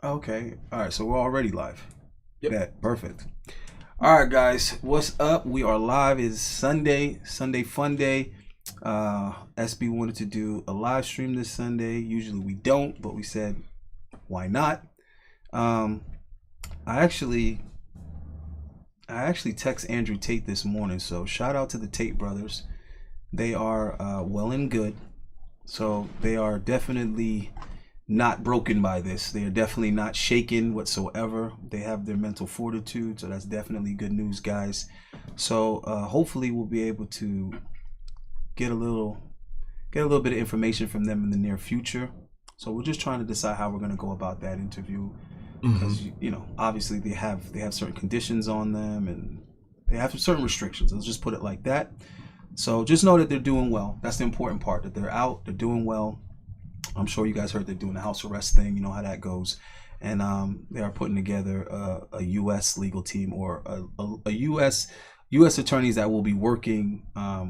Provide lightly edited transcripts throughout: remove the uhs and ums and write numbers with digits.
Okay. All right. So we're already live. Yep. Yeah, perfect. All right, guys. What's up? We are live. It's Sunday fun day. SB wanted to do a live stream this Sunday. Usually we don't, but we said, why not? I actually text Andrew Tate this morning. So shout out to the Tate brothers. They are well and good. So they are definitely not broken by this. They are definitely not shaken whatsoever. They have their mental fortitude, so that's definitely good news, guys. So hopefully we'll be able to get a little bit of information from them in the near future. So we're just trying to decide how we're going to go about that interview, because you know, obviously they have certain conditions on them and they have certain restrictions. Let's just put it like that. So just know that they're doing well. That's the important part, that they're out, they're doing well. I'm sure you guys heard they're doing the house arrest thing. You know how that goes. And they are putting together a U.S. legal team, or a U.S. attorneys that will be working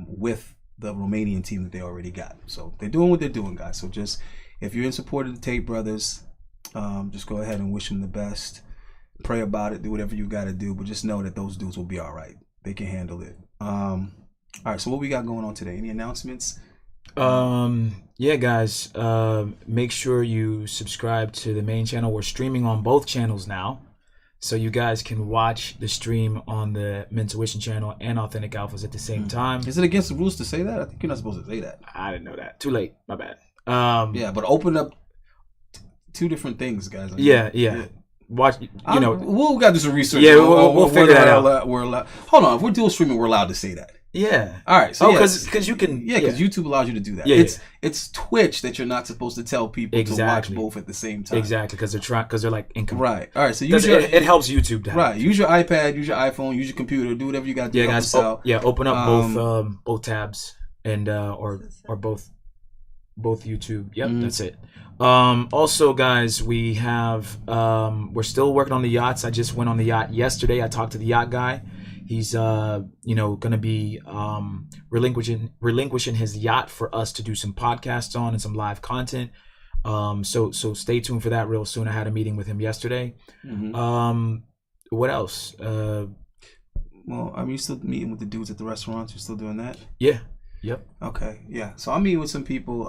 with the Romanian team that they already got. So they're doing what they're doing, guys. So just, if you're in support of the Tate brothers, just go ahead and wish them the best. Pray about it. Do whatever you got to do. But just know that those dudes will be all right. They can handle it. All right. So what we got going on today? Any announcements? Yeah, guys, make sure you subscribe to the main channel. We're streaming on both channels now, so you guys can watch the stream on the Mentuition channel and Authentic Alphas at the same time. Is it against the rules to say that? I think you're not supposed to say that. I didn't know that. Too late. My bad. Yeah, but open up two different things, guys. Yeah. Watch. You know, we'll got to do some research. Yeah, we'll figure that out. We're allowed. Hold on. If we're dual streaming, we're allowed to say that. Yeah. All right. So because you can. Yeah, because YouTube allows you to do that. Yeah, it's Twitch that you're not supposed to tell people to watch both at the same time. Exactly, because they're like income. Right. All right. So it helps YouTube to have. Right. Use your iPad, use your iPhone, use your computer, do whatever you got to do. Yeah, guys. Open up both tabs and or both YouTube. Yep, that's it. Also, guys, we have we're still working on the yachts. I just went on the yacht yesterday. I talked to the yacht guy. He's gonna be relinquishing his yacht for us to do some podcasts on and some live content. So stay tuned for that real soon. I had a meeting with him yesterday. What else? Well, I mean, you still meeting with the dudes at the restaurants? You're still doing that? Yeah. Yep. Okay. Yeah. So I'm meeting with some people,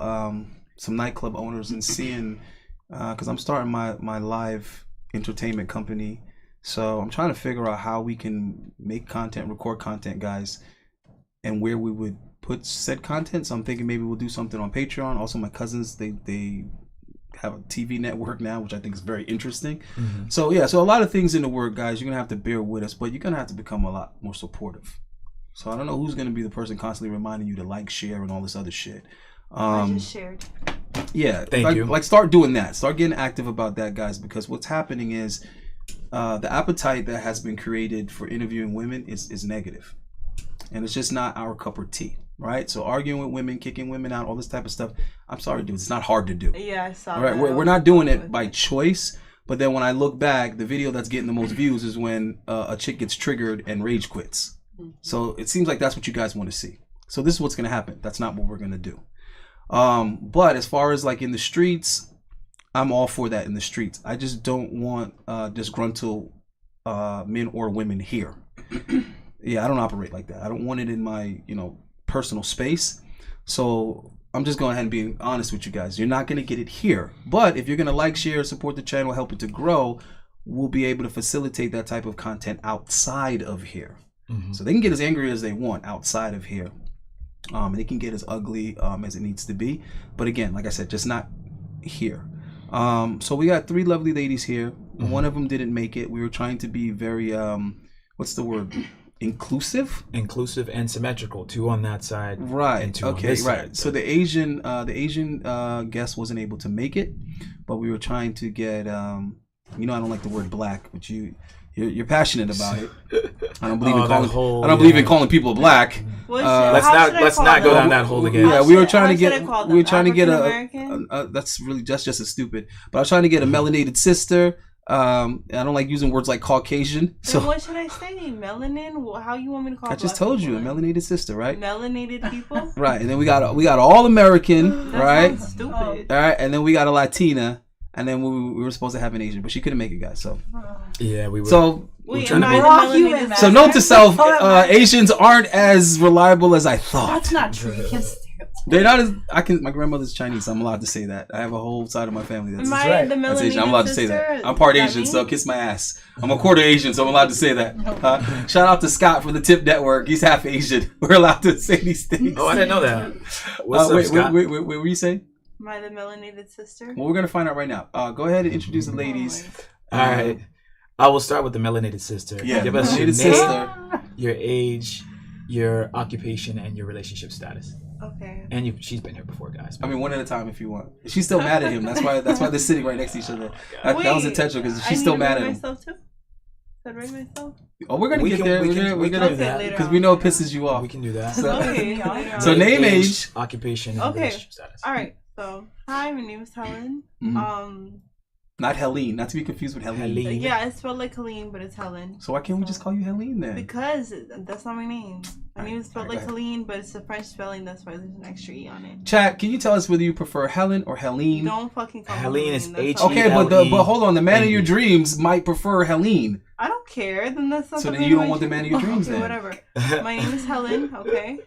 some nightclub owners, and seeing, because I'm starting my live entertainment company. So I'm trying to figure out how we can make content, record content, guys, and where we would put said content. So I'm thinking maybe we'll do something on Patreon. Also, my cousins, they have a TV network now, which I think is very interesting. So yeah, so a lot of things in the work, guys. You're gonna have to bear with us, but you're gonna have to become a lot more supportive. So I don't know who's gonna be the person constantly reminding you to like, share, and all this other shit. I just shared. Yeah, thank you. Like start doing that. Start getting active about that, guys, because what's happening is the appetite that has been created for interviewing women is negative, and it's just not our cup of tea, right? So arguing with women, kicking women out, all this type of stuff, I'm sorry, dude, it's not hard to do. Yeah, I saw that. We're not doing it by choice, but then when I look back, the video that's getting the most views is when a chick gets triggered and rage quits. So it seems like that's what you guys want to see. So this is what's going to happen. That's not what we're going to do. But as far as like in the streets, I'm all for that in the streets. I just don't want disgruntled men or women here. Yeah, I don't operate like that. I don't want it in my, personal space. So I'm just going ahead and being honest with you guys. You're not going to get it here. But if you're going to like, share, support the channel, help it to grow, we'll be able to facilitate that type of content outside of here. So they can get as angry as they want outside of here. They can get as ugly as it needs to be. But again, like I said, just not here. So we got 3 lovely ladies here. One of them didn't make it. We were trying to be very, what's the word? Inclusive and symmetrical. 2 on that side, right? And 2 okay, on this right. side. So the Asian guest wasn't able to make it, but we were trying to get. I don't like the word black, but you're passionate about it. I don't believe in calling people black. Let's not go down that hole again. Yeah, we were trying to get a that's just as stupid. But I was trying to get a melanated sister. I don't like using words like Caucasian. So what should I say? Melanin? How you want me to call? I just told you, a melanated sister, right? Melanated people. Right, and then we got all American, right? Stupid. All right, and then we got a Latina, and then we were supposed to have an Asian, but she couldn't make it, guys. So Yeah, we were. so we were Wait, trying to am be. I the melanated so sister? note to self: Asians aren't as reliable as I thought. That's not true. You can't stereotype. They're not as my grandmother's Chinese, so I'm allowed to say that. I have a whole side of my family that's Am I right. the That's Asian. I'm melanated allowed to say sister? that. I'm part Is that Asian, me? so kiss my ass. I'm a quarter Asian, so I'm allowed to say that. Shout out to Scott from the Tip Network. He's half Asian. We're allowed to say these things. Oh, I didn't know that. What's up, wait, Scott? wait, what were you saying? Am I the melanated sister? Well, we're gonna find out right now. Go ahead and introduce the ladies. All right. I will start with the melanated sister. Yeah, Give us your melanated name, sister. your age, your occupation, and your relationship status. Okay. And she's been here before, guys. I mean, one at a time if you want. She's still mad at him. That's why they're sitting right next to each other. That was intentional because she's still mad at him. Myself too? Should I rate myself? Oh, we're gonna We get can- there. we We're can- gonna we can do that later because on. we know it pisses you off. We can do that. So- Okay. So name, age. occupation, and Okay. relationship status. All right. So, hi, my name is Helen. Mhm. Not Helene. Not to be confused with Helene. Helene. Yeah, it's spelled like Helene, but it's Helen. So why can't we just call you Helene then? Because that's not my name. My name is spelled Alright, like go Helene, but it's a French spelling. That's why there's an extra E on it. Chat, can you tell us whether you prefer Helen or Helene? Don't fucking call me Helene is That's H- all. Okay, but hold on. The man of your dreams might prefer Helene. I don't care. Then that's not So the then man you of don't my want the man of your dreams Okay, then. whatever. My name is Helen. Okay.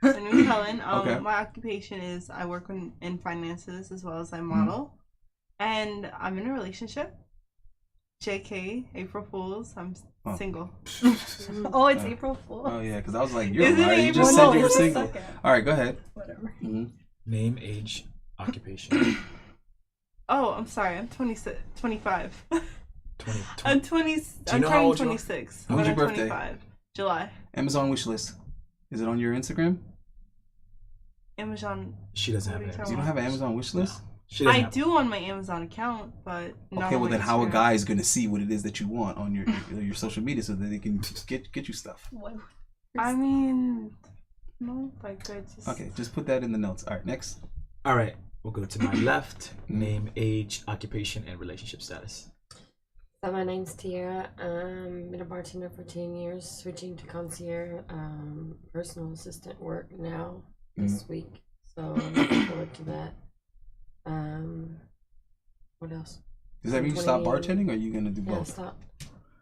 My name is Helen. Okay. My occupation is I work in finances as well as I model, and I'm in a relationship. JK, April Fools. I'm Oh. single. Oh, it's April Fool. Oh yeah, because I was like, you're Isn't right. it You just April? said you were it's the single. second. All right, go ahead. Whatever. Mhm. Name, age, occupation. Oh, I'm sorry. I'm 25. 20. I'm 20. you I'm know how turning old you are? 26. When's but your I'm birthday? 25. July. Amazon wish list. Is it on your Instagram? Amazon. She doesn't have What are an you You Amazon. don't have an Amazon wish list? She doesn't I have do on my Amazon account, but not Okay, on well my then how a Instagram. guy is gonna see what it is that you want on your social media so that they can get you stuff. What? I mean, no, like I just. Okay, just put that in the notes. All right, next. All right, we'll go to my left. Name, age, occupation, and relationship status. So my name's Tiara. Been a bartender for 10 years, switching to concierge, personal assistant work now this week. So I'm looking forward to that. What else? Does that mean you stop 20 bartending or are you gonna do Yeah, both? stop.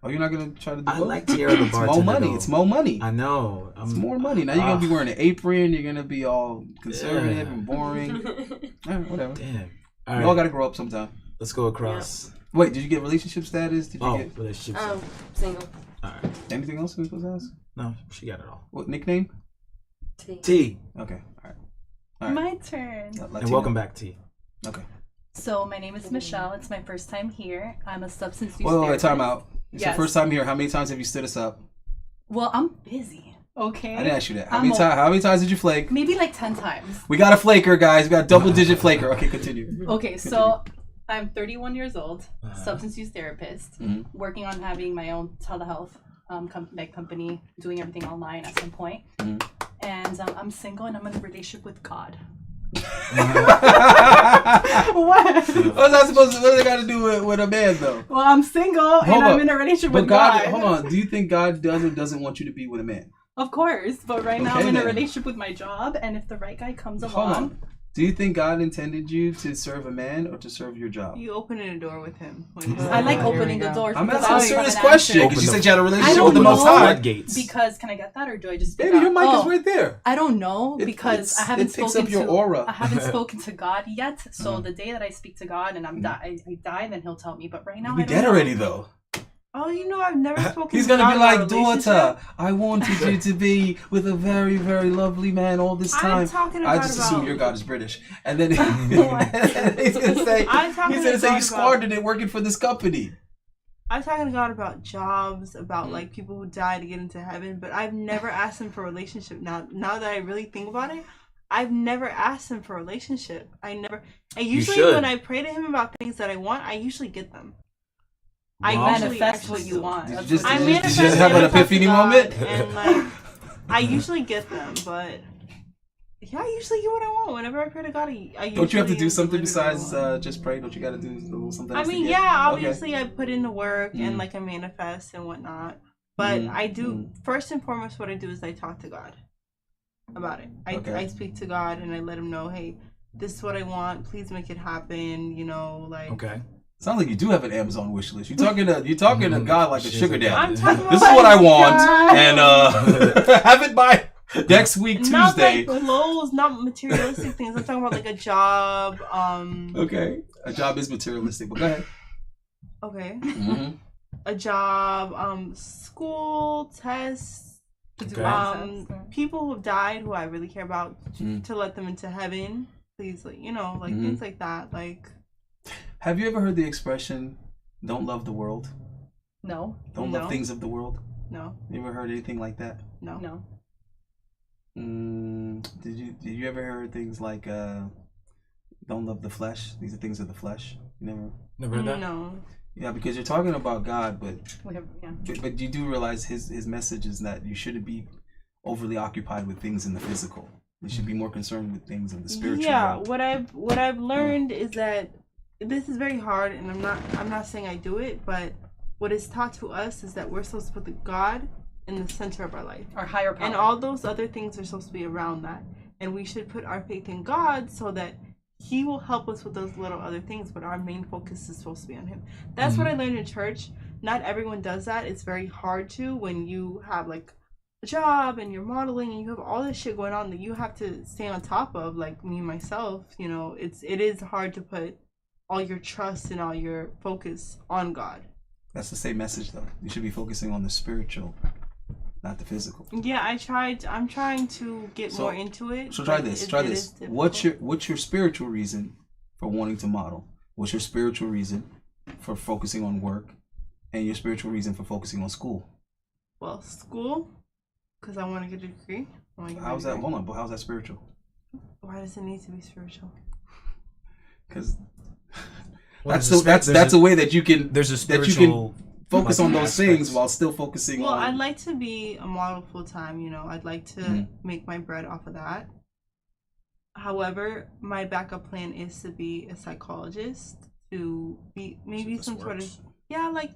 Oh, you're not gonna try to do I both? like Tiara the It's bartender. more money. though. It's more money. I know. It's more money. Now you're gonna be wearing an apron. You're gonna be all conservative Yeah. and boring. All right, whatever. Damn. We All all right, gotta grow up sometime. let's go across. Wait, did you get relationship status? Did you Oh, get relationship. Single. All right. anything else we supposed to ask? No, she got it all. What nickname? T. T. Okay, all right. All right. My turn. And welcome back, T. Okay. So my name is Michelle. It's my first time here. I'm a substance use Wait, time therapist. out. It's your Yes. first time here. How many times have you stood us up? Well, I'm busy. Okay. I didn't ask you that. How I'm many times did you flake? Maybe like 10 times. We got a flaker, guys. We got a double-digit flaker. Okay, continue. Okay, so I'm 31 years old, Uh-huh. substance use therapist, Mhm. working on having my own telehealth company, doing everything online at some point. Mhm. And I'm single and I'm in a relationship with God. What? What's that supposed to? What does it got to do with a man, though? Well, I'm single Hold and I'm up. in a relationship But with God, God. hold on. Do you think God does or doesn't want you to be with a man? Of course, but right now Okay, I'm in a then. relationship with my job, and if the right guy comes Hold along, on. Do you think God intended you to serve a man or to serve your job? You opening a door with him. When you I like Here we opening the go. doors. I'm because asking I a always serious have an question answer. because you Open said you had a I relationship don't with the Most know. High. Floodgates. Because can I get that, or do I just? Baby, your mic is Oh, right there. I don't know It- because I haven't it picks spoken up your to aura. I haven't spoken to God yet. So Uh-huh. the day that I speak to God and I die, then He'll tell me. But right now, You'll be I don't dead know. already, though. Oh, you know, I've never spoken. He's to gonna God be about like, a relationship. daughter, I wanted you to be with a very, very lovely man all this I'm time. talking I about just assume your God is British. And then he's gonna say, I'm talking he's gonna say you about- squandered it working for this company. I'm talking to God about jobs, Mm. about like people who die to get into heaven, but I've never asked him for a relationship. Now that I really think about it, I've never asked him for a relationship. And usually should. when I pray to him about things that I want, I usually get them. I Wow. usually Manifest what actually you do. want. Did you That's just- what I it is. Did you manifest just have when an I talk to epiphany God, moment? and like I usually get them, but yeah, I usually get what I want. Whenever I pray to God, I usually Don't you have to do something deliver what I besides want. just pray? Don't you got to do a little something I else to mean, get? yeah, Okay. obviously I put in the work Mhm. and like I manifest and whatnot. But Mhm. I do first and foremost what I do is I talk to God about it. Okay. I speak to God and I let him know, hey, this is what I want. Please make it happen. You know, like Okay. Sounds like you do have an Amazon wish list. You're talking to God like a sugar daddy. I'm talking about This is what I want, God. and have it by next week Tuesday. Not like clothes, not materialistic things. I'm talking about like a job. Okay, a job is materialistic, but go ahead. Okay. Mm-hmm. A job, school, tests, Okay. people who've died who I really care about, Mm. to let them into heaven. Please, like, things like that. Like, Have you ever heard the expression, "Don't love the world"? No. Don't No. love things of the world. no, You ever heard anything like that? no. No. Did you ever hear things like, "Don't love the flesh"? These are things of the flesh. You never. Never heard that? No. Yeah, because you're talking about God, but We have, yeah. but you do realize his message is that you shouldn't be overly occupied with things in the physical. You should be more concerned with things in the spiritual. Yeah, realm. what I've learned is that this is very hard, and I'm not saying I do it, but what is taught to us is that we're supposed to put the God in the center of our life. Our higher power. And all those other things are supposed to be around that. And we should put our faith in God so that He will help us with those little other things, but our main focus is supposed to be on Him. That's what I learned in church. Not everyone does that. It's very hard to, when you have like a job and you're modeling and you have all this shit going on that you have to stay on top of, like me myself, it is hard to put all your trust and all your focus on God. That's the same message, though. You should be focusing on the spiritual, not the physical. Yeah, I'm trying to get So- more into it. So try but this. it What's is difficult. what's your spiritual reason for wanting to model? What's your spiritual reason for focusing on work, and your spiritual reason for focusing on school? Well, school, because I want to get a degree. How's that? Hold on, but how's that spiritual? Why does it need to be spiritual? Because Well, that's a way that you can There's a that you spiritual can focus on those aspects. things while still focusing Well, on. I'd like to be a model full time. I'd like to make my bread off of that. However, my backup plan is to be a psychologist, to be maybe This some sort of works. like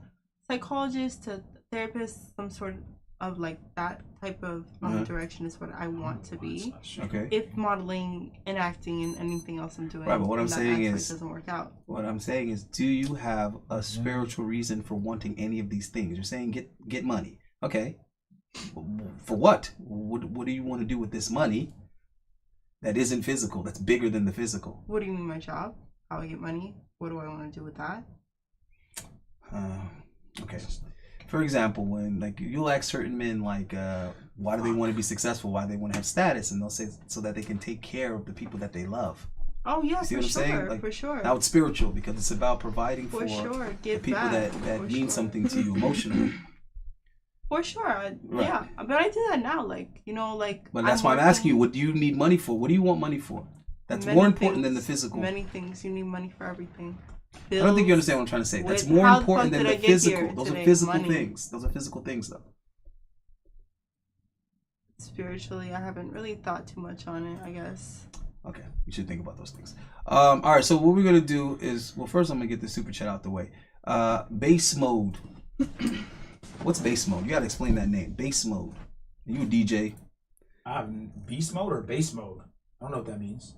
psychologist to therapist, some sort of like that type of direction is what I want to be. Okay. If modeling and acting and anything else I'm doing, Right, but what I'm in that saying aspect is- doesn't work out. What I'm saying is, do you have a spiritual reason for wanting any of these things? You're saying get money. Okay. For what? What do you want to do with this money that isn't physical, that's bigger than the physical? What do you mean my job? How I get money? What do I want to do with that? Okay. For example, when like you'll ask certain men like, why do they want to be successful? Why do they want to have status? And they'll say so that they can take care of the people that they love. Oh yeah, See for what I'm sure, saying? Like, for sure. Now it's spiritual because it's about providing For for sure, the give people back, that for mean sure. something to you emotionally. For sure, Right. yeah. But I do that now, like. But that's why I'm asking you, what do you need money for? What do you want money for? That's Many more important than the things, physical. Many things. You need money for everything. I don't think you Bills. understand what I'm trying to say. That's Wait, more how the important fuck than did the I get here physical. Those are today? physical Money. things. Those are physical things, though. Spiritually, I haven't really thought too much on it, I guess. Okay, you should think about those things. All right, so what we're gonna do is, well, first I'm gonna get the super chat out the way. Bass mode. What's bass mode? You gotta explain that name. Bass mode. You a DJ? Beast mode or base mode? I don't know what that means.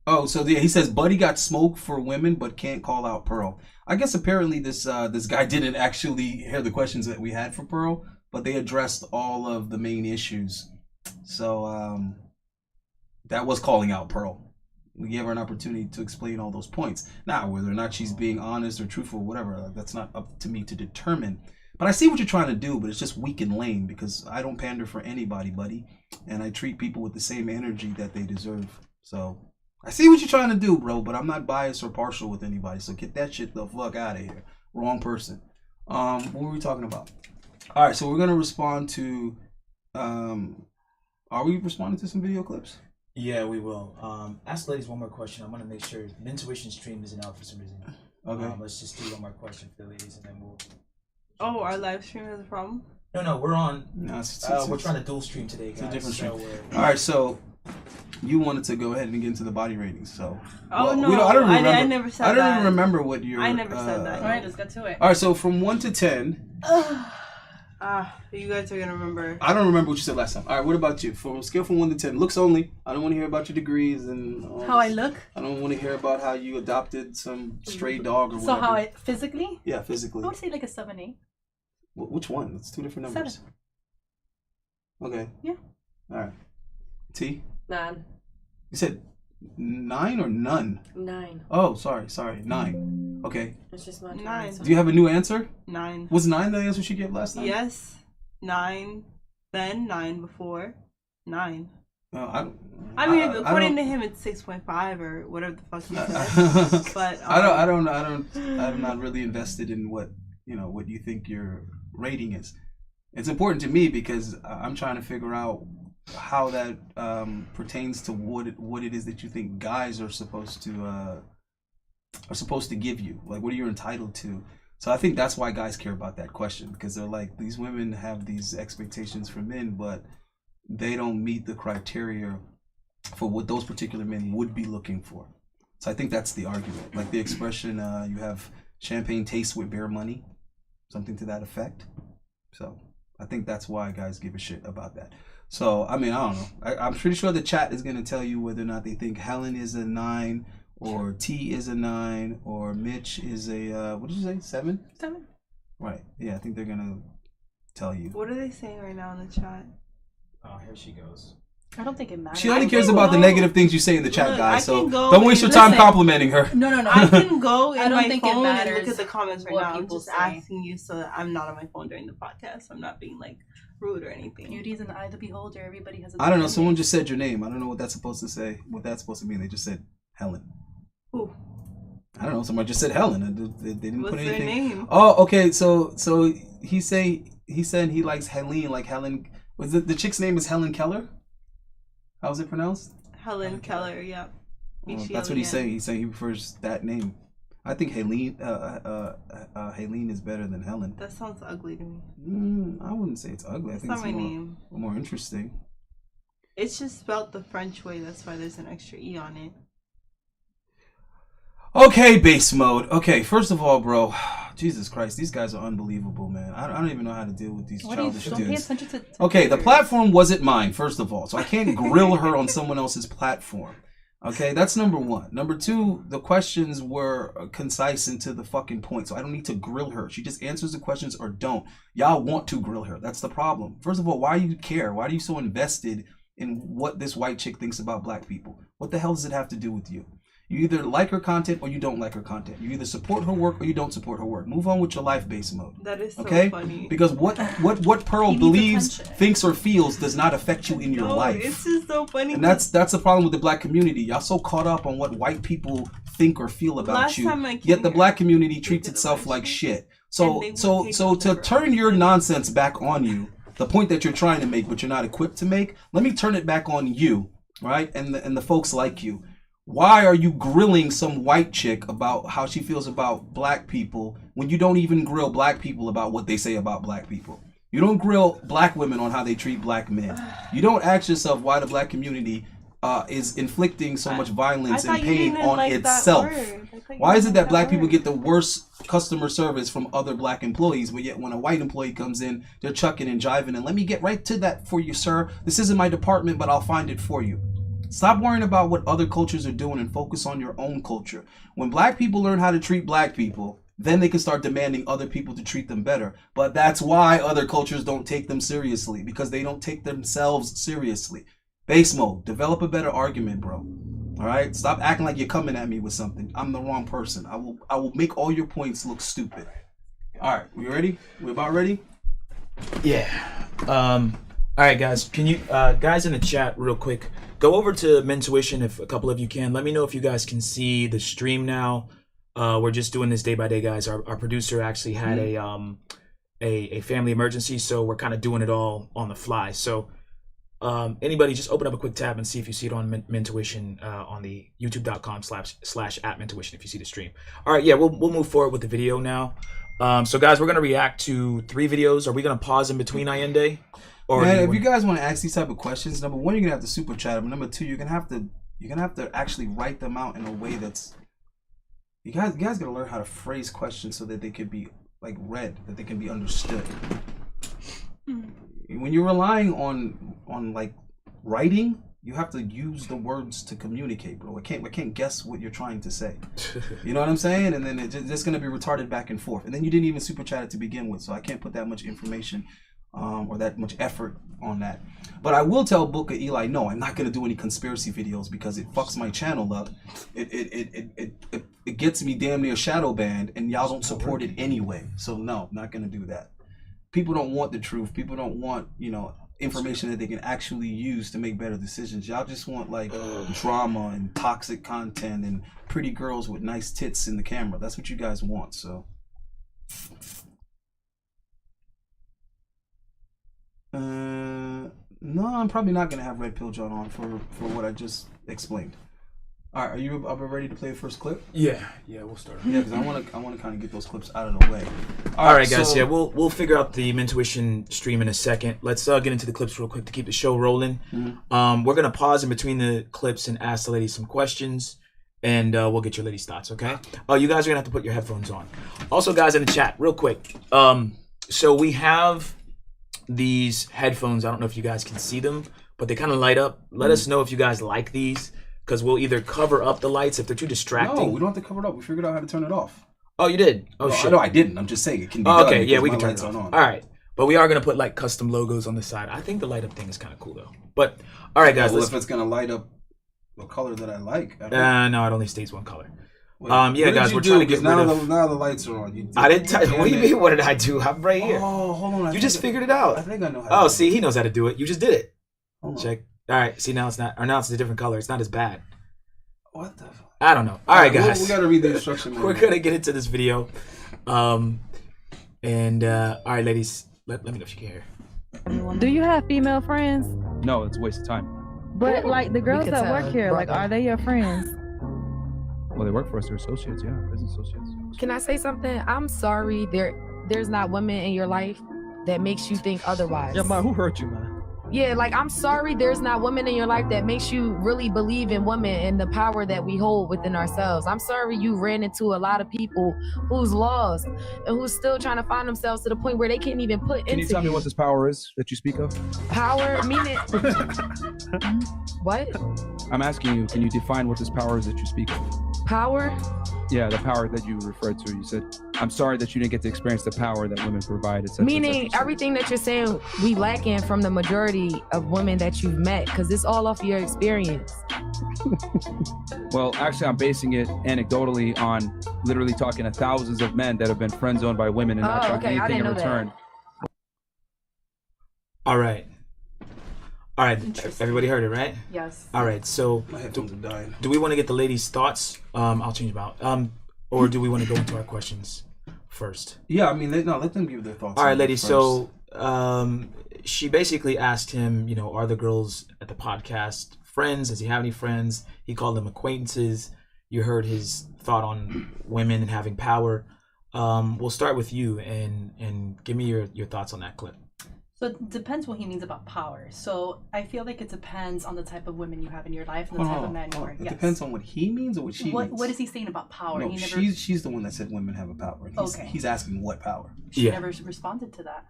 Oh, so he says Buddy got smoke for women, but can't call out Pearl. I guess apparently this guy didn't actually hear the questions that we had for Pearl, but they addressed all of the main issues. So that was calling out Pearl. We gave her an opportunity to explain all those points. Now, whether or not she's being honest or truthful, or whatever, that's not up to me to determine. But I see what you're trying to do, but it's just weak and lame because I don't pander for anybody, buddy, and I treat people with the same energy that they deserve. So I see what you're trying to do, bro, but I'm not biased or partial with anybody. So get that shit the fuck out of here. Wrong person. What were we talking about? All right, so we're gonna respond to. Are we responding to some video clips? Yeah, we will. Ask ladies one more question. I'm gonna make sure the intuition stream isn't out for some reason. Okay. Let's just do one more question for the ladies, and then we'll. Oh, our live stream has a problem? No, we're on. No, it's We're trying to dual stream today, it's guys. a different so stream. we're- All right, so you wanted to go ahead and get into the body ratings. So. Oh, Well, no. we don't- I don't remember. I never said I don't that. even remember what your. I never said that. All right, let's get to it. All right, so from 1 to 10. You guys are gonna remember. I don't remember what you said last time. All right, what about you? From scale from 1 to 10, looks only. I don't want to hear about your degrees and How I look? I don't want to hear about how you adopted some stray dog or whatever. So how I physically? Yeah, physically. I would say like a 7-8. Which one? That's 2 different numbers. 7. Okay. Yeah. All right. T? 9. You said 9 or none? 9. Oh, sorry. 9. Okay. It's just my 9. Do you have a new answer? 9. Was 9 the answer she gave last time? Yes. 9. Then 9 before. 9. I mean, according to him, it's 6.5 or whatever the fuck he said. But I'm not really invested in what you think your rating is. It's important to me because I'm trying to figure out how that pertains to what it is that you think guys are supposed to give you. Like, what are you entitled to? So I think that's why guys care about that question, because they're like, these women have these expectations for men, but they don't meet the criteria for what those particular men would be looking for. So I think that's the argument. Like the expression, you have champagne tastes with bare money, something to that effect. So I think that's why guys give a shit about that. So, I mean, I don't know. I'm pretty sure the chat is going to tell you whether or not they think Helen is a 9, or T is a 9, or Mitch is a, what did you say, 7? 7. Right. Yeah, I think they're going to tell you. What are they saying right now in the chat? Oh, here she goes. I don't think it matters. She only cares about the negative things you say in the chat, guys. So don't waste your listen, time complimenting her. No. I can go in I don't my think it phone and look matters at the comments right what now. I'm people just say. asking you so that I'm not on my phone during the podcast. I'm not being like rude or anything. Beauty's in the eye of the beholder. Everybody has a I don't know. different Someone name. just said your name. I don't know what that's supposed to say. What that's supposed to mean. They just said Helen. Who? I don't know. Somebody just said Helen. They didn't What's put their anything. name? Oh, okay. So he said he likes Helene, like Helen. Was it the chick's name is Helen Keller? How's it pronounced? Helen Keller. Yeah. Oh, that's what he's saying. He's saying he prefers that name. I think Helene is better than Helen. That sounds ugly to me. I wouldn't say it's ugly. I It's think not it's my name. more interesting. It's just spelled the French way. That's why there's an extra E on it. Okay, base mode. Okay, first of all, bro, Jesus Christ, these guys are unbelievable, man. I don't even know how to deal with these childish Don't pay dudes. attention to Okay, the others. platform wasn't mine, first of all, so I can't grill her on someone else's platform. Okay, that's number one. Number two, the questions were concise and to the fucking point, so I don't need to grill her. She just answers the questions or don't. Y'all want to grill her. That's the problem. First of all, why do you care? Why are you so invested in what this white chick thinks about black people? What the hell does it have to do with you? You either like her content or you don't like her content. You either support her work or you don't support her work. Move on with your life base mode. That is so okay? funny. Because what Pearl He needs believes, attention. thinks, or feels does not affect you in your No, life. it's just so funny. And that's the problem with the black community. Y'all so caught up on what white people think or feel about Last you. time I came Yet the here, black community treats did itself like election, shit. So and they so would take so to over turn your us. nonsense back on you, the point that you're trying to make but you're not equipped to make, let me turn it back on you, right? And the folks like you. Why are you grilling some white chick about how she feels about black people when you don't even grill black people about what they say about black people? You don't grill black women on how they treat black men. You don't ask yourself why the black community is inflicting so much violence and pain on itself. Why is it that black people get the worst customer service from other black employees, but yet when a white employee comes in, they're chucking and jiving and let me get right to that for you, sir. This isn't my department, but I'll find it for you. Stop worrying about what other cultures are doing and focus on your own culture. When black people learn how to treat black people, then they can start demanding other people to treat them better. But that's why other cultures don't take them seriously, because they don't take themselves seriously. Base mode, develop a better argument, bro. All right? Stop acting like you're coming at me with something. I'm the wrong person. I will make all your points look stupid. All right, we ready? We about ready? Yeah. All right, guys. Can you guys in the chat real quick go over to Mentuition if a couple of you can. Let me know if you guys can see the stream now. We're just doing this day by day, guys. Our producer actually had a family emergency, so we're kind of doing it all on the fly. So anybody just open up a quick tab and see if you see it on Mentuition on the youtube.com/@Mentuition if you see the stream. All right, yeah, we'll move forward with the video now. So guys, we're gonna react to 3 videos. Are we gonna pause in between Allende? Or man, if you guys want to ask these type of questions, number one, you're gonna have to super chat them. Number two, you're gonna have to actually write them out in a way that's you guys gotta learn how to phrase questions so that they can be like read, that they can be understood. When you're relying on like writing, you have to use the words to communicate, bro. I can't guess what you're trying to say. You know what I'm saying? And then it's just gonna be retarded back and forth. And then you didn't even super chat it to begin with, so I can't put that much information or that much effort on that. But I will tell Booker Eli, no, I'm not gonna do any conspiracy videos because it fucks my channel up. It gets me damn near shadow banned, and y'all don't support it anyway. So no, not gonna do that. People don't want the truth. People don't want, information that they can actually use to make better decisions. Y'all just want like drama and toxic content and pretty girls with nice tits in the camera. That's what you guys want. So no, I'm probably not gonna have Red Pill John on for what I just explained. All right, are you ready to play the first clip? Yeah, we'll start. Yeah, because I want to kind of get those clips out of the way. All right, guys. So, we'll figure out the Mintuition stream in a second. Let's get into the clips real quick to keep the show rolling. Mm-hmm. We're gonna pause in between the clips and ask the ladies some questions, and we'll get your ladies' thoughts. Okay? You guys are gonna have to put your headphones on. Also, guys, in the chat, real quick. So we have these headphones. I don't know if you guys can see them, but they kind of light up. Let us know if you guys like these. Because we'll either cover up the lights if they're too distracting. No, we don't have to cover it up. We figured out how to turn it off. Oh, you did? Oh, shit. No, I didn't. I'm just saying it can be done. Okay, yeah, we can turn it on. On. All right. But we are going to put like custom logos on the side. I think the light up thing is kind of cool though. But, all right, guys. Well, if it's going to light up the color that I like. No, it only stays one color. Wait, yeah, guys, we're trying to get rid of... Now the lights are on. I didn't tell you. What do you mean, what did I do? I'm right here. Oh, hold on. You just figured it out. I think I know how to do it. See, he knows how to do it. You just did it. Hold Check. All right, see, now it's not... Or now it's a different color. It's not as bad. What the fuck? I don't know. All right, guys. We got to read the instruction. We're going to get into this video. All right, ladies, let me know if you can hear. Do you have female friends? No, it's a waste of time. But like the girls that work here, like, are they your friends? Well, they work for us. They're associates, yeah, business associates. Can I say something? I'm sorry. There's not women in your life that makes you think otherwise. Yeah, man, who hurt you, man? Yeah, like, I'm sorry there's not women in your life that makes you really believe in women and the power that we hold within ourselves. I'm sorry you ran into a lot of people who's lost and who's still trying to find themselves to the point where they can't even put into Can you tell me what this power is that you speak of? Power, meaning... What? I'm asking you, can you define what this power is that you speak of? Power? Yeah, the power that you referred to. You said, I'm sorry that you didn't get to experience the power that women provide. Meaning everything that you're saying, we lacking from the majority of women that you've met, because it's all off your experience. Well, actually, I'm basing it anecdotally on literally talking to thousands of men that have been friend zoned by women and not gotten anything in return. All right. Everybody heard it, right? Yes. All right, so My headphones are dying. do we want to get the ladies' thoughts? I'll change them out. Or do we want to go into our questions first? Yeah, I mean, let them give their thoughts. All right, ladies. First. So she basically asked him, are the girls at the podcast friends? Does he have any friends? He called them acquaintances. You heard his thought on women and having power. We'll start with you and give me your thoughts on that clip. So it depends what he means about power. So I feel like it depends on the type of women you have in your life and the type of men you are. It depends on what he means or what she means. What is he saying about power? No, she's the one that said women have a power. He's asking what power. She never responded to that.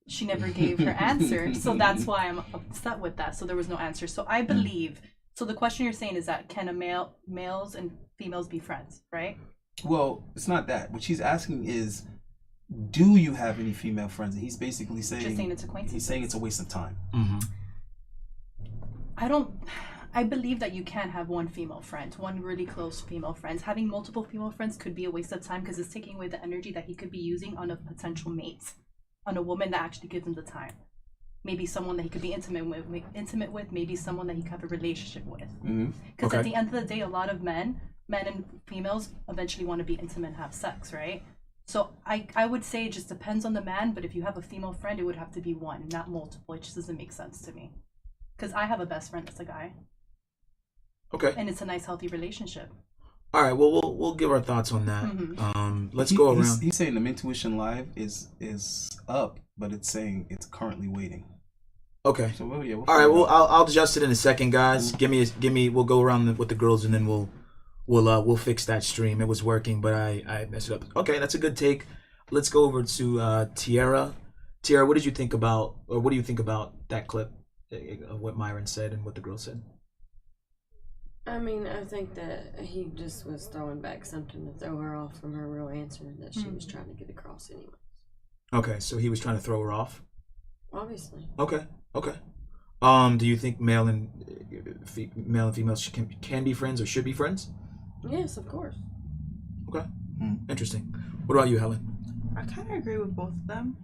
She never gave her answer. So that's why I'm upset with that. So there was no answer. So I believe, so the question you're saying is that can males and females be friends, right? Well, it's not that. What she's asking is, do you have any female friends? And he's basically saying, just saying it's acquaintances. He's saying it's a waste of time. Mm-hmm. I believe that you can have one female friend, one really close female friend. Having multiple female friends could be a waste of time because it's taking away the energy that he could be using on a potential mate, on a woman that actually gives him the time. Maybe someone that he could be intimate with, maybe someone that he could have a relationship with. Because at the end of the day, a lot of men and females eventually want to be intimate and have sex, right? So I would say it just depends on the man, but if you have a female friend, it would have to be one, not multiple. It just doesn't make sense to me. Because I have a best friend that's a guy. Okay. And it's a nice, healthy relationship. All right, well, we'll give our thoughts on that. Mm-hmm. Let's go around. He's saying the Mintuition Live is up, but it's saying it's currently waiting. Okay. So all right, well, I'll adjust it in a second, guys. Mm-hmm. Give me. We'll go around with the girls, and then we'll fix that stream. It was working, but I messed it up. Okay, that's a good take. Let's go over to Tierra. Tiara, what did you think about, or what do you think about that clip of what Myron said and what the girl said? I mean, I think that he just was throwing back something to throw her off from her real answer that she was trying to get across anyway. Okay, so he was trying to throw her off? Obviously. Okay. Do you think male and females can be friends or should be friends? Yes, of course. Okay. Interesting. What about you, Helen? I kind of agree with both of them.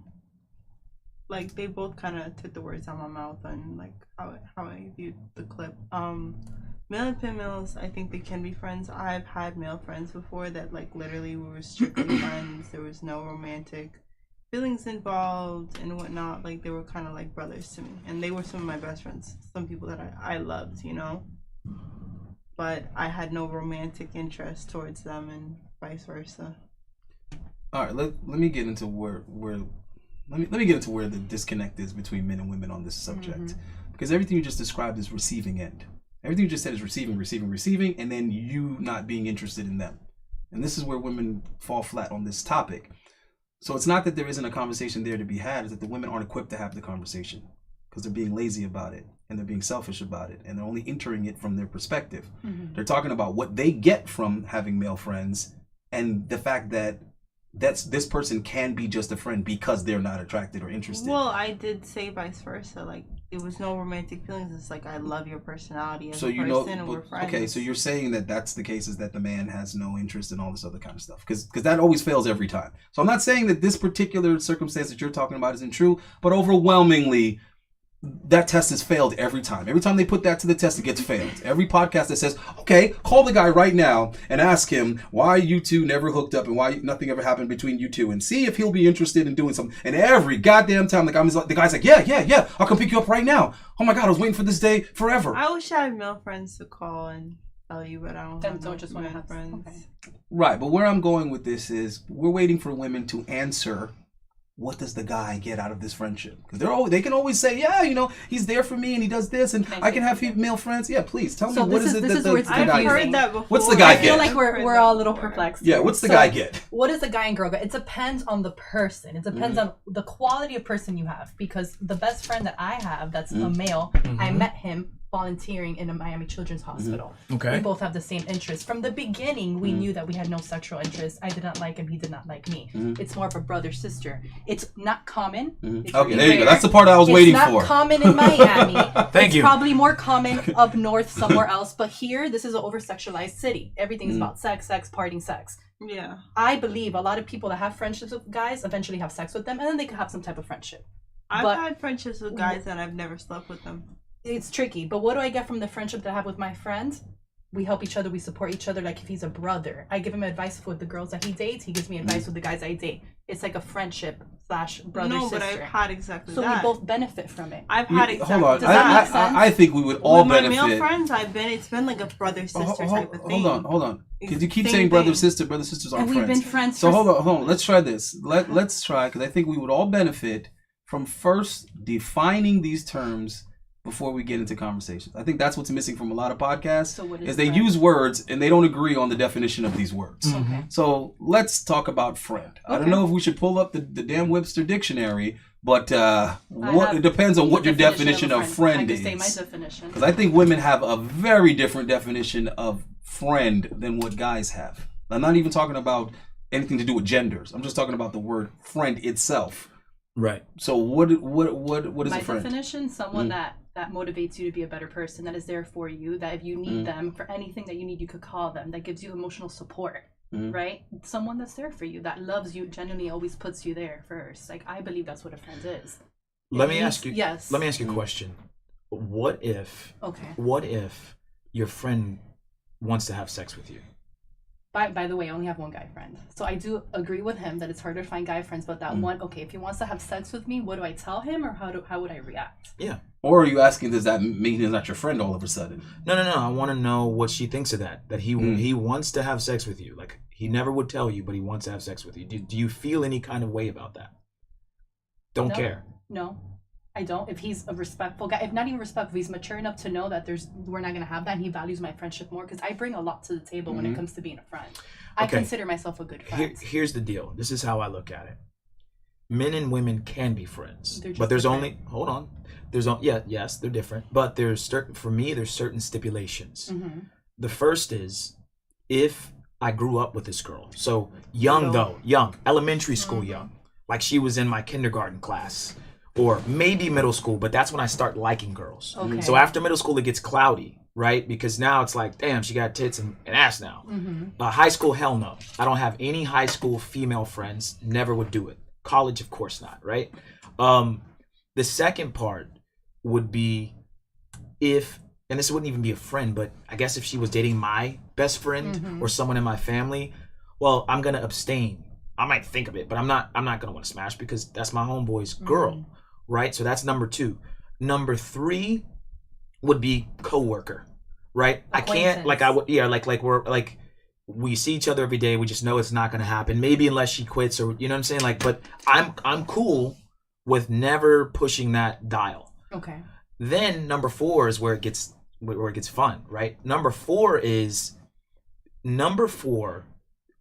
Like, they both kind of took the words out of my mouth and, like, how I viewed the clip. Male and females, I think they can be friends. I've had male friends before that, like, literally we were strictly friends. There was no romantic feelings involved and whatnot. Like, they were kind of like brothers to me. And they were some of my best friends. Some people that I loved, you know? But I had no romantic interest towards them and vice versa. All right, let me get into where let me get into where the disconnect is between men and women on this subject. Because everything you just described is receiving end. Everything you just said is receiving, and then you not being interested in them. And this is where women fall flat on this topic. So it's not that there isn't a conversation there to be had, it's that the women aren't equipped to have the conversation because they're being lazy about it and they're being selfish about it and they're only entering it from their perspective. They're talking about what they get from having male friends and the fact that this person can be just a friend because they're not attracted or interested. Well, I did say vice versa. Like, there was no romantic feelings. It's like, I love your personality as a person and we're friends. Okay, so you're saying that that's the case, is that the man has no interest in all this other kind of stuff. Because that always fails every time. So I'm not saying that this particular circumstance that you're talking about isn't true, but overwhelmingly, that test has failed every time. Every time they put that to the test, it gets failed. Every podcast that says, okay, call the guy right now and ask him why you two never hooked up and why nothing ever happened between you two and see if he'll be interested in doing something. And every goddamn time the guy's like, yeah, I'll come pick you up right now. Oh my God, I was waiting for this day forever. I wish I had male friends to call and tell you, but I don't Then have don't just want to have friends. Okay. Right, but where I'm going with this is we're waiting for women to answer, what does the guy get out of this friendship? Because they can always say, yeah, you know, he's there for me and he does this and I can have male friends. Yeah, please tell me, what is it that the guy heard get? that before. What's the guy get? I feel like we're all a little perplexed. Yeah, what's the guy get? What does the guy and girl get? It depends on the person. It depends on the quality of person you have. Because the best friend that I have, that's a male, I met him volunteering in a Miami Children's Hospital. Okay. We both have the same interests. From the beginning, we knew that we had no sexual interest. I did not like him. He did not like me. It's more of a brother-sister. It's not common. It's Okay, really there you go. rare. That's the part I was waiting It's for. not common in Miami. Thank you. It's probably more common up north somewhere else. But here, this is an over-sexualized city. Everything is about sex, partying, sex. Yeah. I believe a lot of people that have friendships with guys eventually have sex with them, and then they could have some type of friendship. I've had friendships with guys and I've never slept with them. It's tricky, but what do I get from the friendship that I have with my friends? We help each other, we support each other. Like if he's a brother, I give him advice with the girls that he dates. He gives me advice with the guys I date. It's like a friendship / brother No, sister. but I've had exactly so that. we both benefit from it. I've had exactly. Hold on, Does that make sense? I think we would all with my benefit. male friends, it's been like a brother sister type of thing. Hold on. Because you keep Same saying brother thing. sister. Brother sisters aren't And friends. we've been friends. So for hold on. Let's try this. Let's try, because I think we would all benefit from first defining these terms before we get into conversations. I think that's what's missing from a lot of podcasts, So what is is they friend? use words and they don't agree on the definition of these words. Okay. So let's talk about friend. I don't Okay. know if we should pull up the damn Webster dictionary, but it depends on what your definition of friend I is. can say my definition. Because I think women have a very different definition of friend than what guys have. I'm not even talking about anything to do with genders. I'm just talking about the word friend itself. Right. So what is My a friend? definition, someone that motivates you to be a better person, that is there for you, that if you need them for anything that you need, you could call them, that gives you emotional support, right? Someone that's there for you, that loves you, genuinely always puts you there first. Like, I believe that's what a friend is. Let me ask you a question. What if your friend wants to have sex with you? By the way, I only have one guy friend. So I do agree with him that it's harder to find guy friends, but that one, okay, if he wants to have sex with me, what do I tell him, or how would I react? Yeah. Or are you asking, does that mean he's not your friend all of a sudden? No. I want to know what she thinks of that. That he wants to have sex with you. Like, he never would tell you, but he wants to have sex with you. Do you feel any kind of way about that? Don't care. No, I don't. If he's a respectful guy, if not even respectful, if he's mature enough to know that we're not gonna have that, and he values my friendship more, because I bring a lot to the table when it comes to being a friend. I consider myself a good friend. Here's the deal. This is how I look at it. men and women can be friends, They're just but there's different. only hold on. Yes, they're different, but there's certain stipulations. Mm-hmm. The first is if I grew up with this girl, so young, elementary school young, like she was in my kindergarten class, or maybe middle school, but that's when I start liking girls. Okay. So after middle school, it gets cloudy, right? Because now it's like, damn, she got tits and ass now. High school, hell no. I don't have any high school female friends. Never would do it. College, of course not, right? The second part would be if, and this wouldn't even be a friend, but I guess if she was dating my best friend or someone in my family, well, I'm gonna abstain. I might think of it, but I'm not gonna want to smash because that's my homeboy's girl, right? So that's number 2. Number 3 would be coworker, right? I can't we see each other every day. We just know it's not gonna happen. Maybe unless she quits, or you know what I'm saying. Like, but I'm cool with never pushing that dial. Okay. Then number 4 is where it gets fun, right? Number 4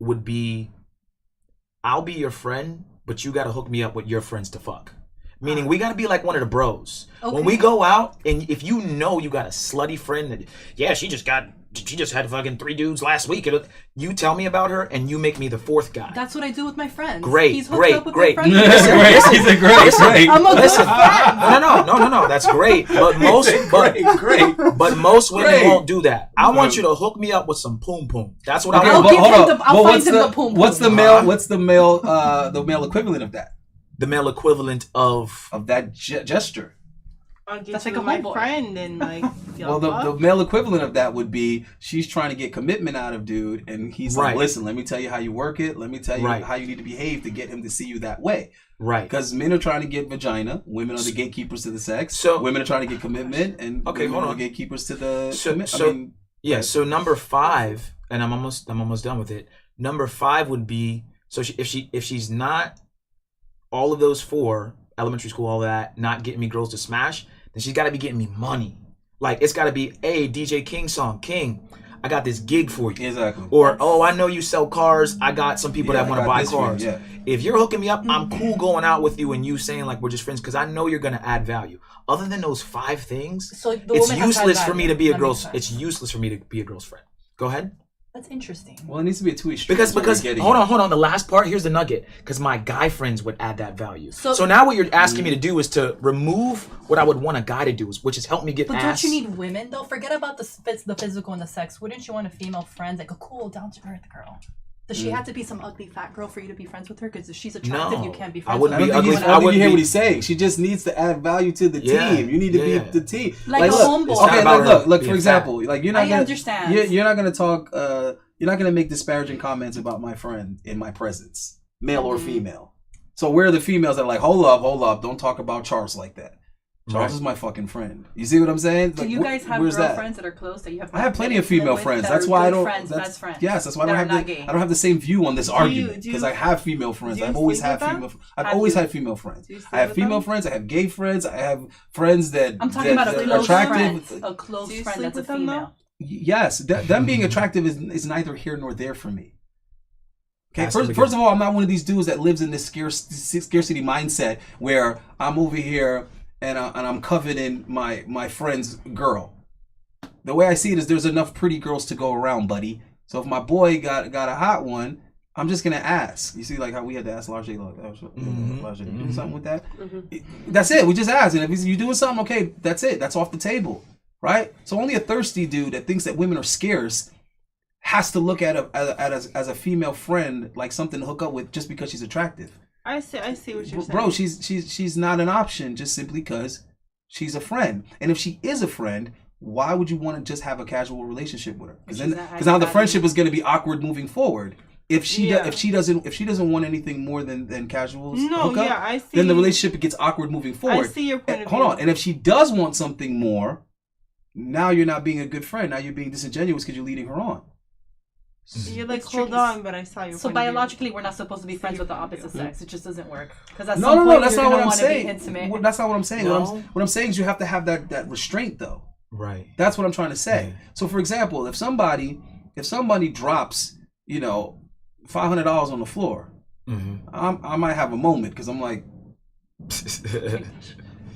would be, I'll be your friend, but you got to hook me up with your friends to fuck. Meaning we got to be like one of the bros. Okay. When we go out, and if you know you got a slutty friend that, yeah, she just had fucking 3 dudes last week. You tell me about her, and you make me the 4th guy. That's what I do with my friends. Great. He's hooked up with my friends. He's a great. I'm a good friend. No. That's great. But most women won't do that. I want you to hook me up with some poom poom. That's what I want. I'll find him the poom poom. What's the male equivalent of that? The male equivalent of that gesture. I'll get That's you like a my homeboy. friend and like. Well, the male equivalent of that would be she's trying to get commitment out of dude, and he's like, listen, let me tell you how you work it. Let me tell you how you need to behave to get him to see you that way. Right. Because men are trying to get vagina, women are the gatekeepers to the sex. So women are trying to get commitment, and women are the gatekeepers to the. So number 5, and I'm almost done with it. Number 5 would be, so if she's not all of those 4, elementary school, all that, not getting me girls to smash, then she's got to be getting me money. Like, it's got to be, hey, DJ King song, King, I got this gig for you. Exactly. Or, oh, I know you sell cars. I got some people that want to buy cars. If you're hooking me up, I'm cool going out with you and you saying, like, we're just friends, because I know you're going to add value. Other than those 5 things, so it's useless for me to be a girl's. It's useless for me to be a girl's friend. Go ahead. That's interesting. Well, it needs to be a two-way street. Because hold on. The last part, here's the nugget. Because my guy friends would add that value. So now what you're asking me to do is to remove what I would want a guy to do, which is help me get ass. But don't you need women though? Forget about the physical and the sex. Wouldn't you want a female friend, like a cool, down-to-earth girl? Does she have to be some ugly fat girl for you to be friends with her? Because if she's attractive, you can't be friends with her. I wouldn't hear what he's saying. She just needs to add value to the team. You need to be the team. Like a homeboy. Okay, look. For example, like you're not. I understand. You're not gonna talk. You're not gonna make disparaging comments about my friend in my presence, male or female. So where are the females that are like, hold up, don't talk about Charles like that. Charles is my fucking friend. You see what I'm saying? Do you guys have girlfriends that are close that you have? I have plenty of female friends. That's why I don't. Best friends. Yes, that's why I don't have the same view on this argument, because I have female friends. I've always had female friends. I have female friends. I have gay friends. I have friends that I'm talking about a close friend. A close friend that's a female. Yes, them being attractive is neither here nor there for me. Okay, first of all, I'm not one of these dudes that lives in this scarcity mindset where I'm over here and I'm coveting my friend's girl. The way I see it is there's enough pretty girls to go around, buddy. So if my boy got a hot one, I'm just gonna ask. You see, like how we had to ask Large, like, Large, you doing something with that? That's it. We just ask, and if you're doing something, okay, that's it. That's off the table. Right? So only a thirsty dude that thinks that women are scarce has to look at as a female friend like something to hook up with just because she's attractive. I see what you're saying. Bro, she's not an option just simply because she's a friend. And if she is a friend, why would you want to just have a casual relationship with her? Because now the friendship is going to be awkward moving forward. If she doesn't want anything more than casual hookup, then the relationship gets awkward moving forward. I see your point of view. Hold on, and if she does want something more, now you're not being a good friend. Now you're being disingenuous because you're leading her on. You're like, hold on, but I saw your So biologically, we're not supposed to be friends with the opposite sex. It just doesn't work. Because No, that's not what I'm saying. That's not what I'm saying. What I'm saying is you have to have that restraint, though. Right. That's what I'm trying to say. Yeah. So, for example, if somebody drops, $500 on the floor, I might have a moment because I'm like,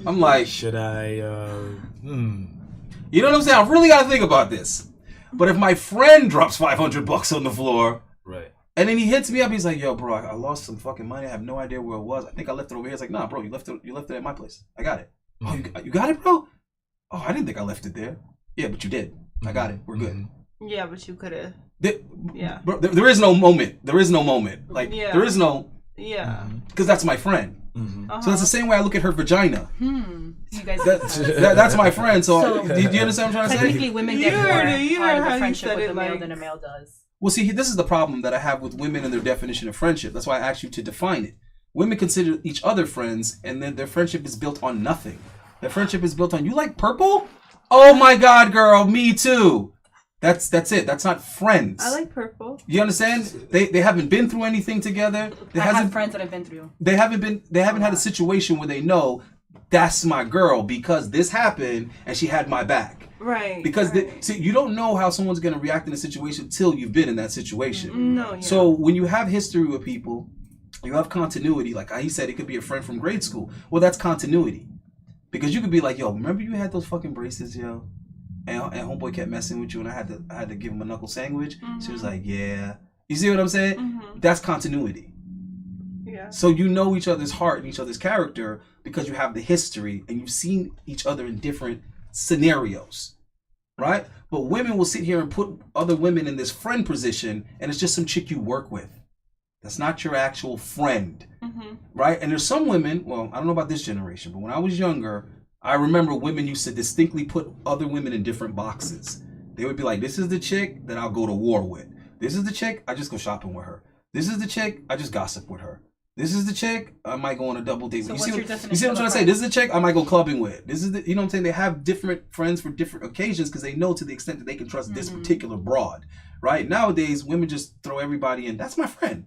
I'm like, should I? You know what I'm saying? I really gotta think about this. But if my friend drops $500 on the floor, right, and then he hits me up, he's like, "Yo, bro, I lost some fucking money. I have no idea where it was. I think I left it over here." It's like, "Nah, bro, you left it at my place. I got it." "Oh, you got it, bro? Oh, I didn't think I left it there." "Yeah, but you did. I got it. We're good." Yeah, but you could have. Yeah. Bro, there is no moment. There is no moment. Like, there is no. Yeah. Because that's my friend. So that's the same way I look at her vagina. You guys. That's my friend. So do you understand what I'm trying to say? Technically, women get more out of a friendship with a male than a male does. Well, see, this is the problem that I have with women and their definition of friendship. That's why I asked you to define it. Women consider each other friends, and then their friendship is built on nothing. Their friendship is built on, you like purple? Oh my God, girl, me too. That's it. That's not friends. I like purple. You understand? They haven't been through anything together. I have friends that I've been through. They haven't had a situation where they know that's my girl because this happened and she had my back. Right. Because see, you don't know how someone's going to react in a situation till you've been in that situation. No. Yeah. So when you have history with people, you have continuity. Like he said, it could be a friend from grade school. Well, that's continuity. Because you could be like, "Yo, remember you had those fucking braces, yo? And homeboy kept messing with you, and I had to give him a knuckle sandwich." She was like, "Yeah." You see what I'm saying? That's continuity. Yeah. So you know each other's heart and each other's character because you have the history and you've seen each other in different scenarios, right? But women will sit here and put other women in this friend position, and it's just some chick you work with. That's not your actual friend, right? And there's some women, well, I don't know about this generation, but when I was younger, I remember women used to distinctly put other women in different boxes. They would be like, "This is the chick that I'll go to war with. This is the chick, I just go shopping with her. This is the chick, I just gossip with her. This is the chick, I might go on a double date with." So You see what I'm trying to say? This is the chick, I might go clubbing with. This is the, you know what I'm saying? They have different friends for different occasions because they know to the extent that they can trust this particular broad, right? Nowadays, women just throw everybody in. "That's my friend."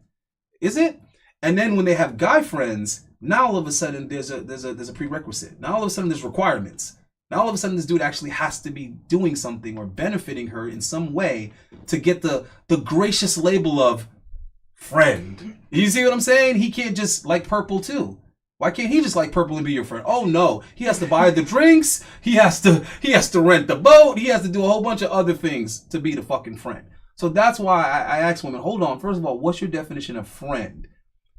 Is it? And then when they have guy friends, now all of a sudden there's a prerequisite. Now all of a sudden there's requirements. Now all of a sudden this dude actually has to be doing something or benefiting her in some way to get the gracious label of friend. You see what I'm saying? He can't just like purple too. Why can't he just like purple and be your friend? Oh no, he has to buy the drinks. He has to rent the boat. He has to do a whole bunch of other things to be the fucking friend. So that's why I ask women, hold on, first of all, what's your definition of friend?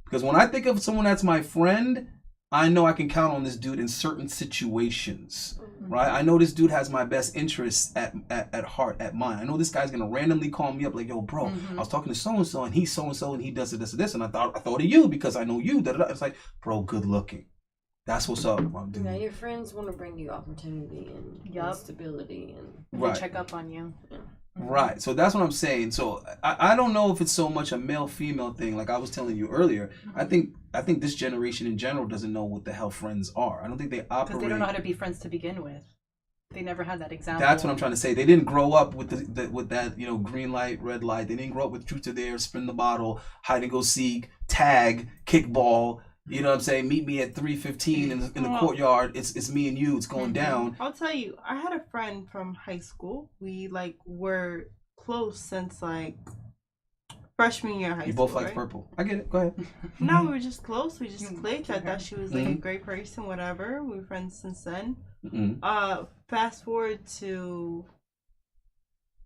Because when I think of someone that's my friend, I know I can count on this dude in certain situations, right? I know this dude has my best interests at heart, at mind. I know this guy's going to randomly call me up like, "Yo, bro, I was talking to so-and-so, and he's so-and-so, and he does this, and I thought of you because I know you. Da-da-da. It's like, bro, good looking. That's what's up. Yeah, your friends want to bring you opportunity and stability. And check up on you. Yeah. Right. So that's what I'm saying. So I don't know if it's so much a male-female thing. Like I was telling you earlier, I think this generation in general doesn't know what the hell friends are. I don't think they operate. Because they don't know how to be friends to begin with. They never had that example. That's what I'm trying to say. They didn't grow up with with that, green light, red light. They didn't grow up with truth or dare, spin the bottle, hide and go seek, tag, kickball. You know what I'm saying? Meet me at 3:15 in the courtyard. It's me and you. It's going down. I'll tell you, I had a friend from high school. We were close since freshman year of high school. You both like right? purple. I get it. Go ahead. No, we were just close. We just clicked. I thought she was a great person, whatever. We were friends since then. Fast forward to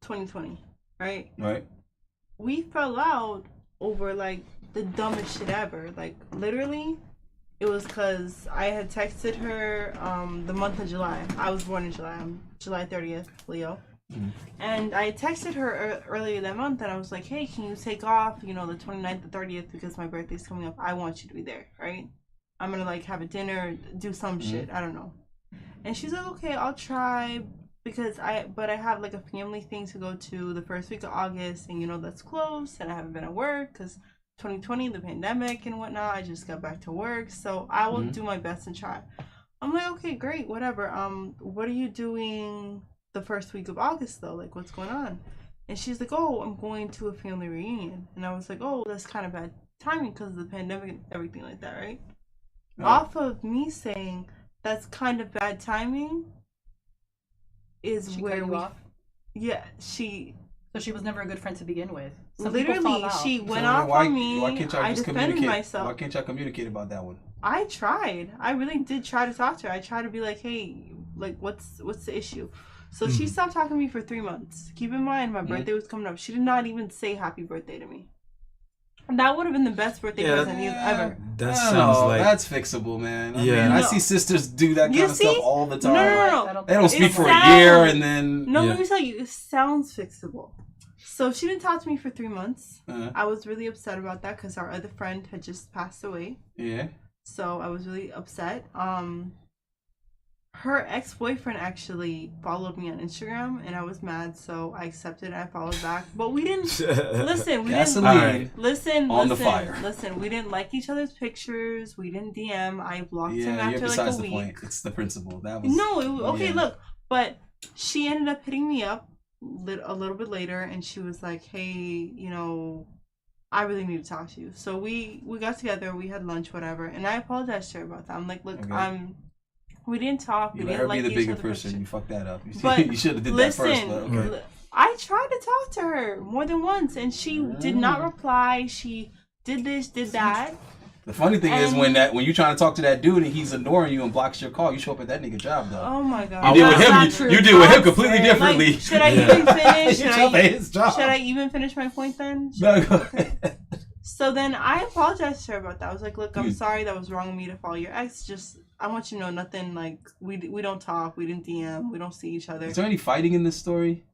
2020, right? Right. We fell out over the dumbest shit ever. Literally, it was because I had texted her the month of July. I was born in July. I'm July 30th, Leo. And I texted her earlier that month, and I was like, "Hey, can you take off, the 29th, the 30th, because my birthday's coming up. I want you to be there, right? I'm gonna have a dinner, do some shit. I don't know." And she's like, "Okay, I'll try." Because I have a family thing to go to the first week of August, and that's close, and I haven't been at work because 2020, the pandemic and whatnot. I just got back to work, so I will do my best and try. I'm like, "Okay, great, whatever. What are you doing the first week of August though? What's going on?" And she's like, "Oh, I'm going to a family reunion." And I was like, "Oh, that's kind of bad timing because of the pandemic and everything like that, right?" Off of me saying that's kind of bad timing is she where cut you off? Yeah, she So she was never a good friend to begin with. Literally, she went off on me. Why can't y'all I just defended communicate? myself. Why can't y'all communicate about that one? I tried. I really did try to talk to her. I tried to be like, hey, like, what's the issue? So she stopped talking to me for 3 months. Keep in mind, my birthday was coming up. She did not even say happy birthday to me. And that would have been the best birthday present ever. That sounds like that's fixable, man. I mean, I see sisters do that kind of stuff all the time. No. They don't speak for a year and then. No, let me tell you, it sounds fixable. So she didn't talk to me for 3 months. I was really upset about that because our other friend had just passed away. Yeah. So I was really upset. Her ex-boyfriend actually followed me on Instagram, and I was mad, so I accepted and I followed back. But we didn't listen. We didn't listen. The fire. Listen, we didn't like each other's pictures. We didn't DM. I blocked him after like a week. The point. It's the principle. That was look, but she ended up hitting me up a little bit later, and she was like, "Hey, you know, I really need to talk to you." So we got together. We had lunch, whatever, and I apologized to her about that. I'm like, "Look, we didn't talk. You we let didn't her be like the bigger person. You fucked that up. But you should have did that first. But okay. I tried to talk to her more than once, and she did not reply. She did this, did that. The funny thing is when you're trying to talk to that dude and he's ignoring you and blocks your call, you show up at that nigga job though. Oh my god! You deal with him completely differently. Like, should I even finish? Should I even finish my point then? No, go ahead. So then I apologized to her about that. I was like, "Look, I'm sorry. That was wrong of me to follow your ex. Just I want you to know nothing. Like we don't talk. We didn't DM. We don't see each other." Is there any fighting in this story?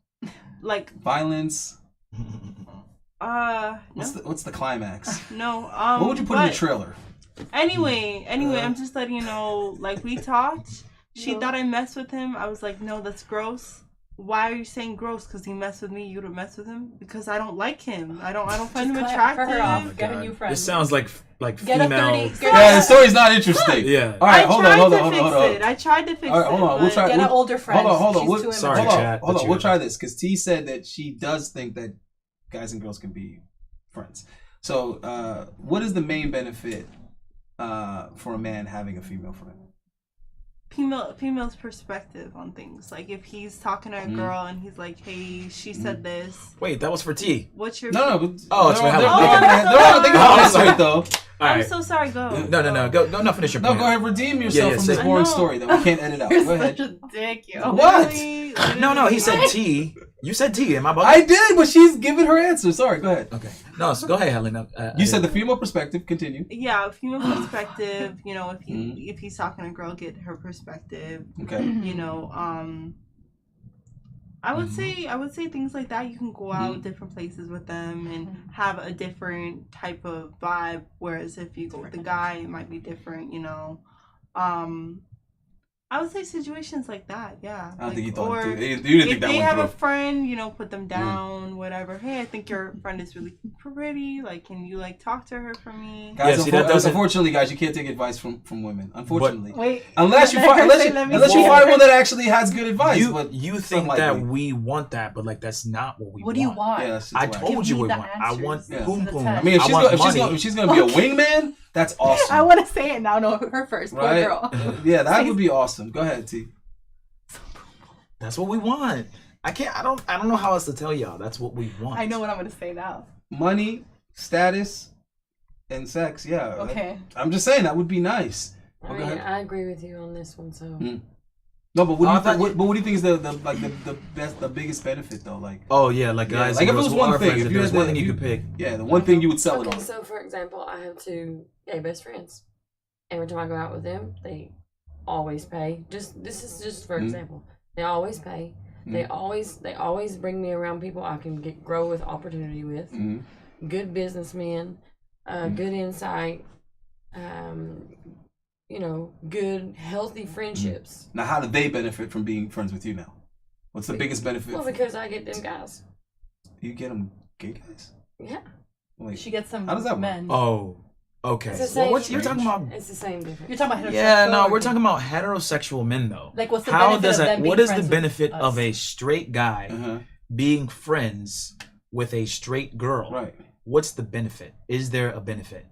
Like violence? No. What's the climax? No. What would you put in the trailer? Anyway, I'm just letting you know. Like we talked. She thought I messed with him. I was like, no, that's gross. Why are you saying gross? Because he messed with me. You don't mess with him because I don't like him. I don't find him attractive. Get a new friend. This sounds like Get female. The story's not interesting. Yeah. All right, hold on. I tried to fix it. All right, hold on. We'll try. Get an older friend. Hold on. Hold on. We'll try this because T said that she does think that guys and girls can be friends. So, what is the main benefit for a man having a female friend? Female's perspective on things. Like if he's talking to a girl and he's like, "Hey, she said this." Wait, that was for T. What's your? No. It's for Helen. I'm so sorry. Go. No. Go. No. Finish your point. No, go ahead. Redeem yourself from this boring story that we can't edit out. Go ahead. Such a dick, yo. What? No. He said T. You said T. Am I bugging? I did, but she's giving her answer. Sorry. Go ahead. Okay. No. So go ahead, Helen. You said the female perspective. Continue. Yeah, female perspective. You know, if he's talking to a girl, get her perspective. Okay. You know, I would say things like that. You can go out different places with them and have a different type of vibe. Whereas if you go with a guy, it might be different. You know, I would say situations like that. Yeah. I don't think you thought. Or you didn't think if that they one have through. a friend, you know, put them down, whatever. Hey, I think your friend is really pretty. Like, can you like talk to her for me? Guys, unfortunately, guys, you can't take advice from women. Unfortunately, wait. Unless you find one that actually has good advice. You think that we want that, but like that's not what we want. What do you want? Yeah, I told you we want. I want poom poom. I mean, if she's gonna be a wingman, that's awesome. I want to say it now. No, her first. Right? Poor girl. Yeah, that would be awesome. Go ahead, T. That's what we want. I don't know how else to tell y'all. That's what we want. I know what I'm gonna say now. Money, status, and sex. Yeah. Okay. I'm just saying that would be nice. I mean, I agree with you on this one. So. No, but what do you think is the biggest benefit though? Like. Oh yeah, like guys. Like if it was one thing, if there's one thing you could pick. Yeah, the one thing you would sell it on. Okay, so for example, I have 2 gay best friends. Every time I go out with them, they always pay. This is just for example. They always pay. They always bring me around people I can grow with opportunity with. Good businessmen, good insight, you know, good healthy friendships. Now, how do they benefit from being friends with you now? What's the biggest benefit? Well, because I get them guys. You get them gay guys? Yeah. Wait, she gets some how does that men. Work? Oh. Okay. You're talking about? It's the same difference. You're talking about heterosexual. Yeah, no, we're talking about heterosexual men though. Like, what's the benefit of them being what is the friends with benefit us? of a straight guy being friends with a straight girl? Right. What's the benefit? Is there a benefit?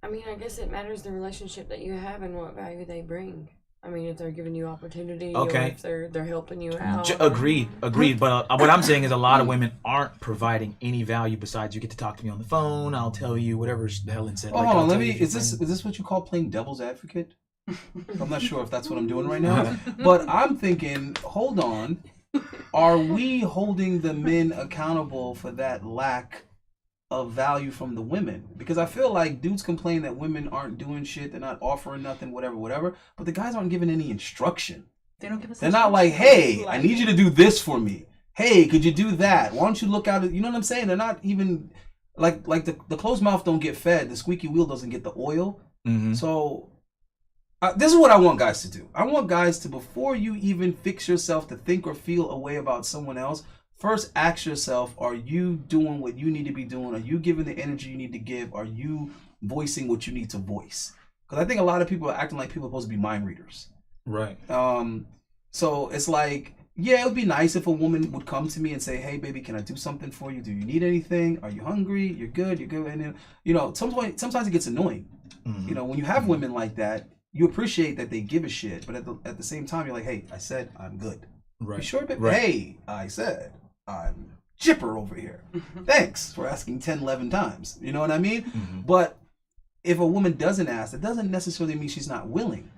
I mean, I guess it matters the relationship that you have and what value they bring. I mean, if they're giving you opportunity, Okay. or if they're helping you out. Agreed. But what I'm saying is a lot of women aren't providing any value besides you get to talk to me on the phone. I'll tell you whatever Helen said. Oh, hold on. Let me. Is this what you call playing devil's advocate? I'm not sure if that's what I'm doing right now, but I'm thinking, hold on. Are we holding the men accountable for that lack of value from the women? Because I feel like dudes complain that women aren't doing shit, they're not offering nothing, whatever, but the guys aren't giving any instruction. They don't give us. They're not like, hey, I need you to do this for me. Hey, could you do that? Why don't you look out? You know what I'm saying? They're not even like the closed mouth don't get fed. The squeaky wheel doesn't get the oil. Mm-hmm. So this is what I want guys to do. I want guys to, before you even fix yourself to think or feel a way about someone else, first ask yourself, are you doing what you need to be doing? Are you giving the energy you need to give? Are you voicing what you need to voice? Because I think a lot of people are acting like people are supposed to be mind readers. Right. So it's like, yeah, it would be nice if a woman would come to me and say, hey, baby, can I do something for you? Do you need anything? Are you hungry? You're good. And then, you know, sometimes it gets annoying. Mm-hmm. You know, when you have women like that, you appreciate that they give a shit, but at the same time, you're like, hey, I said I'm good. Right. You sure, baby? Right. Hey, I said I'm chipper over here. Thanks for asking 10, 11 times. You know what I mean? Mm-hmm. But if a woman doesn't ask, it doesn't necessarily mean she's not willing.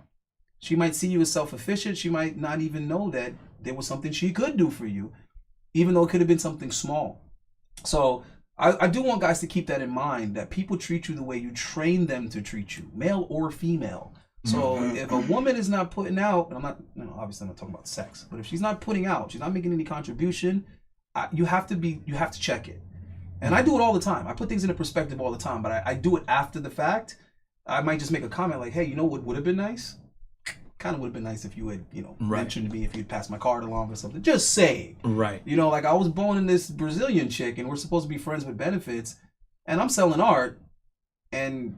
She might see you as self-efficient. She might not even know that there was something she could do for you, even though it could have been something small. So I do want guys to keep that in mind, that people treat you the way you train them to treat you, male or female. So if a woman is not putting out, and I'm not, you know, obviously I'm not talking about sex, but if she's not putting out, she's not making any contribution, you have to check it. And I do it all the time. I put things into perspective all the time, but I do it after the fact. I might just make a comment like, hey, you know what would have been nice? Kind of would have been nice if you had, you know, mentioned to me if you'd passed my card along or something. Just saying. Right. You know, like I was boning this Brazilian chick and we're supposed to be friends with benefits, and I'm selling art, and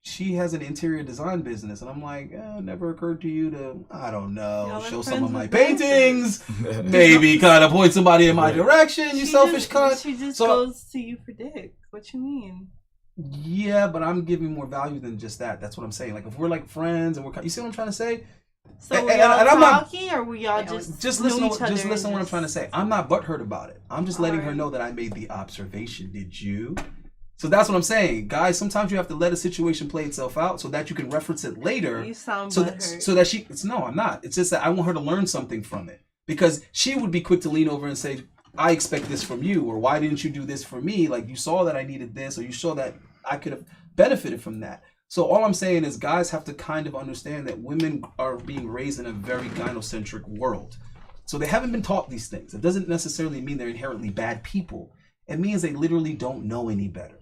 she has an interior design business, and I'm like, it never occurred to you to, I don't know, show some of my paintings, maybe kind of point somebody in my direction, you selfish cunt. She just goes to you for dick. What you mean? Yeah, but I'm giving more value than just that. That's what I'm saying. Like if we're like friends and you see what I'm trying to say? So were y'all talking, or were y'all just listen to what I'm trying to say. I'm not butthurt about it. I'm just letting her know that I made the observation. Did you? So that's what I'm saying. Guys, sometimes you have to let a situation play itself out so that you can reference it later. You sound no, I'm not. It's just that I want her to learn something from it. Because she would be quick to lean over and say, I expect this from you, or why didn't you do this for me? Like you saw that I needed this, or you saw that I could have benefited from that. So all I'm saying is guys have to kind of understand that women are being raised in a very gynocentric world. So they haven't been taught these things. It doesn't necessarily mean they're inherently bad people. It means they literally don't know any better,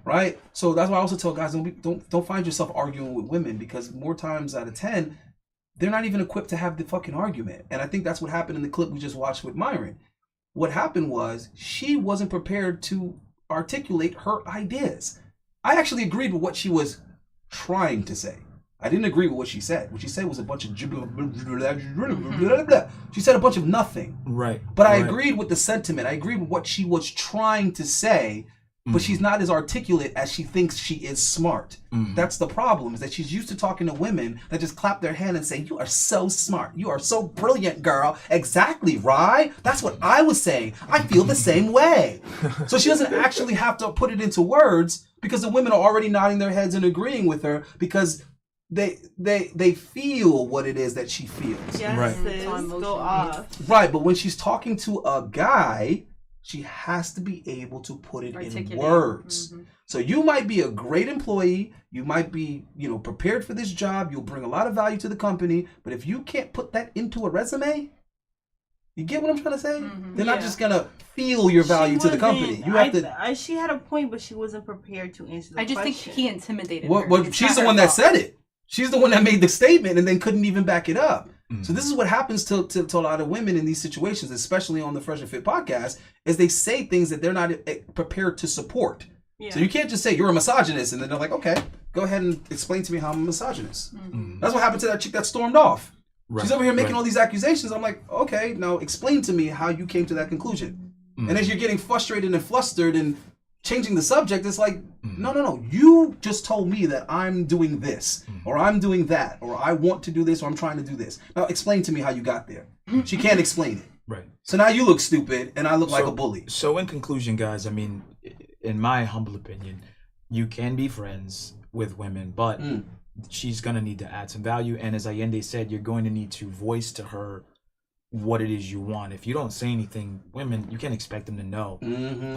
right? So that's why I also tell guys, don't find yourself arguing with women, because more times out of 10, they're not even equipped to have the fucking argument. And I think that's what happened in the clip we just watched with Myron. What happened was she wasn't prepared to articulate her ideas. I actually agreed with what she was trying to say. I didn't agree with what she said. What she said was a bunch of she said a bunch of nothing. Right. But I agreed with the sentiment. I agreed with what she was trying to say, but she's not as articulate as she thinks she is smart. That's the problem, is that she's used to talking to women that just clap their hand and say, you are so smart. You are so brilliant, girl. Exactly, right? That's what I was saying. I feel the same way. So she doesn't actually have to put it into words, because the women are already nodding their heads and agreeing with her, because they feel what it is that she feels. Yes, right. Go off. Right, but when she's talking to a guy, she has to be able to put it in words. So you might be a great employee, you might be, prepared for this job, you'll bring a lot of value to the company, but if you can't put that into a resume, you get what I'm trying to say? They're not just gonna feel your value to the company. You have to. She had a point, but she wasn't prepared to answer the question. I just think he intimidated her. Well, she's the one that said it. She's the one that made the statement and then couldn't even back it up. So this is what happens to a lot of women in these situations, especially on the Fresh and Fit podcast, is they say things that they're not prepared to support. Yeah. So you can't just say you're a misogynist and then they're like, okay, go ahead and explain to me how I'm a misogynist. That's what happened to that chick that stormed off. Right. She's over here making all these accusations. I'm like, okay, now explain to me how you came to that conclusion. And as you're getting frustrated and flustered and changing the subject. It's like, no. You just told me that I'm doing this, or I'm doing that, or I want to do this, or I'm trying to do this. Now explain to me how you got there. She can't explain it. Right. So now you look stupid, and I look like a bully. So in conclusion, guys, I mean, in my humble opinion, you can be friends with women, but she's going to need to add some value. And as Allende said, you're going to need to voice to her what it is you want. If you don't say anything, women, you can't expect them to know. I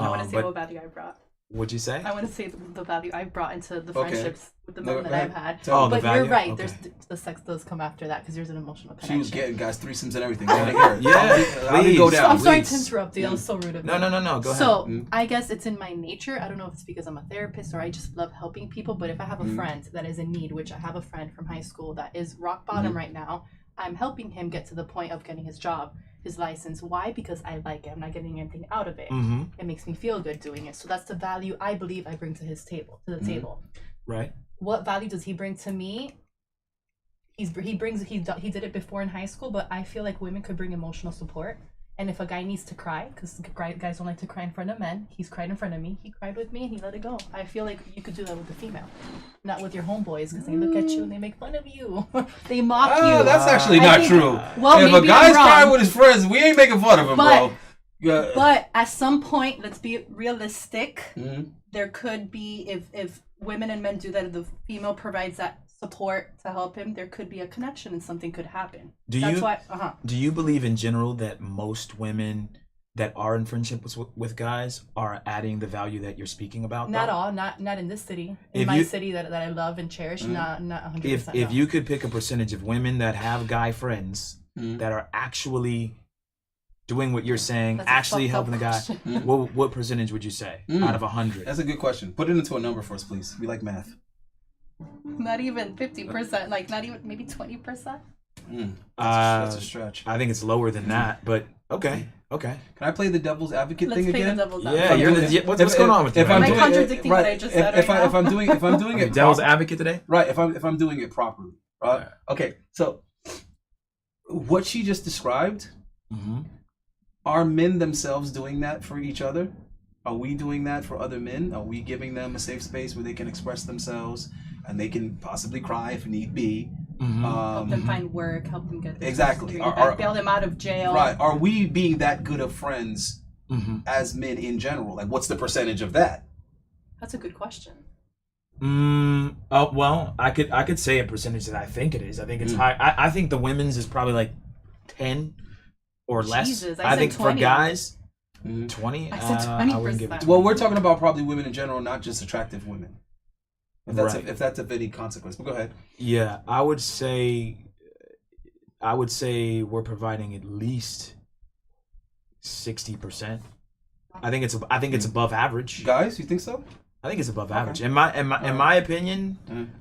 want to say what value I brought. What'd you say? I want to say the value I brought into the friendships with the men that I've had. But you're right. Okay. The sex does come after that because there's an emotional connection. She was getting guys threesomes and everything. Please. Go down. I'm sorry to interrupt you. That was so rude of me. No. Go ahead. So I guess it's in my nature. I don't know if it's because I'm a therapist or I just love helping people. But if I have a friend that is in need, which I have a friend from high school that is rock bottom right now, I'm helping him get to the point of getting his job, his license. Why? Because I like it. I'm not getting anything out of it. It makes me feel good doing it. So that's the value I believe I bring to his table, to the table. Right. What value does he bring to me? He did it before in high school, but I feel like women could bring emotional support. And if a guy needs to cry, because guys don't like to cry in front of men, he's cried in front of me. He cried with me and he let it go. I feel like you could do that with a female, not with your homeboys, because they look at you and they make fun of you. They mock you. That's actually not true. Well, if a guy's crying with his friends, we ain't making fun of him, bro. But at some point, let's be realistic. There could be, if women and men do that, if the female provides that support to help him, there could be a connection and something could happen. Do you believe in general that most women that are in friendship with guys are adding the value that you're speaking about? Not all, not in this city. In my city that I love and cherish, not 100%. If you could pick a percentage of women that have guy friends that are actually doing what you're saying, actually helping the guy, what percentage would you say out of 100? That's a good question. Put it into a number for us, please. We like math. Not even 50%, like not even maybe 20%. That's a stretch. I think it's lower than that, but okay. Can I play the devil's advocate thing again? What's going on with you? Am I contradicting what I just said? If I'm doing it, devil's advocate today, right? If I'm doing it properly, right? Okay, so what she just described, are men themselves doing that for each other? Are we doing that for other men? Are we giving them a safe space where they can express themselves and they can possibly cry if need be? Help them find work, help them get bail them out of jail. Right. Are we being that good of friends as men in general? Like, what's the percentage of that? That's a good question. Well, I could say a percentage that I think it is. I think it's high. I think the women's is probably like 10 or less. Jesus, I think 20. for guys, 20. I said 20%. Well, we're talking about probably women in general, not just attractive women. If that's of any consequence, but go ahead. Yeah, I would say we're providing at least 60%. I think it's above average. Guys, you think so? I think it's above average. In my opinion,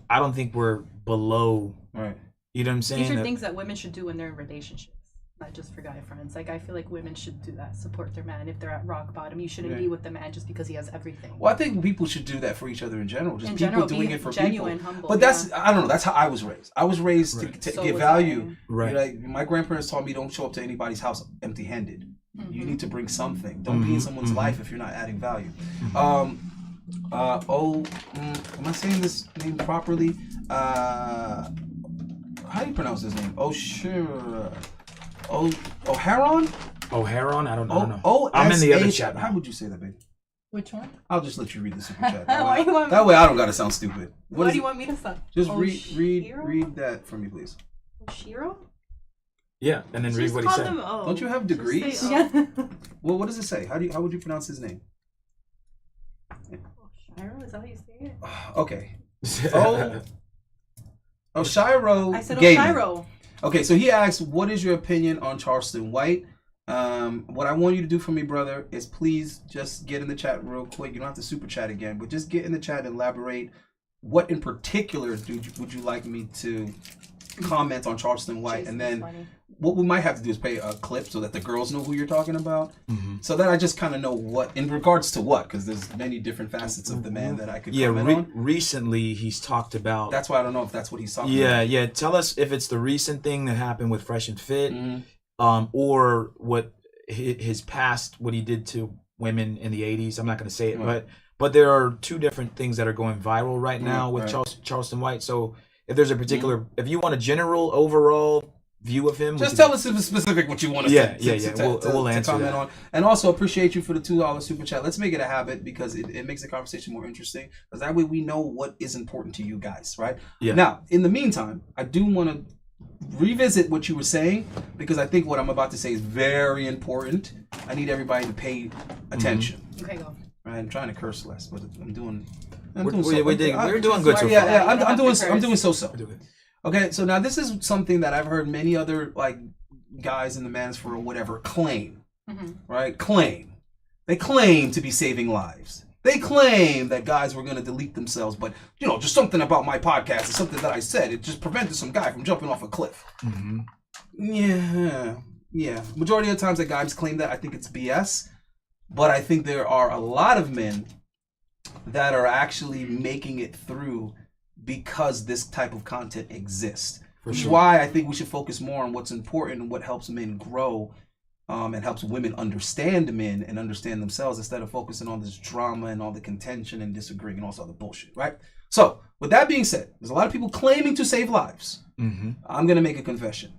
I don't think we're below. Right. You know what I'm saying? These are things that women should do when they're in relationships. Not just for guy friends. Like, I feel like women should do that. Support their man. If they're at rock bottom, you shouldn't be with the man just because he has everything. Well, I think people should do that for each other in general. Just people doing it for genuine, people. Humble, but I don't know. That's how I was raised. I was raised to give value. Right. Like, my grandparents taught me, don't show up to anybody's house empty-handed. You need to bring something. Don't be in someone's life if you're not adding value. Am I saying this name properly? How do you pronounce his name? O'Haron? O'Haron? I don't know. I'm in the other chat. How would you say that, baby? Which one? I'll just let you read the super chat. That way I don't gotta sound stupid. What do you want me to say? Just read that for me, please. Oshiro? Yeah, and then read what he said. Don't you have degrees? Yeah. Well, what does it say? How would you pronounce his name? Oshiro? Is that how you say it? Okay. Oshiro. I said Gaiman. Oshiro. Okay, so he asks, what is your opinion on Charleston White? What I want you to do for me, brother, is please just get in the chat real quick. You don't have to super chat again, but just get in the chat and elaborate. What in particular would you like me to comment on Charleston White? And then what we might have to do is play a clip so that the girls know who you're talking about. So that I just kind of know what, in regards to what, because there's many different facets of the man that I could comment on. Recently he's talked about... That's why I don't know if that's what he's talking about. Yeah. Tell us if it's the recent thing that happened with Fresh and Fit, or what his past, what he did to women in the 80s. I'm not going to say it, but But there are two different things that are going viral right now with Charleston White. So if there's a particular, if you want a general overall view of him, just tell us specific what you want to say. We'll answer comment that. on. And also appreciate you for the $2 super chat. Let's make it a habit because it makes the conversation more interesting. Because that way we know what is important to you guys, right? Yeah. Now, in the meantime, I do want to revisit what you were saying because I think what I'm about to say is very important. I need everybody to pay attention. Okay, go. Right? I'm trying to curse less, but I'm doing. We're doing good so far. I'm doing so. Okay, so now this is something that I've heard many other like guys in the manosphere or whatever claim, right? They claim to be saving lives. They claim that guys were going to delete themselves, but just something about my podcast is something that I said. It just prevented some guy from jumping off a cliff. Yeah. Majority of the times that guys claim that, I think it's BS. But I think there are a lot of men that are actually making it through because this type of content exists. Which is why I think we should focus more on what's important and what helps men grow and helps women understand men and understand themselves instead of focusing on this drama and all the contention and disagreeing and all this other bullshit, right? So, with that being said, there's a lot of people claiming to save lives. I'm going to make a confession.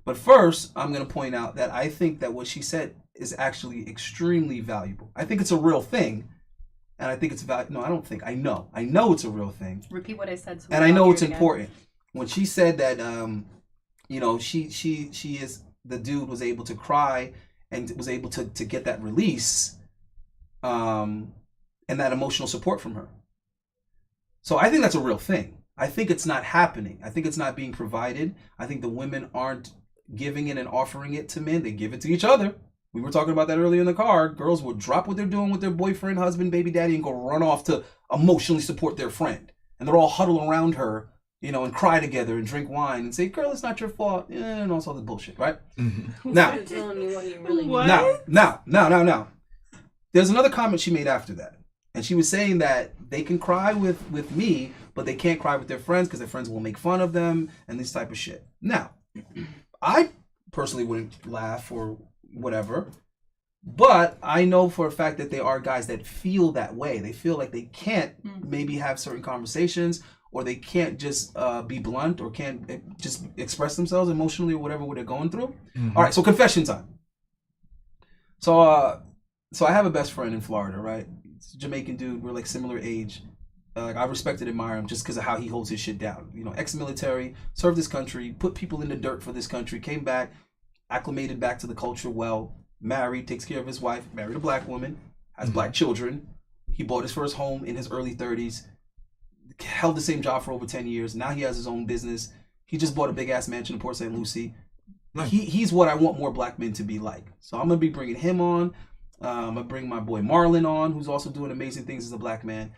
But first, I'm going to point out that I think that what she said is actually extremely valuable. I think it's a real thing. And I think it's valuable. No, I don't think. I know it's a real thing. Repeat what I said. So and I know it's important. When she said that, she is, the dude was able to cry and was able to get that release and that emotional support from her. So I think that's a real thing. I think it's not happening. I think it's not being provided. I think the women aren't giving it and offering it to men. They give it to each other. We were talking about that earlier in the car. Girls will drop what they're doing with their boyfriend, husband, baby daddy, and go run off to emotionally support their friend. And they're all huddle around her, and cry together and drink wine and say, "Girl, it's not your fault," and all this other bullshit, right? Now, now, there's another comment she made after that, and she was saying that they can cry with me, but they can't cry with their friends because their friends will make fun of them and this type of shit. Now, I personally wouldn't laugh or whatever, but I know for a fact that there are guys that feel that way. They feel like they can't maybe have certain conversations, or they can't just be blunt, or can't just express themselves emotionally or whatever they're going through. All right, so confession time. So I have a best friend in Florida, right? It's a Jamaican dude. We're like similar age. I respect and admire him just because of how he holds his shit down. Ex-military, served his country, put people in the dirt for this country, came back, acclimated back to the culture well, married, takes care of his wife, married a black woman, has black children. He bought his first home in his early 30s, held the same job for over 10 years. Now he has his own business. He just bought a big ass mansion in Port St. Lucie. Nice. He's what I want more black men to be like. So I'm going to be bringing him on. I'm going to bring my boy Marlon on, who's also doing amazing things as a black man.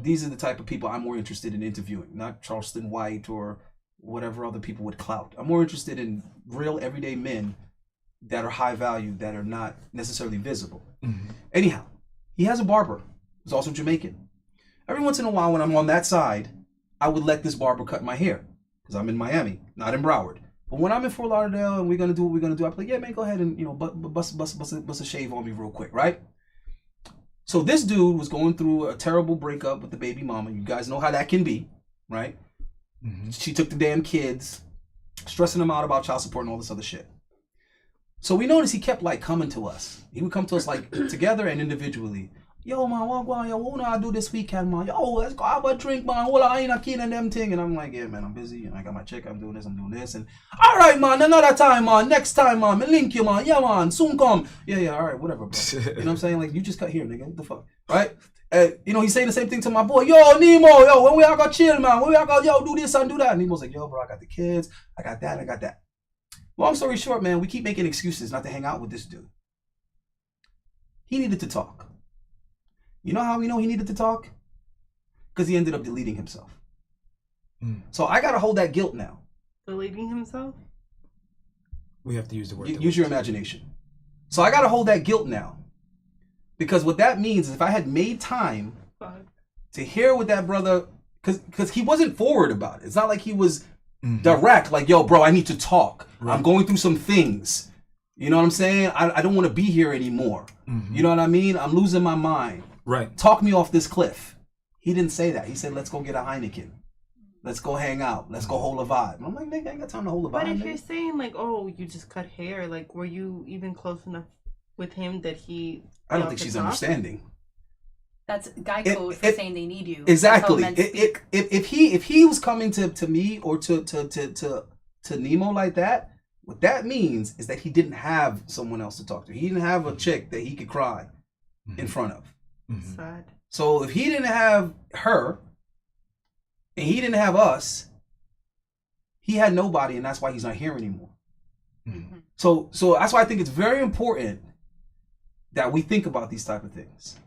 These are the type of people I'm more interested in interviewing, not Charleston White or whatever other people would clout. I'm more interested in real everyday men that are high value, that are not necessarily visible. Anyhow, he has a barber who's also Jamaican. Every once in a while when I'm on that side, I would let this barber cut my hair because I'm in Miami, not in Broward. But when I'm in Fort Lauderdale and we're going to do what we're going to do, I'm like, yeah, man, go ahead and, bust a shave on me real quick, right? So this dude was going through a terrible breakup with the baby mama. You guys know how that can be, right? She took the damn kids, stressing them out about child support and all this other shit. So we noticed he kept like coming to us. He would come to us like together and individually. Yo, man, what do I do this weekend, man? Yo, let's go have a drink, man. Well, I ain't a kid and them thing. And I'm like, yeah, man, I'm busy. And I got my check. I'm doing this. And all right, man, another time, man. Next time, man. Me link you, man. Yeah, man. Soon come. Yeah, all right, whatever, bro. You know what I'm saying? Like, you just cut here, nigga. What the fuck? Right? He's saying the same thing to my boy. Yo, Nemo, yo, when we all got chill, man. When we all got, yo, do this and do that. And Nemo's like, yo, bro, I got the kids. I got that. Long story short, man, we keep making excuses not to hang out with this dude. He needed to talk. You know how we know he needed to talk? Because he ended up deleting himself. So I got to hold that guilt now. Deleting himself? We have to use the word. Use your imagination. So I got to hold that guilt now. Because what that means is if I had made time to hear what that brother... Because he wasn't forward about it. It's not like he was direct. Like, yo, bro, I need to talk. Right. I'm going through some things. You know what I'm saying? I don't want to be here anymore. You know what I mean? I'm losing my mind. Right. Talk me off this cliff. He didn't say that. He said, let's go get a Heineken. Let's go hang out. Let's go hold a vibe. And I'm like, nigga, I ain't got time to hold a vibe. But if nigga. you're saying like, oh, you just cut hair, like, were you even close enough with him that he? I don't think she's understanding. That's guy code for saying they need you. Exactly. If he was coming to me or to Nemo like that, what that means is that he didn't have someone else to talk to. He didn't have a chick that he could cry in front of. Sad. So if he didn't have her and he didn't have us, he had nobody, and that's why he's not here anymore. So that's why I think it's very important that we think about these type of things.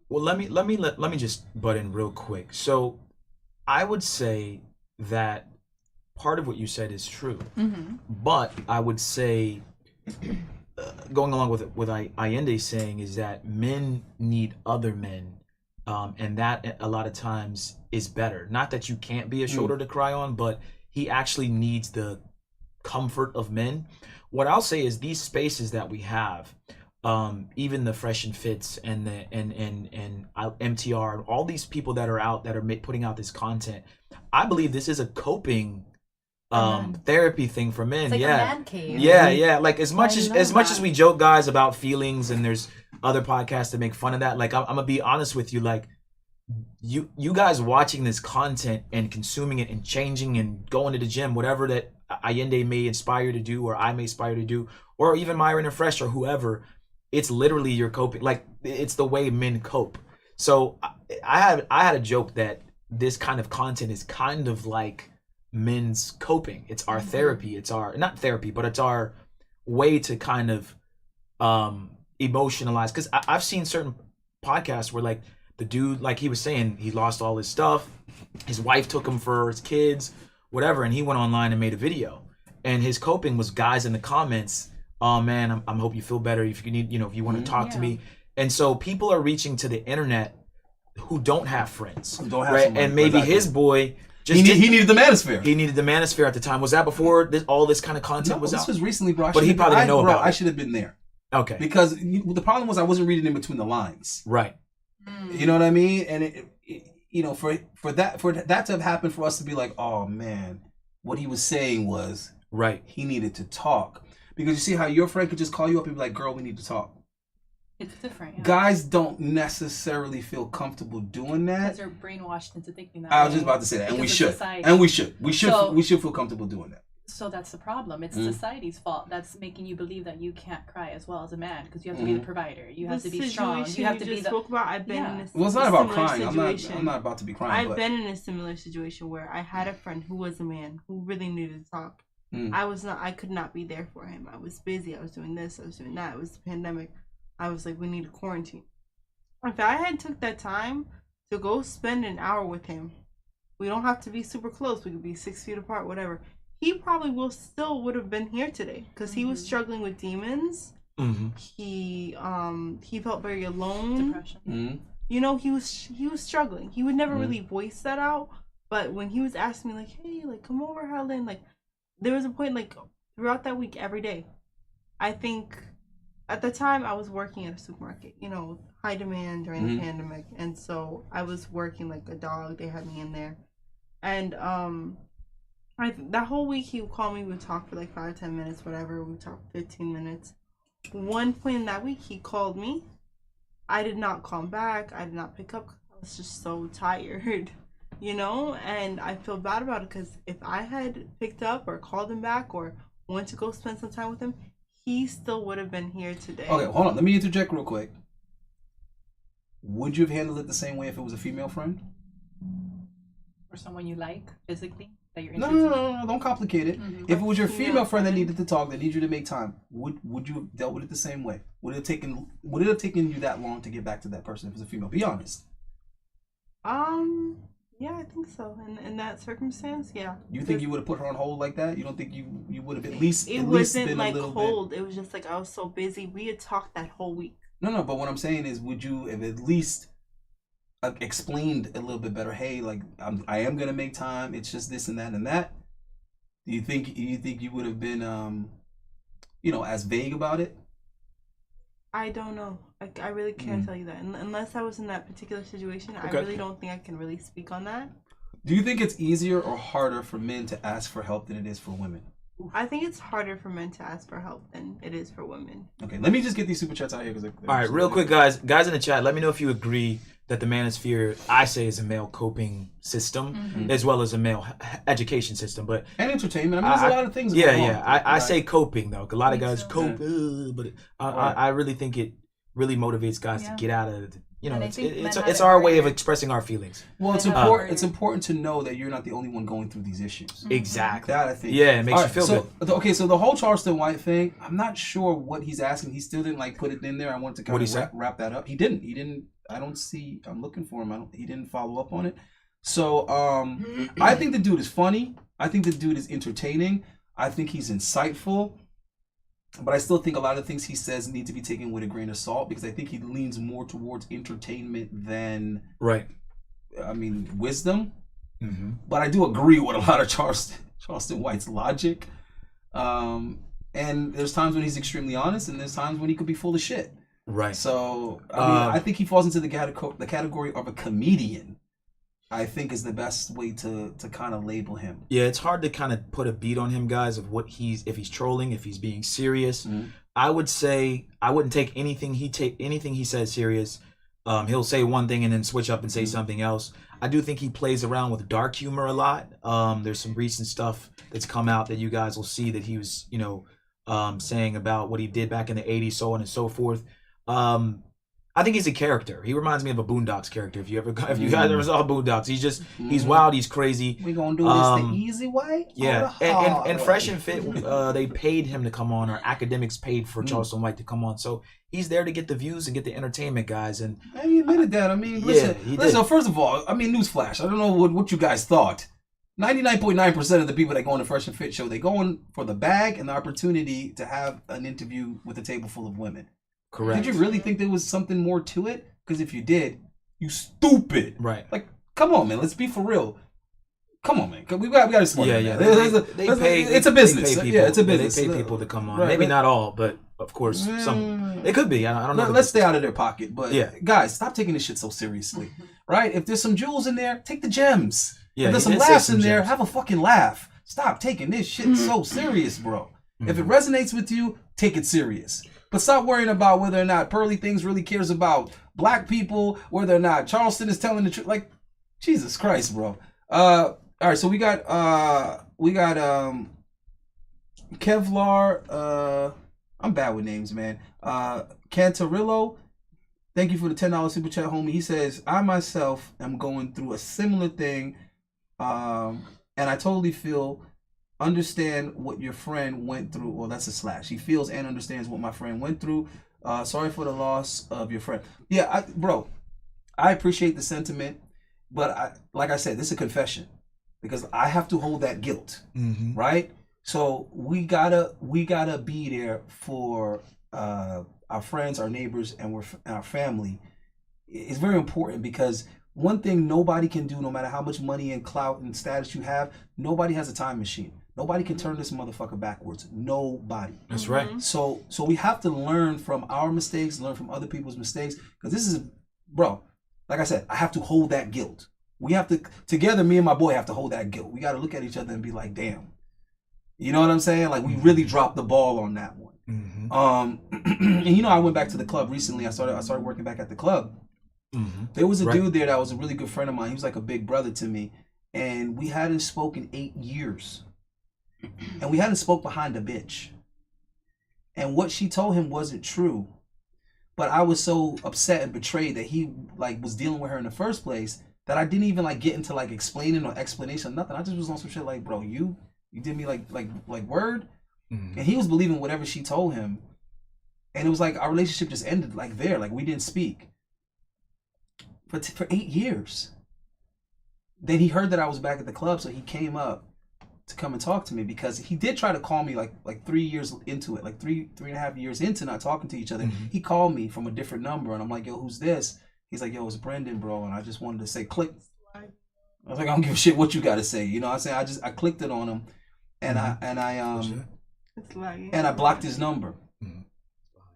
Well, let me just butt in real quick. So I would say that part of what you said is true, but I would say, going along with what Allende saying, is that men need other men, and that a lot of times is better. Not that you can't be a shoulder to cry on, but he actually needs the comfort of men. What I'll say is these spaces that we have, even the Fresh and Fits and the and MTR, all these people that are out that are putting out this content, I believe this is a coping therapy thing for men. It's like a man cave. Yeah. Like as much as we joke, guys, about feelings, and there's other podcasts that make fun of that. Like I'm gonna be honest with you, like you guys watching this content and consuming it and changing and going to the gym, whatever that Allende may inspire you to do, or I may inspire you to do, or even Myron and Fresh or whoever, it's literally your coping. Like it's the way men cope. So I had a joke that this kind of content is kind of like men's coping. It's our therapy. It's our, not therapy, but it's our way to kind of emotionalize. Because I've seen certain podcasts where like the dude, like he was saying, he lost all his stuff. His wife took him for his kids, whatever, and he went online and made a video. And his coping was guys in the comments, oh man, I hope you feel better. If you need, if you want to talk to me. And so people are reaching to the internet who don't have friends, right? And maybe his boy just he needed the manosphere. He needed the manosphere at the time. Was that before all this kind of content was out? This was recently, bro. But he probably didn't know about it. I should have been there. Okay. Because the problem was I wasn't reading in between the lines. Right. You know what I mean? And for that to have happened, for us to be like, oh man, what he was saying was right. He needed to talk. Because you see how your friend could just call you up and be like, girl, we need to talk. It's different. Yeah. Guys don't necessarily feel comfortable doing that. Because they're brainwashed into thinking that. I was just about to say that, and we should. And we should. We should feel comfortable doing that. So that's the problem. It's society's fault that's making you believe that you can't cry as well as a man, because you have to be the provider. You have to be strong. You have to be the. Spoke about. I've been in well, it's not about crying. I'm not about to be crying. I've been in a similar situation where I had a friend who was a man who really needed to talk. I could not be there for him. I was busy. I was doing this. I was doing that. It was the pandemic. I was like, we need a quarantine. If I had took that time to go spend an hour with him, we don't have to be super close. We could be 6 feet apart, whatever. He probably would have been here today because he was struggling with demons. He felt very alone. Depression. He was struggling. He would never really voice that out, but when he was asking me like, hey, like come over, Helen, like there was a point like throughout that week every day. I think at the time I was working at a supermarket, high demand during the pandemic, and so I was working like a dog. They had me in there, and that whole week he would call me. We would talk for like 5-10 minutes, whatever. We would talk 15 minutes. One point in that week he called me. I did not call him back. I did not pick up. I was just so tired, and I feel bad about it because if I had picked up or called him back or went to go spend some time with him, he still would have been here today. Okay, hold on. Let me interject real quick. Would you have handled it the same way if it was a female friend? Or someone you like physically that you're interested in? No, don't complicate it. If it was your female friend that needed to talk, that needed you to make time, would you have dealt with it the same way? Would it have taken you that long to get back to that person if it was a female? Be honest. Yeah, I think so. In that circumstance, yeah. You think you would have put her on hold like that? You don't think you would have at least been like hold. Bit... It was just like I was so busy. We had talked that whole week. No, but what I'm saying is, would you have at least explained a little bit better? Hey, like I am gonna make time. It's just this and that and that. Do you think you would have been as vague about it? I don't know. I really can't tell you that. Unless I was in that particular situation, I really don't think I can really speak on that. Do you think it's easier or harder for men to ask for help than it is for women? I think it's harder for men to ask for help than it is for women. Okay, let me just get these super chats out here. All right, real quick, guys in the chat, let me know if you agree that the manosphere, I say, is a male coping system as well as a male education system, but and entertainment. I mean, there's a lot of things. I say coping though. A lot of guys cope, but I really think it really motivates guys to get out of. It's our way of expressing our feelings. Well, it's important. It's important to know that you're not the only one going through these issues. Exactly. That I think. Yeah, it makes you feel good. Okay, so the whole Charleston White thing, I'm not sure what he's asking. He still didn't put it in there. I wanted to kind of wrap that up. He didn't. I don't see. I'm looking for him. He didn't follow up on it. So I think the dude is funny. I think the dude is entertaining. I think he's insightful. But I still think a lot of things he says need to be taken with a grain of salt because I think he leans more towards entertainment than wisdom. Mm-hmm. But I do agree with a lot of Charleston White's logic. And there's times when he's extremely honest, and there's times when he could be full of shit. Right. So I think he falls into the category of a comedian. I think is the best way to kind of label him. Yeah, it's hard to kind of put a beat on him, guys, of if he's trolling, if he's being serious. Mm-hmm. I would say I wouldn't take anything he says serious. He'll say one thing and then switch up and say something else. I do think he plays around with dark humor a lot. There's some recent stuff that's come out that you guys will see that he was, saying about what he did back in the 80s, so on and so forth. I think he's a character. He reminds me of a Boondocks character. If you guys ever saw Boondocks, he's wild, he's crazy. We gonna do this the easy way? Yeah, and Fresh and Fit, they paid him to come on, or academics paid for Charleston White to come on. So he's there to get the views and get the entertainment, guys. And he admitted that. I mean, listen. First of all, newsflash. I don't know what you guys thought. 99.9% of the people that go on the Fresh and Fit show, they go on for the bag and the opportunity to have an interview with a table full of women. Correct. Did you really think there was something more to it? Because if you did, you stupid. Right. Like, come on, man. Let's be for real. Come on, man. We got to support. Yeah. They pay. It's a business. It's a business. They pay people to come on. Right, Maybe not all, but of course some. It could be. I don't know. Let's stay out of their pocket. But guys, stop taking this shit so seriously. Right? If there's some jewels in there, take the gems. Yeah, if there's some laughs in there, have a fucking laugh. Stop taking this shit so serious, bro. If it resonates with you, take it serious. But stop worrying about whether or not Pearly Things really cares about black people, whether or not Charleston is telling the truth. Like, Jesus Christ, bro. All right, so we got Kevlar. I'm bad with names, man. Cantarillo. Thank you for the $10 super chat, homie. He says, I myself am going through a similar thing, and I totally understand what your friend went through. Well, that's a slash. He feels and understands what my friend went through. Sorry for the loss of your friend. Yeah, bro, I appreciate the sentiment, but like I said, this is a confession because I have to hold that guilt, right? So we gotta be there for our friends, our neighbors, and our family. It's very important because one thing nobody can do, no matter how much money and clout and status you have, nobody has a time machine. Nobody can turn this motherfucker backwards. Nobody. That's right. So we have to learn from our mistakes, learn from other people's mistakes. Because this is, bro, like I said, I have to hold that guilt. We have to, together, me and my boy have to hold that guilt. We got to look at each other and be like, damn. You know what I'm saying? Like, we really dropped the ball on that one. And I went back to the club recently. I started working back at the club. There was a dude there that was a really good friend of mine. He was like a big brother to me. And we hadn't spoken 8 years. And we hadn't spoke behind a bitch. And what she told him wasn't true. But I was so upset and betrayed that he was dealing with her in the first place that I didn't even get into explaining or explanation or nothing. I just was on some shit like, bro, you did me like word. And he was believing whatever she told him. And it was like our relationship just ended there. We didn't speak. But for 8 years. Then he heard that I was back at the club, so he came up to come and talk to me because he did try to call me like 3 years into it, three and a half years into not talking to each other. He called me from a different number and I'm like, yo, who's this? He's like, yo, it's Brendan, bro. And I just wanted to say click. I was like, I don't give a shit what you got to say. You know what I'm saying? I clicked it on him and I blocked his number.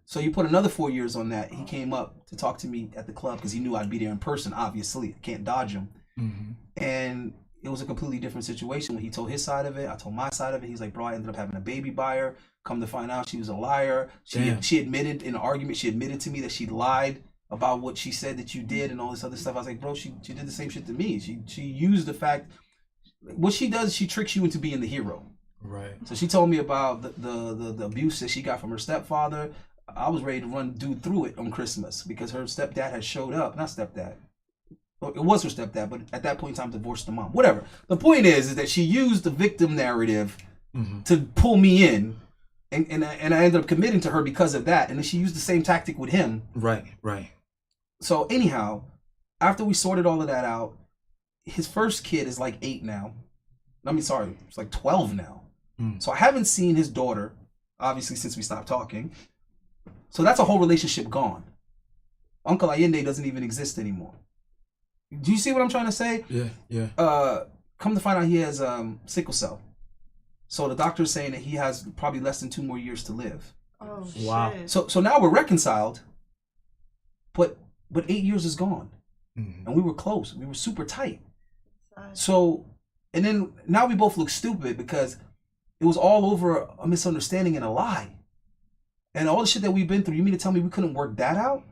So you put another 4 years on that. He came up to talk to me at the club because he knew I'd be there in person. Obviously, I can't dodge him. And it was a completely different situation. When he told his side of it, I told my side of it. He's like, bro, I ended up having a baby by her. Come to find out, she was a liar. She admitted in an argument. She admitted to me that she lied about what she said that you did and all this other stuff. I was like, bro, she did the same shit to me. She used the fact. What she does, she tricks you into being the hero. Right. So she told me about the abuse that she got from her stepfather. I was ready to run dude through it on Christmas because her stepdad had showed up. Not stepdad. It was her stepdad, but at that point in time, divorced the mom. Whatever. The point is that she used the victim narrative to pull me in, and I ended up committing to her because of that. And then she used the same tactic with him. Right. So anyhow, after we sorted all of that out, his first kid is like 8 now. It's like 12 now. So I haven't seen his daughter, obviously, since we stopped talking. So that's a whole relationship gone. Uncle Allende doesn't even exist anymore. Do you see what I'm trying to say? Yeah. Come to find out, he has sickle cell. So the doctor is saying that he has probably less than 2 more years to live. Oh, wow. Shit. So now we're reconciled, but 8 years is gone, and we were close. We were super tight. So, and then now we both look stupid because it was all over a misunderstanding and a lie. And all the shit that we've been through, you mean to tell me we couldn't work that out?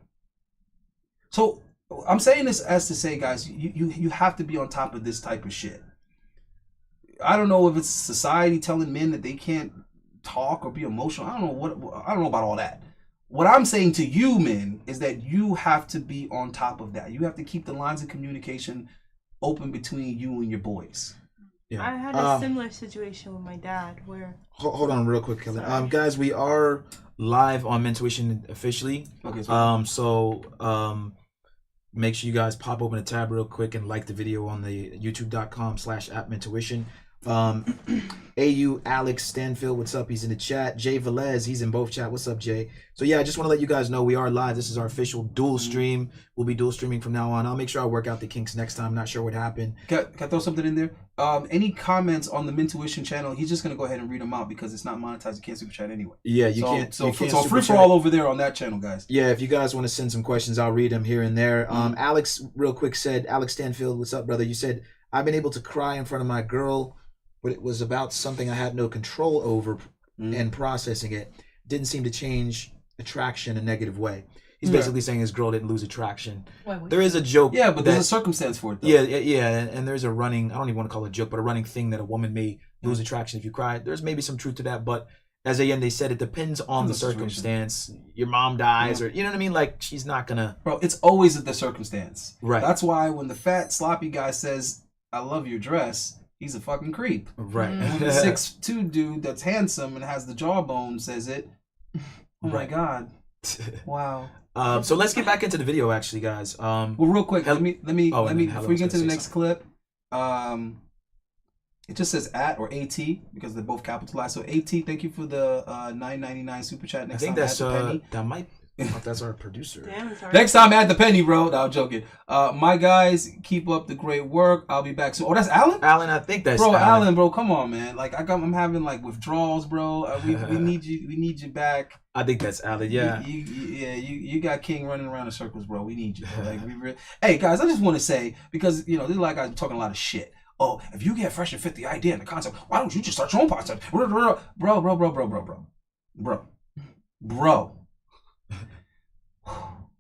So I'm saying this as to say, guys, you have to be on top of this type of shit. I don't know if it's society telling men that they can't talk or be emotional. I don't know about all that. What I'm saying to you, men, is that you have to be on top of that. You have to keep the lines of communication open between you and your boys. Yeah. I had a similar situation with my dad where... Hold on real quick, Kelly. Guys, we are live on Mentuition officially. Okay. Make sure you guys pop open a tab real quick and like the video on the youtube.com/@Mentuition. AU Alex Stanfield, what's up? He's in the chat. Jay Velez, he's in both chat. What's up, Jay? So yeah, I just want to let you guys know we are live. This is our official dual stream. We'll be dual streaming from now on. I'll make sure I work out the kinks next time. Not sure what happened. Can I throw something in there? Any comments on the Mentuition channel? He's just gonna go ahead and read them out because it's not monetized. You can't super chat anyway. Yeah, you can't. So free for all over there on that channel, guys. Yeah, if you guys want to send some questions, I'll read them here and there. Alex, real quick, said, Alex Stanfield, what's up, brother? You said, I've been able to cry in front of my girl, but it was about something I had no control over, and processing it didn't seem to change attraction in a negative way. He's basically saying his girl didn't lose attraction. There is a joke. Yeah, but there's a circumstance for it, though. Yeah, and there's a running, I don't even want to call it a joke, but a running thing that a woman may lose attraction if you cry. There's maybe some truth to that, but as they said, it depends on the circumstance. Your mom dies, or you know what I mean? Like, she's not gonna... Bro, it's always the circumstance. Right. That's why when the fat, sloppy guy says, I love your dress, he's a fucking creep. Right. And when the 6'2" dude that's handsome and has the jawbone says it, oh my God. Wow. So let's get back into the video, actually, guys. Well, real quick, let me before we get to the next clip, it just says @ or AT because they're both capitalized. So AT, thank you for the $9.99 super chat. Next time that's that might. That's our producer. Damn, next time add the penny, bro. No, I'm joking. My guys, keep up the great work. I'll be back soon. Oh, that's Alan? Alan, I think that's Alan, bro. Come on, man. Like I'm having like withdrawals, bro. We need you. We need you back. I think that's Alan. Yeah. You got King running around in circles, bro. We need you. Bro. Like hey guys, I just want to say because there's a lot of guys talking a lot of shit. Oh, if you get Fresh and Fit the idea and the concept, why don't you just start your own podcast? Bro.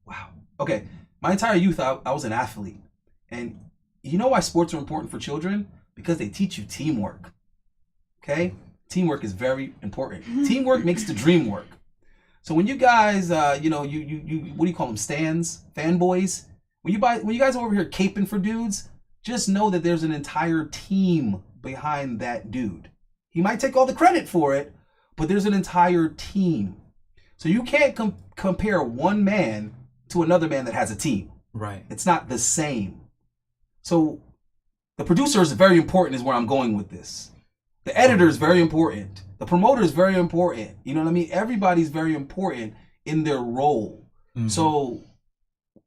Wow. Okay. My entire youth, I was an athlete. And you know why sports are important for children? Because they teach you teamwork. Okay? Teamwork is very important. Teamwork makes the dream work. So when you guys, you what do you call them? Fanboys? When you guys are over here caping for dudes, just know that there's an entire team behind that dude. He might take all the credit for it, but there's an entire team. So you can't compare one man to another man that has a team. Right. It's not the same. So the producer is very important is where I'm going with this. The editor is very important. The promoter is very important. You know what I mean? Everybody's very important in their role. Mm-hmm. So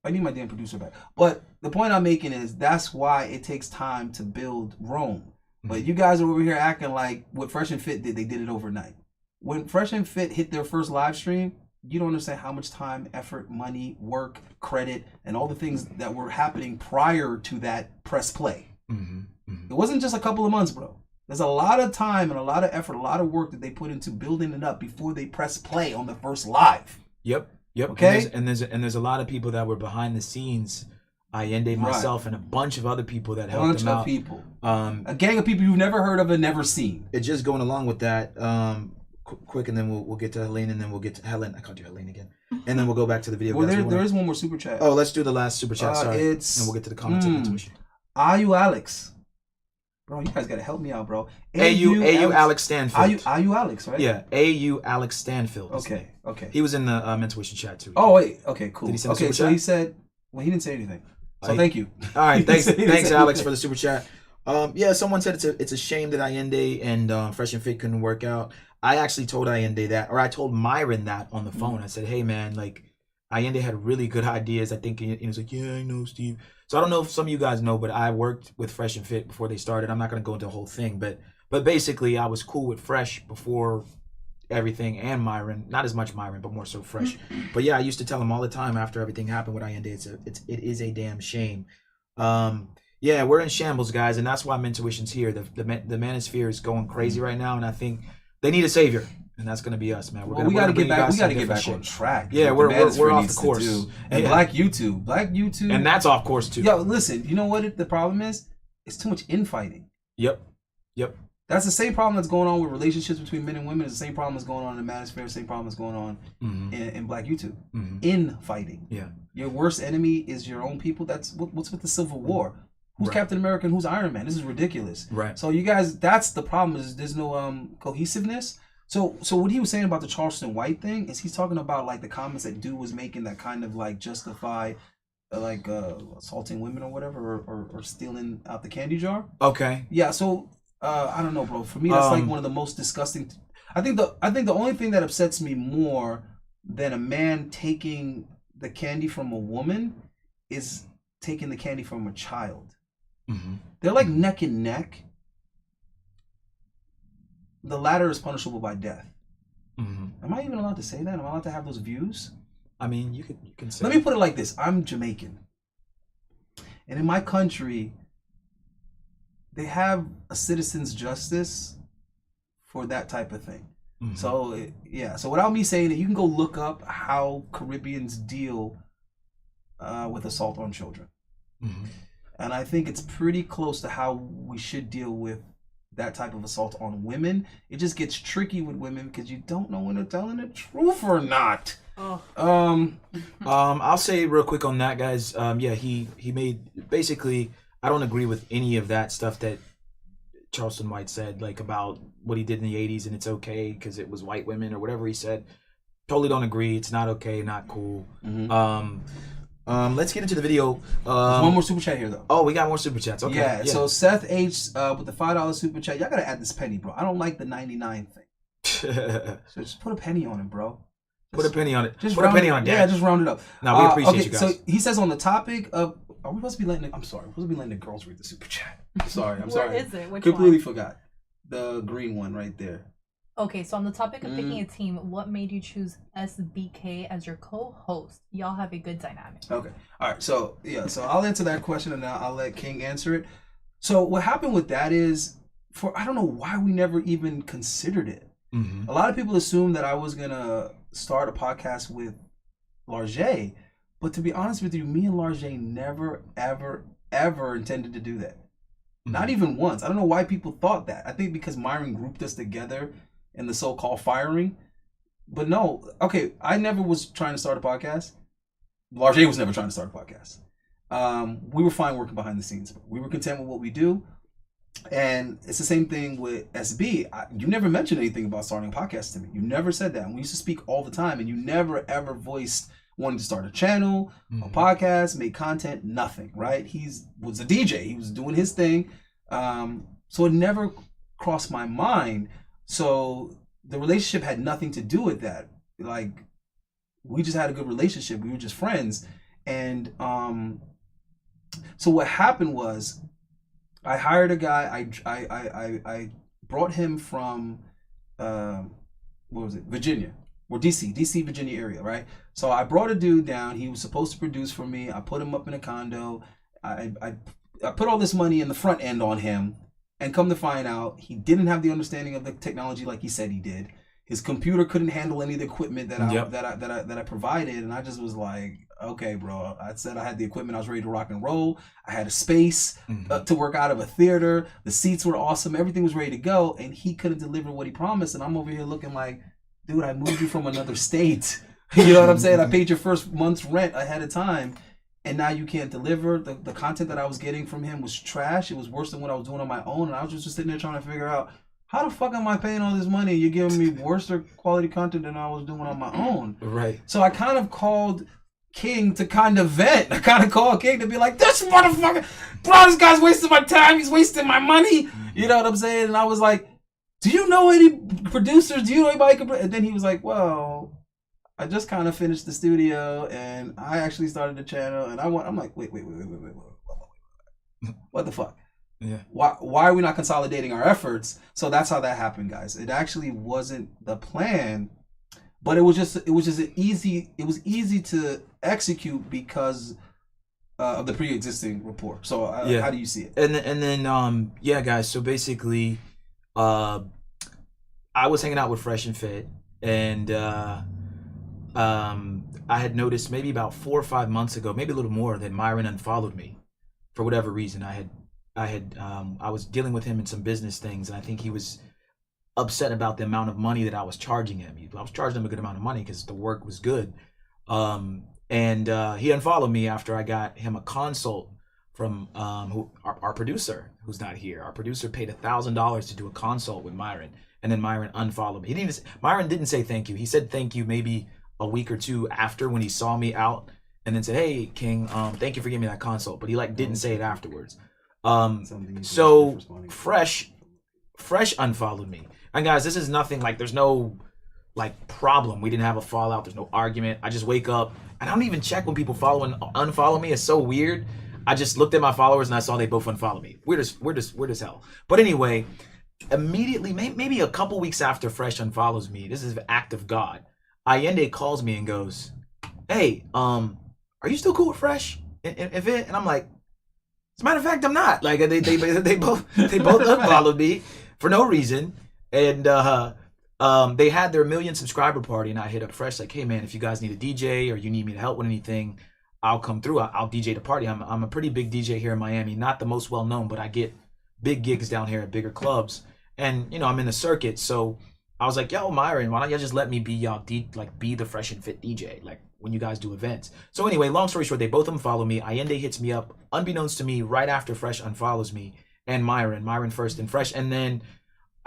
I need my damn producer back. But the point I'm making is that's why it takes time to build Rome. Mm-hmm. But you guys are over here acting like what Fresh and Fit did, they did it overnight. When Fresh and Fit hit their first live stream, you don't understand how much time, effort, money, work, credit, and all the things that were happening prior to that press play. It wasn't just a couple of months, bro. There's a lot of time and a lot of effort, a lot of work that they put into building it up before they press play on the first live. Yep. Okay. And there's a lot of people that were behind the sscenes. Allende, myself, and a bunch of other people that helped him out. People. A gang of people you've never heard of and never seen. It's just going along with that. Quick, and then we'll get to Helene, and then we'll get to Helen. I called you Helene again. And then we'll go back to the video. Well, there is one more super chat. Oh, let's do the last super chat. Sorry. And we'll get to the comments of intuition. Are you Alex? Bro, you guys gotta help me out, bro. AU Alex Stanfield. Are you Alex, right? Yeah, AU Alex Stanfield. Okay. He was in the intuition chat too. Oh wait, okay, cool. Did he send okay, so he said, well, he didn't say anything. So thank you. All right, thanks Alex for the super chat. Yeah, someone said it's a shame that Allende and Fresh and Fit couldn't work out. I actually told Allende that, or I told Myron that on the phone. I said, hey man, like Allende had really good ideas. I think he was like, yeah, I know, Steve. So I don't know if some of you guys know, but I worked with Fresh and Fit before they started. I'm not going to go into the whole thing, but basically I was cool with Fresh before everything, and Myron. Not as much Myron, but more so Fresh. But yeah, I used to tell him all the time after everything happened with Allende, it is a damn shame. Yeah, we're in shambles, guys, and that's why Mentuition's here. The manosphere is going crazy right now, and I think they need a savior. And that's gonna be us, man. We gotta get back. We gotta get back on track. Yeah, we're off the course. And Black YouTube, and that's off course too. Yo, listen, you know what the problem is? It's too much infighting. Yep. That's the same problem that's going on with relationships between men and women. It's the same problem that's going on in the manosphere. The same problem that's going on in Black YouTube. Infighting. Yeah. Your worst enemy is your own people. That's what's with the Civil War. Who's Captain America and who's Iron Man? This is ridiculous. Right. So you guys, that's the problem. Is there's no cohesiveness. So what he was saying about the Charleston White thing is he's talking about like the comments that dude was making that kind of like justify assaulting women or whatever or stealing out the candy jar. Okay. Yeah. So I don't know, bro. For me, that's like one of the most disgusting. I think the only thing that upsets me more than a man taking the candy from a woman is taking the candy from a child. They're like neck and neck. The latter is punishable by death. Am I even allowed to say that? Am I allowed to have those views? I mean, you can say. Let me put it like this. I'm Jamaican. And in my country, they have a citizen's justice for that type of thing. So, So without me saying it, you can go look up how Caribbeans deal with assault on children. And I think it's pretty close to how we should deal with that type of assault on women. It just gets tricky with women because you don't know when they're telling the truth or not. I'll say real quick on that, guys. Yeah, he made basically. I don't agree with any of that stuff that Charleston White said, like about what he did in the '80s and it's okay because it was white women or whatever he said. Totally don't agree. It's not okay. Not cool. Let's get into the video. There's one more super chat here, though. Oh, we got more super chats. Okay. Yeah. So Seth H with the $5 super chat. Y'all gotta add this penny, bro. I don't like the 99 thing. So just put a penny on it, bro. Put a penny on it. Just put a penny on it. Yeah, just round it up. No, we appreciate you guys. So he says on the topic of, are we supposed to be letting? I'm sorry. We're supposed to be letting the girls read the super chat. I'm sorry. Where is it? Which Completely one? forgot. The green one right there. Okay, so on the topic of picking a team, what made you choose SBK as your co-host? Y'all have a good dynamic. Okay. All right. So, yeah. So I'll answer that question and I'll let King answer it. So what happened with that is, I don't know why we never even considered it. A lot of people assumed that I was going to start a podcast with Largé. But to be honest with you, me and Largé never, ever, ever intended to do that. Not even once. I don't know why people thought that. I think because Myron grouped us together in the so-called firing. But no, okay, I never was trying to start a podcast. Largé was never trying to start a podcast. We were fine working behind the scenes. We were content with what we do. And it's the same thing with SB. You never mentioned anything about starting a podcast to me. You never said that. And we used to speak all the time, and you never, ever voiced wanting to start a channel, a podcast, make content, nothing, right? He was a DJ. He was doing his thing. So it never crossed my mind. So the relationship had nothing to do with that. Like, we just had a good relationship. We were just friends. And so what happened was, I hired a guy. I brought him from Virginia. or DC, Virginia area, right? So I brought a dude down. He was supposed to produce for me. I put him up in a condo. I put all this money in the front end on him, and come to find out, he didn't have the understanding of the technology like he said he did. His computer couldn't handle any of the equipment that I provided, and I just was like, okay, bro. I said I had the equipment. I was ready to rock and roll. I had a space to work out of a theater. The seats were awesome. Everything was ready to go, and he couldn't deliver what he promised. And I'm over here looking like, dude, I moved you from another state. You know what I'm saying? I paid your first month's rent ahead of time, and now you can't deliver. The content that I was getting from him was trash. It was worse than what I was doing on my own, and I was just sitting there trying to figure out, how the fuck am I paying all this money? You're giving me worse quality content than I was doing on my own. Right. So I kind of called King to kind of vent. I kind of called King to be like, this motherfucker, bro, this guy's wasting my time. He's wasting my money. You know what I'm saying? And I was like, do you know any producers? Do you know anybody? And then he was like, well, I just kind of finished the studio and I actually started the channel. And I'm like, wait. What the fuck? Yeah. Why are we not consolidating our efforts? So that's how that happened, guys. It actually wasn't the plan, but it was easy to execute because of the pre-existing rapport. So how do you see it? And then yeah, guys. So basically, I was hanging out with Fresh and Fit, and I had noticed maybe about 4 or 5 months ago, maybe a little more, that Myron unfollowed me for whatever reason. I was dealing with him in some business things, and I think he was upset about the amount of money that I was charging him. I was charging him a good amount of money because the work was good. And he unfollowed me after I got him a consult from our producer, who's not here. Our producer paid $1,000 to do a consult with Myron, and then Myron unfollowed me. Myron didn't say thank you. He said thank you maybe a week or two after, when he saw me out, and then said, "Hey, King, thank you for giving me that consult." But he didn't say it afterwards. So Fresh unfollowed me. And guys, this is nothing, there's no problem. We didn't have a fallout. There's no argument. I just wake up and I don't even check when people follow and unfollow me. It's so weird. I just looked at my followers and I saw they both unfollow me. Weird as hell. But anyway, immediately, maybe a couple weeks after Fresh unfollows me, this is an act of God. Allende calls me and goes, "Hey, are you still cool with Fresh?" And I'm like, as a matter of fact, I'm not. They both unfollowed me for no reason, and they had their 1 million subscriber party, and I hit up Fresh like, "Hey man, if you guys need a DJ or you need me to help with anything, I'll come through. I'll DJ the party. I'm a pretty big DJ here in Miami, not the most well known, but I get big gigs down here at bigger clubs, and I'm in the circuit. So I was like, yo, Myron, why don't y'all just let me be y'all be the Fresh and Fit DJ, when you guys do events." So anyway, long story short, they both unfollow me. Allende hits me up, unbeknownst to me, right after Fresh unfollows me, and Myron first and Fresh. And then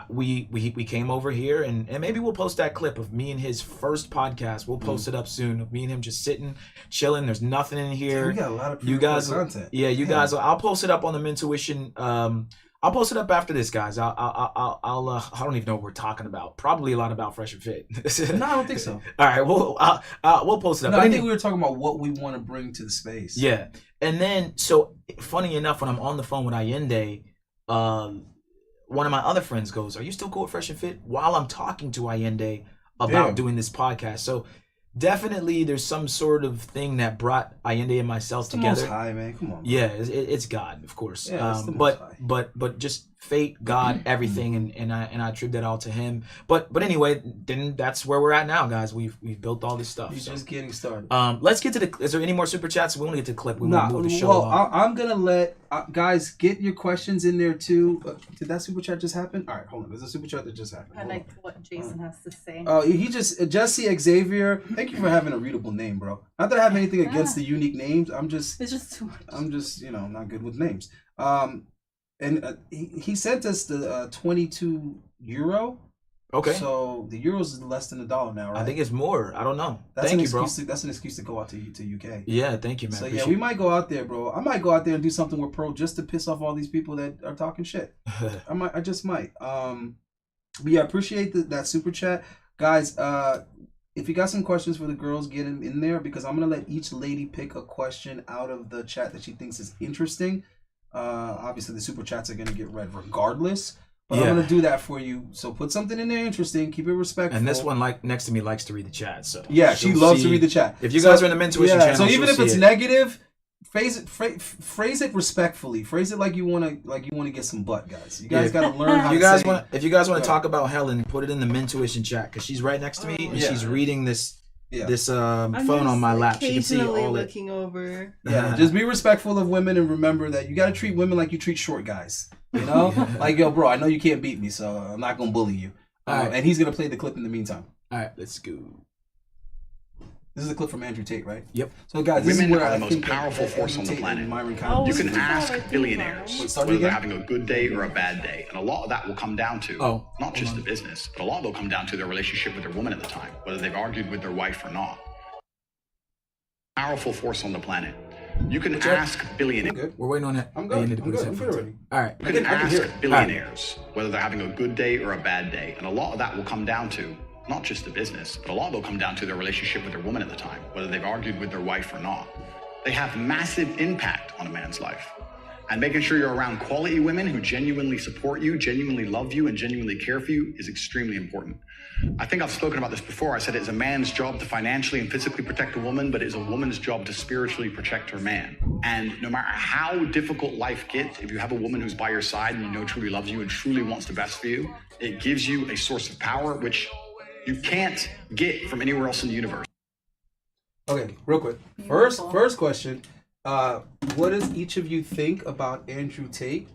we came over here, and maybe we'll post that clip of me and his first podcast. We'll post it up soon, of me and him just sitting, chilling. There's nothing in here. We got a lot of content. Yeah, you guys. I'll post it up on the Mintuition. I'll post it up after this, guys. I don't even know what we're talking about. Probably a lot about Fresh and Fit. No, I don't think so. All right, we'll post it up. No, I think we were talking about what we want to bring to the space. Yeah, and then so funny enough, when I'm on the phone with Allende, one of my other friends goes, "Are you still cool with Fresh and Fit?" While I'm talking to Allende about doing this podcast. So definitely there's some sort of thing that brought Allende and myself together. Most high, man. Come on. Yeah, it's God, of course. Yeah, but just fate, God, everything, and I attribute that all to him. But anyway, then that's where we're at now, guys. We've built all this stuff. You're just getting started. Let's get to is there any more super chats? We want to get to the clip. We want to move the show along. I'm gonna let guys get your questions in there too. Did that super chat just happen? All right, hold on. There's a super chat that just happened. I like what Jason has to say. He just Jesse Xavier. Thank you for having a readable name, bro. Not that I have anything against the unique names. It's just too much. I'm just not good with names. And he sent us the 22 euro. Okay. So the euros is less than $1 now, right? I think it's more. I don't know. That's thank you, bro. That's an excuse to go out to UK. Yeah, thank you, man. So yeah, we might go out there, bro. I might go out there and do something with Pro just to piss off all these people that are talking shit. I just might. But yeah, appreciate that super chat, guys. If you got some questions for the girls, get them in there, because I'm gonna let each lady pick a question out of the chat that she thinks is interesting. Obviously the super chats are gonna get read regardless, but I'm gonna do that for you. So put something in there interesting, keep it respectful. And this one, like next to me, likes to read the chat. So yeah, she loves to read the chat. If you guys are in the Men Tuition channel, so even if it's negative, phrase it respectfully. Phrase it like you wanna get some butt, guys. You guys gotta learn how. If you guys want to talk about Helen, put it in the Men Tuition chat because she's right next to me and she's reading this. Yeah. This phone on my lap. She can see all looking over. Yeah, just be respectful of women and remember that you got to treat women like you treat short guys. You know, like yo, bro, I know you can't beat me, so I'm not gonna bully you. And he's gonna play the clip in the meantime. All right, let's go. This is a clip from Andrew Tate, right? Yep. So guys, women are the most powerful force on the planet. You can ask billionaires whether they're having a good day or a bad day, and a lot of that will come down to not just the business, but a lot will come down to their relationship with their woman at the time, whether they've argued with their wife or not. Powerful force on the planet. You can ask billionaires. We're waiting on it. I'm good. I'm good already. All right. You can ask billionaires whether they're having a good day or a bad day, and a lot of that will come down to not just the business, but a lot will come down to their relationship with their woman at the time, whether they've argued with their wife or not. They have massive impact on a man's life. And making sure you're around quality women who genuinely support you, genuinely love you, and genuinely care for you is extremely important. I think I've spoken about this before. I said it's a man's job to financially and physically protect a woman, but it's a woman's job to spiritually protect her man. And no matter how difficult life gets, if you have a woman who's by your side and you know truly loves you and truly wants the best for you, it gives you a source of power, which you can't get from anywhere else in the universe. Okay, real quick. First question. What does each of you think about Andrew Tate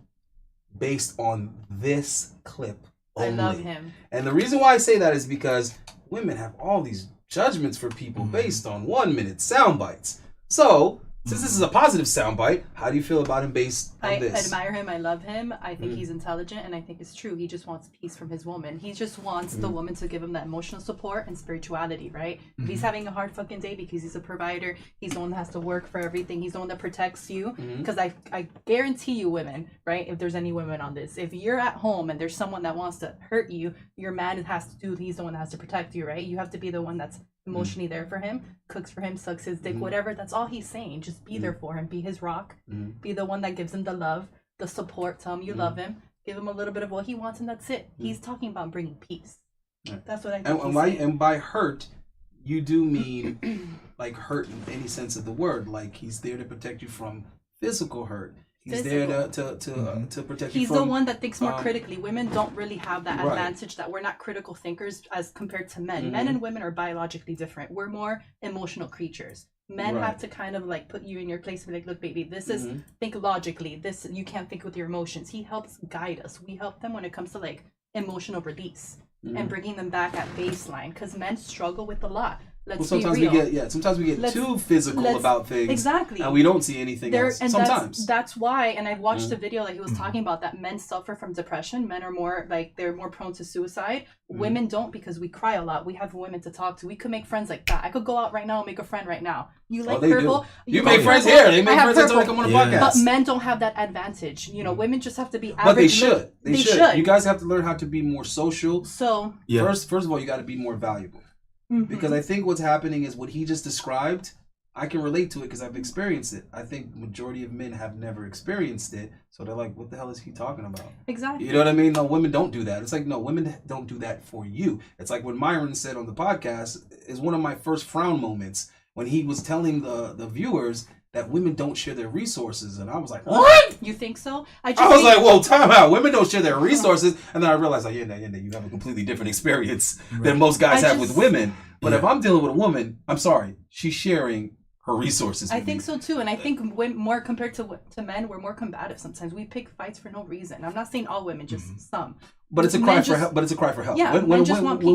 based on this clip only? I love him. And the reason why I say that is because women have all these judgments for people based on 1 minute sound bites. So, since this is a positive soundbite, how do you feel about him based on this? I admire him. I love him. I think he's intelligent, and I think it's true. He just wants peace from his woman. He just wants the woman to give him that emotional support and spirituality, right? If he's having a hard fucking day because he's a provider, he's the one that has to work for everything, he's the one that protects you. Because I guarantee you, women, right? If there's any women on this, if you're at home and there's someone that wants to hurt you, your man has to do. He's the one that has to protect you, right? You have to be the one that's emotionally there for him, cooks for him, sucks his dick, whatever. That's all he's saying. Just be there for him. Be his rock. Be the one that gives him the love, the support. Tell him you love him. Give him a little bit of what he wants, and that's it. He's talking about bringing peace. That's what I think. And by hurt, you do mean like hurt in any sense of the word. Like he's there to protect you from physical hurt. He's there to protect you He's from... the one that thinks more critically. Women don't really have that advantage that we're not critical thinkers as compared to men. Men and women are biologically different. We're more emotional creatures. Men have to kind of like put you in your place and be like, look, baby, this is, think logically. This, you can't think with your emotions. He helps guide us. We help them when it comes to like emotional release and bringing them back at baseline, because men struggle with a lot. Sometimes we get too physical about things. Exactly. And we don't see anything else. And sometimes. That's why, and I watched a video that he was talking about that men suffer from depression. Men are more like, they're more prone to suicide. Women don't, because we cry a lot. We have women to talk to. We could make friends like that. I could go out right now and make a friend right now. You like purple? You make friends here. They make friends until they come on the podcast. But men don't have that advantage. You know, women just have to be average. But they should. They should. You guys have to learn how to be more social. So first of all, you got to be more valuable. Because I think what's happening is what he just described, I can relate to it because I've experienced it. I think majority of men have never experienced it. So they're like, what the hell is he talking about? Exactly. You know what I mean? No, women don't do that. It's like, no, women don't do that for you. It's like when Myron said on the podcast, is one of my first frown moments when he was telling the viewers that women don't share their resources. And I was like, what? You think so? I was like, whoa, time out. Women don't share their resources. And then I realized, like, yeah, you have a completely different experience than most guys have with women. But if I'm dealing with a woman, I'm sorry, she's sharing her resources. I think so too. And I think more compared to men, we're more combative sometimes. We pick fights for no reason. I'm not saying all women, just some. But it's a cry for help. But it's a cry for help. Yeah, when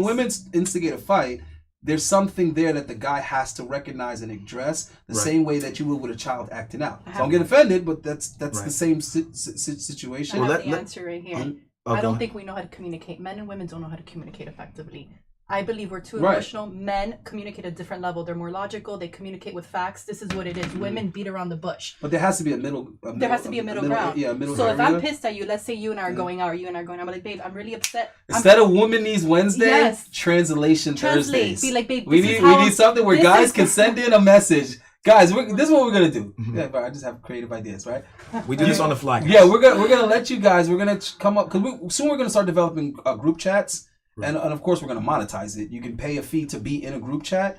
women instigate a fight, there's something there that the guy has to recognize and address the same way that you would with a child acting out. So don't get offended, but that's the same situation. I have the answer right here. I don't think we know how to communicate. Men and women don't know how to communicate effectively. I believe we're too emotional. Men communicate at a different level. They're more logical. They communicate with facts. This is what it is. Women beat around the bush. But there has to be a middle ground. Yeah, so if I'm pissed at you, let's say you and I are going out, or you and I are going out, I'm like, babe, I'm really upset. Instead of Woman Needs Wednesday, Translation Thursdays. Be like, babe, we need something where guys can send in a message Guys, this is what we're gonna do. Yeah, but I just have creative ideas, right? We do this on the fly. Yeah, we're gonna let you guys. We're gonna come up because soon we're gonna start developing group chats, and of course we're gonna monetize it. You can pay a fee to be in a group chat,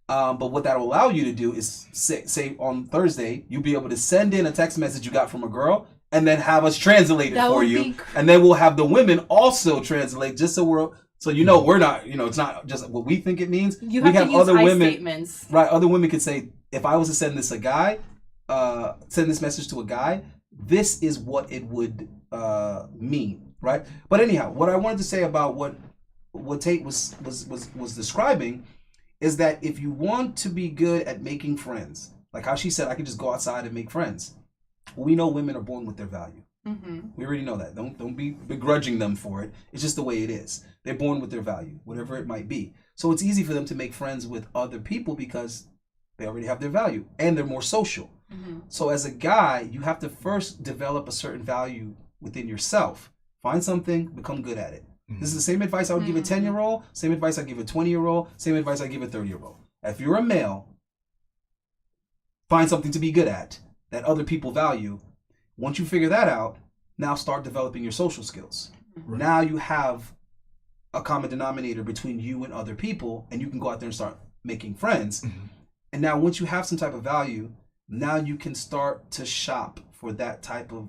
but what that will allow you to do is say on Thursday you'll be able to send in a text message you got from a girl, and then have us translate it for you, and then we'll have the women also translate just so we're not it's not just what we think it means. You have to use other women statements, right? Other women could say, if I was to send this send this message to a guy, this is what it would mean, right? But anyhow, what I wanted to say about what Tate was describing is that if you want to be good at making friends, like how she said, I could just go outside and make friends. We know women are born with their value. We already know that. Don't be begrudging them for it. It's just the way it is. They're born with their value, whatever it might be. So it's easy for them to make friends with other people because they already have their value and they're more social. So as a guy, you have to first develop a certain value within yourself. Find something, become good at it. This is the same advice I would give a 10-year-old, same advice I give a 20-year-old, same advice I give a 30-year-old. If you're a male, find something to be good at that other people value. Once you figure that out, now start developing your social skills. Now you have a common denominator between you and other people, and you can go out there and start making friends. And now once you have some type of value, now you can start to shop for that type of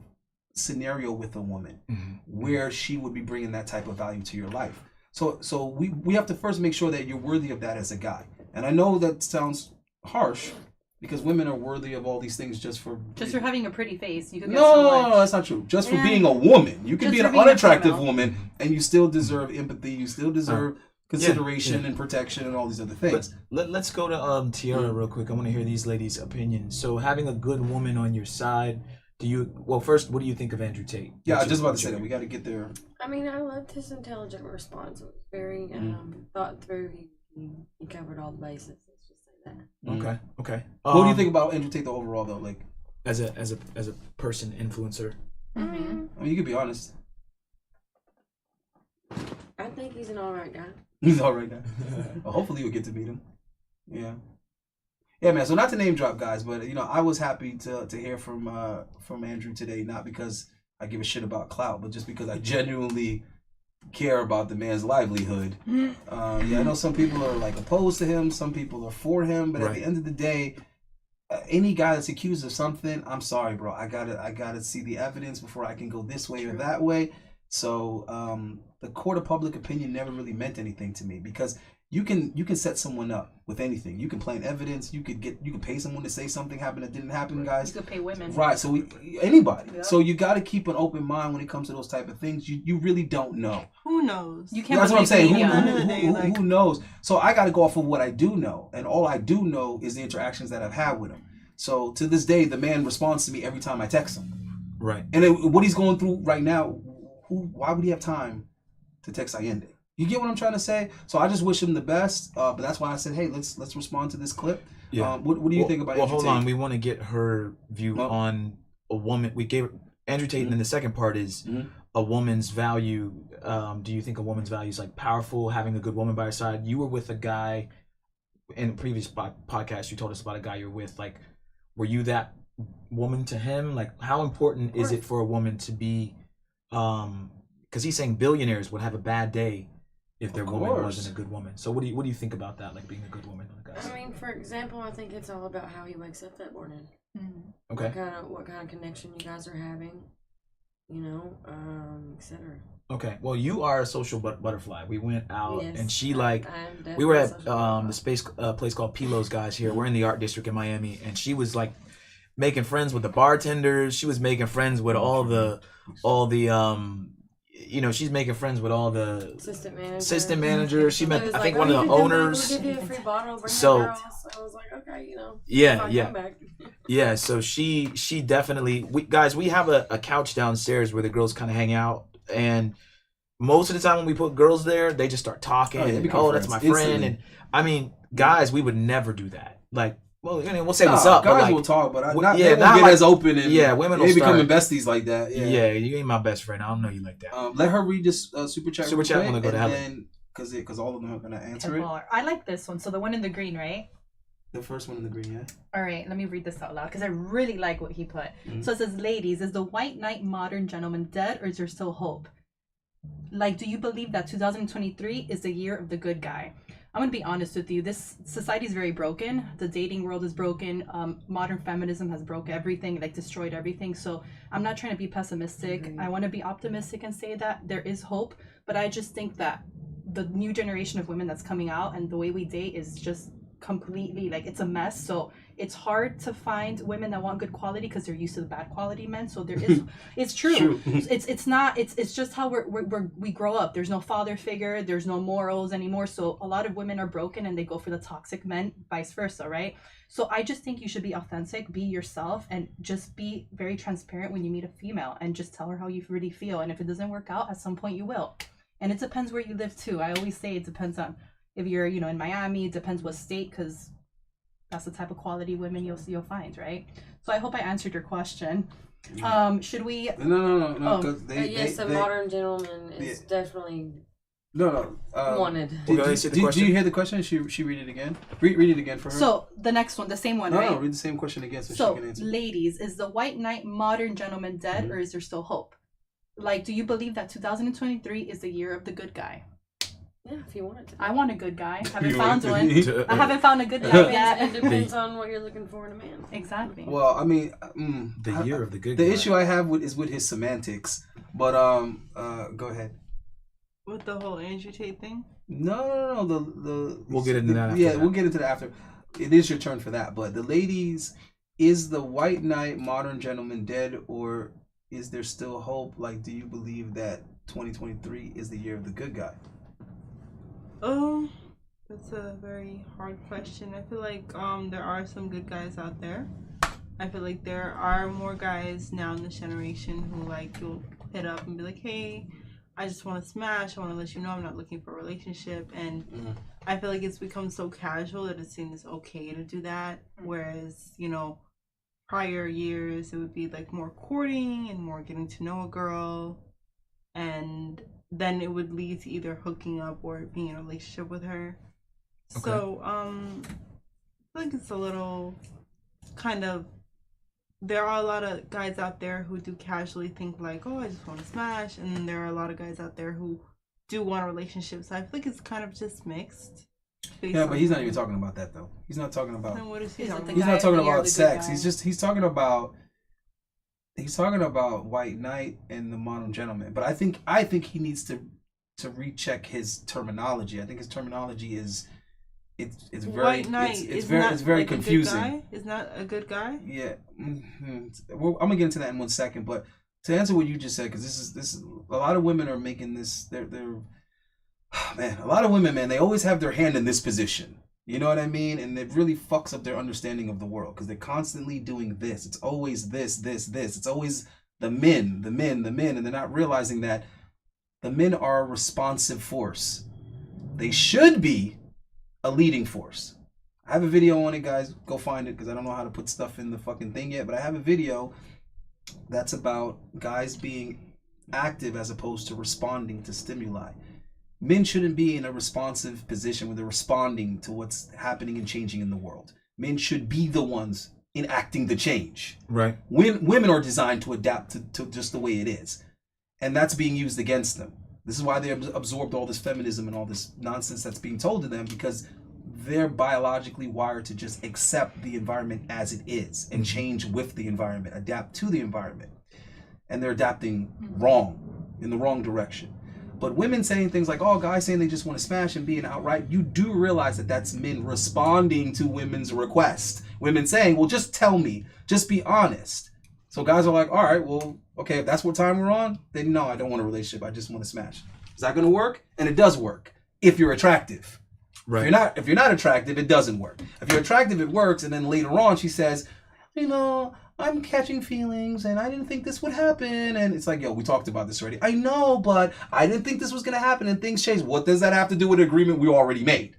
scenario with a woman where she would be bringing that type of value to your life. So we have to first make sure that you're worthy of that as a guy. And I know that sounds harsh because women are worthy of all these things just for having a pretty face. You could get no, that's not true. Just for being a woman. You can be an unattractive woman and you still deserve empathy. You still deserve consideration and protection and all these other things. But let's go to Tiara real quick. I want to hear these ladies' opinions. So having a good woman on your side, first, what do you think of Andrew Tate? Yeah, I was just about to say that. We got to get there. I mean, I loved his intelligent response. It was very thought through. He covered all the bases. Let's just say that. Okay. What do you think about Andrew Tate overall, though? Like, as a person, influencer. I mean, you could be honest. I think he's an all right guy. He's all right guy. Well, hopefully you'll get to meet him. Yeah, man. So not to name drop guys, but I was happy to hear from Andrew today, not because I give a shit about clout, but just because I genuinely care about the man's livelihood. I know some people are like opposed to him, some people are for him, but at the end of the day, any guy that's accused of something, I'm sorry, bro. I gotta see the evidence before I can go this way or that way. So the court of public opinion never really meant anything to me because you can set someone up with anything. You can plant evidence. You could pay someone to say something happened that didn't happen, guys. You could pay women. Right. So anybody. Yeah. So you got to keep an open mind when it comes to those type of things. You really don't know. Who knows? You can't. That's what I'm saying. Who knows? So I got to go off of what I do know, and all I do know is the interactions that I've had with him. So to this day, the man responds to me every time I text him. Right. And what he's going through right now, why would he have time to text Allende? You get what I'm trying to say? So I just wish him the best. But that's why I said, hey, let's respond to this clip. Yeah. What do you think about Andrew Tate? Well, hold on. We want to get her view on a woman. We gave Andrew Tate, and then the second part is a woman's value. Do you think a woman's value is like powerful, having a good woman by your side? You were with a guy in a previous podcast. You told us about a guy you're with. Like, were you that woman to him? Like, how important is it for a woman to be? Because he's saying billionaires would have a bad day if their woman wasn't a good woman. So what do you think about that, like being a good woman? I mean, for example, I think it's all about how he wakes up that morning. Okay. What kind of connection you guys are having, etc. Okay. Well, you are a social butterfly. We went out and she we were at the space place called Pilo's guys here. We're in the art district in Miami, and she was like making friends with the bartenders. She was making friends with all the she's making friends with all the assistant managers. She met, I think, one of the owners. We'll give you a free bottle, bring so I was like, okay, Yeah. So she definitely. We have a couch downstairs where the girls kind of hang out, and most of the time when we put girls there, they just start talking. That's my friend. And I mean, guys, we would never do that. Like, well, we'll say what's up. Guys but will talk, but not get as open. And women will becoming besties like that. Yeah, you ain't my best friend. I don't know you like that. Let her read this super chat. Super chat. I'm gonna go to Helen because all of them are gonna answer it. I like this one. So the one in the green, right? The first one in the green, yeah. All right, let me read this out loud because I really like what he put. So it says, ladies, is the white knight modern gentleman dead or is there still hope? Like, do you believe that 2023 is the year of the good guy? I'm going to be honest with you. This society is very broken. The dating world is broken. Modern feminism has broke everything, like destroyed everything. So I'm not trying to be pessimistic. I want to be optimistic and say that there is hope. But I just think that the new generation of women that's coming out and the way we date is just completely like it's a mess. So it's hard to find women that want good quality because they're used to the bad quality men. So there is it's true. It's just how we grow up. There's no father figure, there's no morals anymore. So a lot of women are broken and they go for the toxic men, vice versa, right? So I just think you should be authentic, be yourself, and just be very transparent when you meet a female and just tell her how you really feel. And if it doesn't work out, at some point you will. And it depends where you live too. I always say it depends on if you're, in Miami, it depends what state, because that's the type of quality women you'll find, right? So I hope I answered your question. Should we? No. Yes, a modern gentleman is definitely wanted. Do you hear the question? She read it again. Read it again for her. So the next one, the same one, right? No, read the same question again so she can answer. Ladies, is the white knight modern gentleman dead or is there still hope? Like, do you believe that 2023 is the year of the good guy? Yeah, if you wanted to. I want a good guy. Haven't found one. I haven't found a good guy yet. It depends on what you're looking for in a man. Exactly. Well, I mean, the year of the good guy. The issue I have is with his semantics. But go ahead. With the whole Andrew Tate thing? No. The we'll get into that. Yeah, we'll get into that after. It is your turn for that. But the ladies, is the white knight modern gentleman dead or is there still hope? Like, do you believe that 2023 is the year of the good guy? That's a very hard question. I feel like there are some good guys out there. I feel like there are more guys now in this generation who like you'll hit up and be like, hey, I just want to smash. I want to let you know I'm not looking for a relationship. And I feel like it's become so casual that it seems okay to do that. Whereas, prior years it would be like more courting and more getting to know a girl, and then it would lead to either hooking up or being in a relationship with her. Okay. So I think it's a little kind of, there are a lot of guys out there who do casually think like, oh, I just want to smash, and then there are a lot of guys out there who do want a relationship. So I feel like it's kind of just mixed. Yeah, but he's not even talking about that though. He's not talking about. Then what is he talking about? He's not talking about sex. He's talking about white knight and the modern gentleman. But I think he needs to recheck his terminology. I think his terminology is it's very white knight. It's very like confusing. Is not a good guy. Yeah, well, I'm gonna get into that in 1 second. But to answer what you just said, because this is a lot of women are making this. They're man, a lot of women, man, they always have their hand in this position. You know what I mean? And it really fucks up their understanding of the world because they're constantly doing this. It's always this. It's always the men, and they're not realizing that the men are a responsive force. They should be a leading force. I have a video on it, guys. Go find it because I don't know how to put stuff in the fucking thing yet, but I have a video that's about guys being active as opposed to responding to stimuli. Men shouldn't be in a responsive position where they're responding to what's happening and changing in the world. Men should be the ones enacting the change. Right. Women are designed to adapt to just the way it is. And that's being used against them. This is why they absorbed all this feminism and all this nonsense that's being told to them, because they're biologically wired to just accept the environment as it is and change with the environment, adapt to the environment. And they're adapting wrong, in the wrong direction. But women saying things like, oh, guys saying they just want to smash and being outright, you do realize that that's men responding to women's request. Women saying, well, just tell me, just be honest. So guys are like, all right, well, okay, if that's what time we're on, then no, I don't want a relationship. I just want to smash. Is that going to work? And it does work if you're attractive. Right. If you're not attractive, it doesn't work. If you're attractive, it works. And then later on, she says, I'm catching feelings and I didn't think this would happen. And it's like, yo, we talked about this already. I know, but I didn't think this was going to happen and things changed. What does that have to do with an agreement we already made?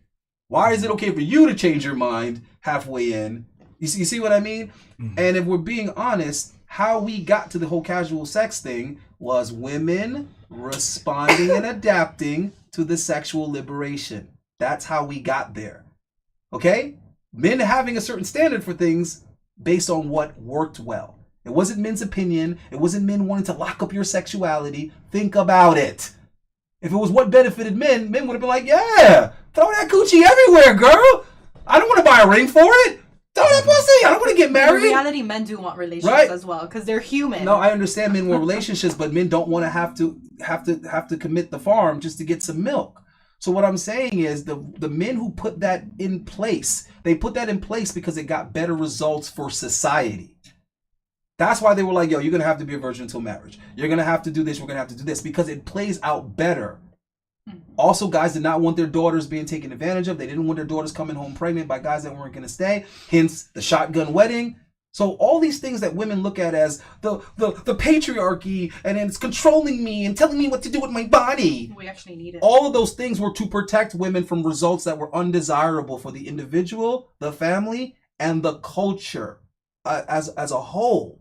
Why is it okay for you to change your mind halfway in? You see what I mean? Mm-hmm. And if we're being honest, how we got to the whole casual sex thing was women responding and adapting to the sexual liberation. That's how we got there. Okay? Men having a certain standard for things based on what worked well. It wasn't men's opinion. It wasn't men wanting to lock up your sexuality. Think about it. If it was what benefited men, men would have been like, yeah, throw that coochie everywhere, girl. I don't want to buy a ring for it. Throw that pussy. I don't want to get married. In reality, men do want relationships as well because they're human. No, I understand men want relationships, but men don't want to have to commit the farm just to get some milk. So what I'm saying is the men who put that in place, they put that in place because it got better results for society. That's why they were like, yo, you're going to have to be a virgin until marriage. You're going to have to do this. We're going to have to do this because it plays out better. Also, guys did not want their daughters being taken advantage of. They didn't want their daughters coming home pregnant by guys that weren't going to stay. Hence the shotgun wedding. So all these things that women look at as the patriarchy and it's controlling me and telling me what to do with my body. We actually need it. All of those things were to protect women from results that were undesirable for the individual, the family, and the culture as a whole.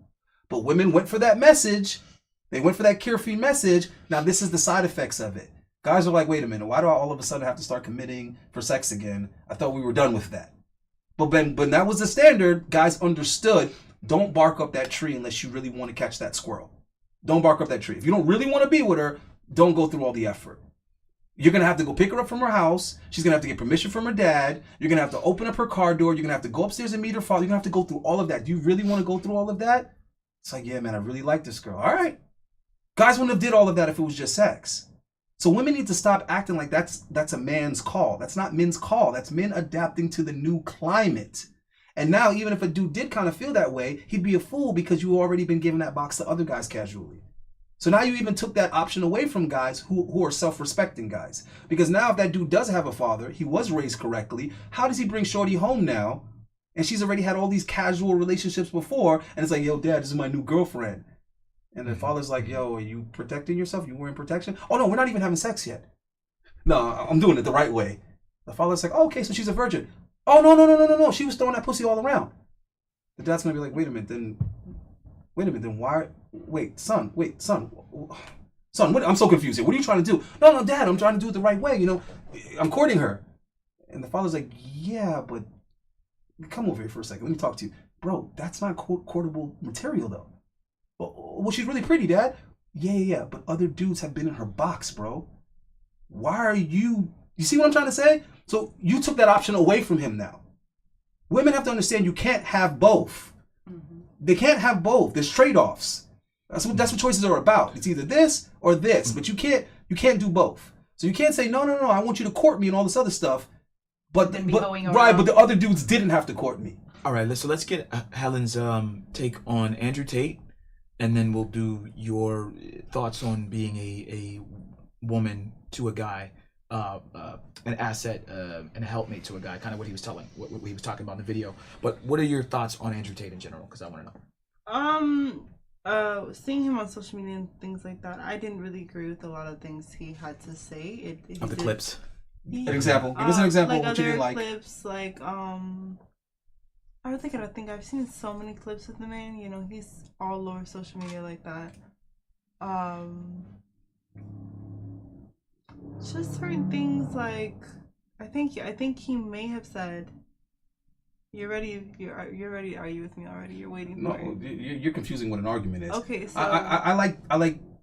But women went for that message. They went for that carefree message. Now this is the side effects of it. Guys are like, wait a minute, why do I all of a sudden have to start committing for sex again? I thought we were done with that. But that was the standard. Guys understood, don't bark up that tree unless you really want to catch that squirrel. Don't bark up that tree. If you don't really want to be with her, don't go through all the effort. You're going to have to go pick her up from her house. She's going to have to get permission from her dad. You're going to have to open up her car door. You're going to have to go upstairs and meet her father. You're going to have to go through all of that. Do you really want to go through all of that? It's like, yeah, man, I really like this girl. All right. Guys wouldn't have did all of that if it was just sex. So women need to stop acting like that's a man's call. That's not men's call. That's men adapting to the new climate. And now, even if a dude did kind of feel that way, he'd be a fool because you already been giving that box to other guys casually. So now you even took that option away from guys who are self-respecting guys. Because now if that dude does have a father, he was raised correctly, how does he bring shorty home now? And she's already had all these casual relationships before, and it's like, yo, dad, this is my new girlfriend. And the father's like, yo, are you protecting yourself? You wearing protection? Oh, no, we're not even having sex yet. No, I'm doing it the right way. The father's like, oh, okay, so she's a virgin. Oh, no. She was throwing that pussy all around. The dad's going to be like, wait a minute, then why? Son, what, I'm so confused here. What are you trying to do? No, dad, I'm trying to do it the right way. You know, I'm courting her. And the father's like, yeah, but come over here for a second. Let me talk to you. Bro, that's not courtable material, though. Well, she's really pretty, Dad. Yeah, but other dudes have been in her box, bro. Why are you see what I'm trying to say? So you took that option away from him now. Women have to understand you can't have both. They can't have both. There's trade-offs. That's what choices are about. It's either this or this, but you can't do both. So you can't say, no, I want you to court me and all this other stuff. But the other dudes didn't have to court me. All right, so let's get Helen's take on Andrew Tate. And then we'll do your thoughts on being a woman to a guy, an asset and a helpmate to a guy. Kind of what he was telling, what he was talking about in the video. But what are your thoughts on Andrew Tate in general? Because I want to know. Seeing him on social media and things like that, I didn't really agree with a lot of things he had to say. Clips. An example. Give us an example of what you didn't like. Clips like I think I've seen so many clips of the man. You know, he's all over social media like that. Just certain things like I think he may have said, "You're ready. You're ready. Are you with me already? You're waiting for it." No, you're confusing what an argument is. Okay, so I like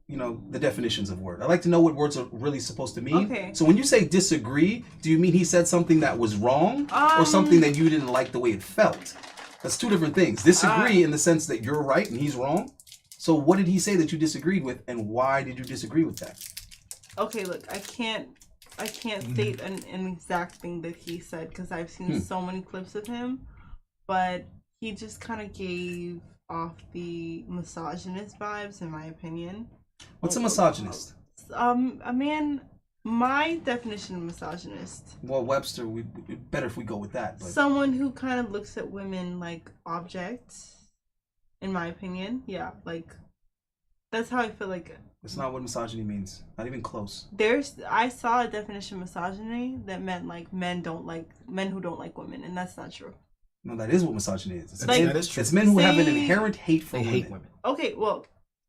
the definitions of word. I like to know what words are really supposed to mean. Okay. So when you say disagree, do you mean he said something that was wrong or something that you didn't like the way it felt? That's two different things. Disagree in the sense that you're right and he's wrong. So what did he say that you disagreed with, and why did you disagree with that? Okay, look, I can't state an exact thing that he said because I've seen so many clips of him, but he just kind of gave off the misogynist vibes, in my opinion. What's a misogynist? A man. My definition of misogynist. Well, Webster, better if we go with that. But... someone who kind of looks at women like objects, in my opinion. Yeah, like that's how I feel like. It's not what misogyny means. Not even close. I saw a definition of misogyny that meant like men who don't like women, and that's not true. No, that is what misogyny is. That is true. It's men who have an inherent hate for women. Hate women. Okay, well,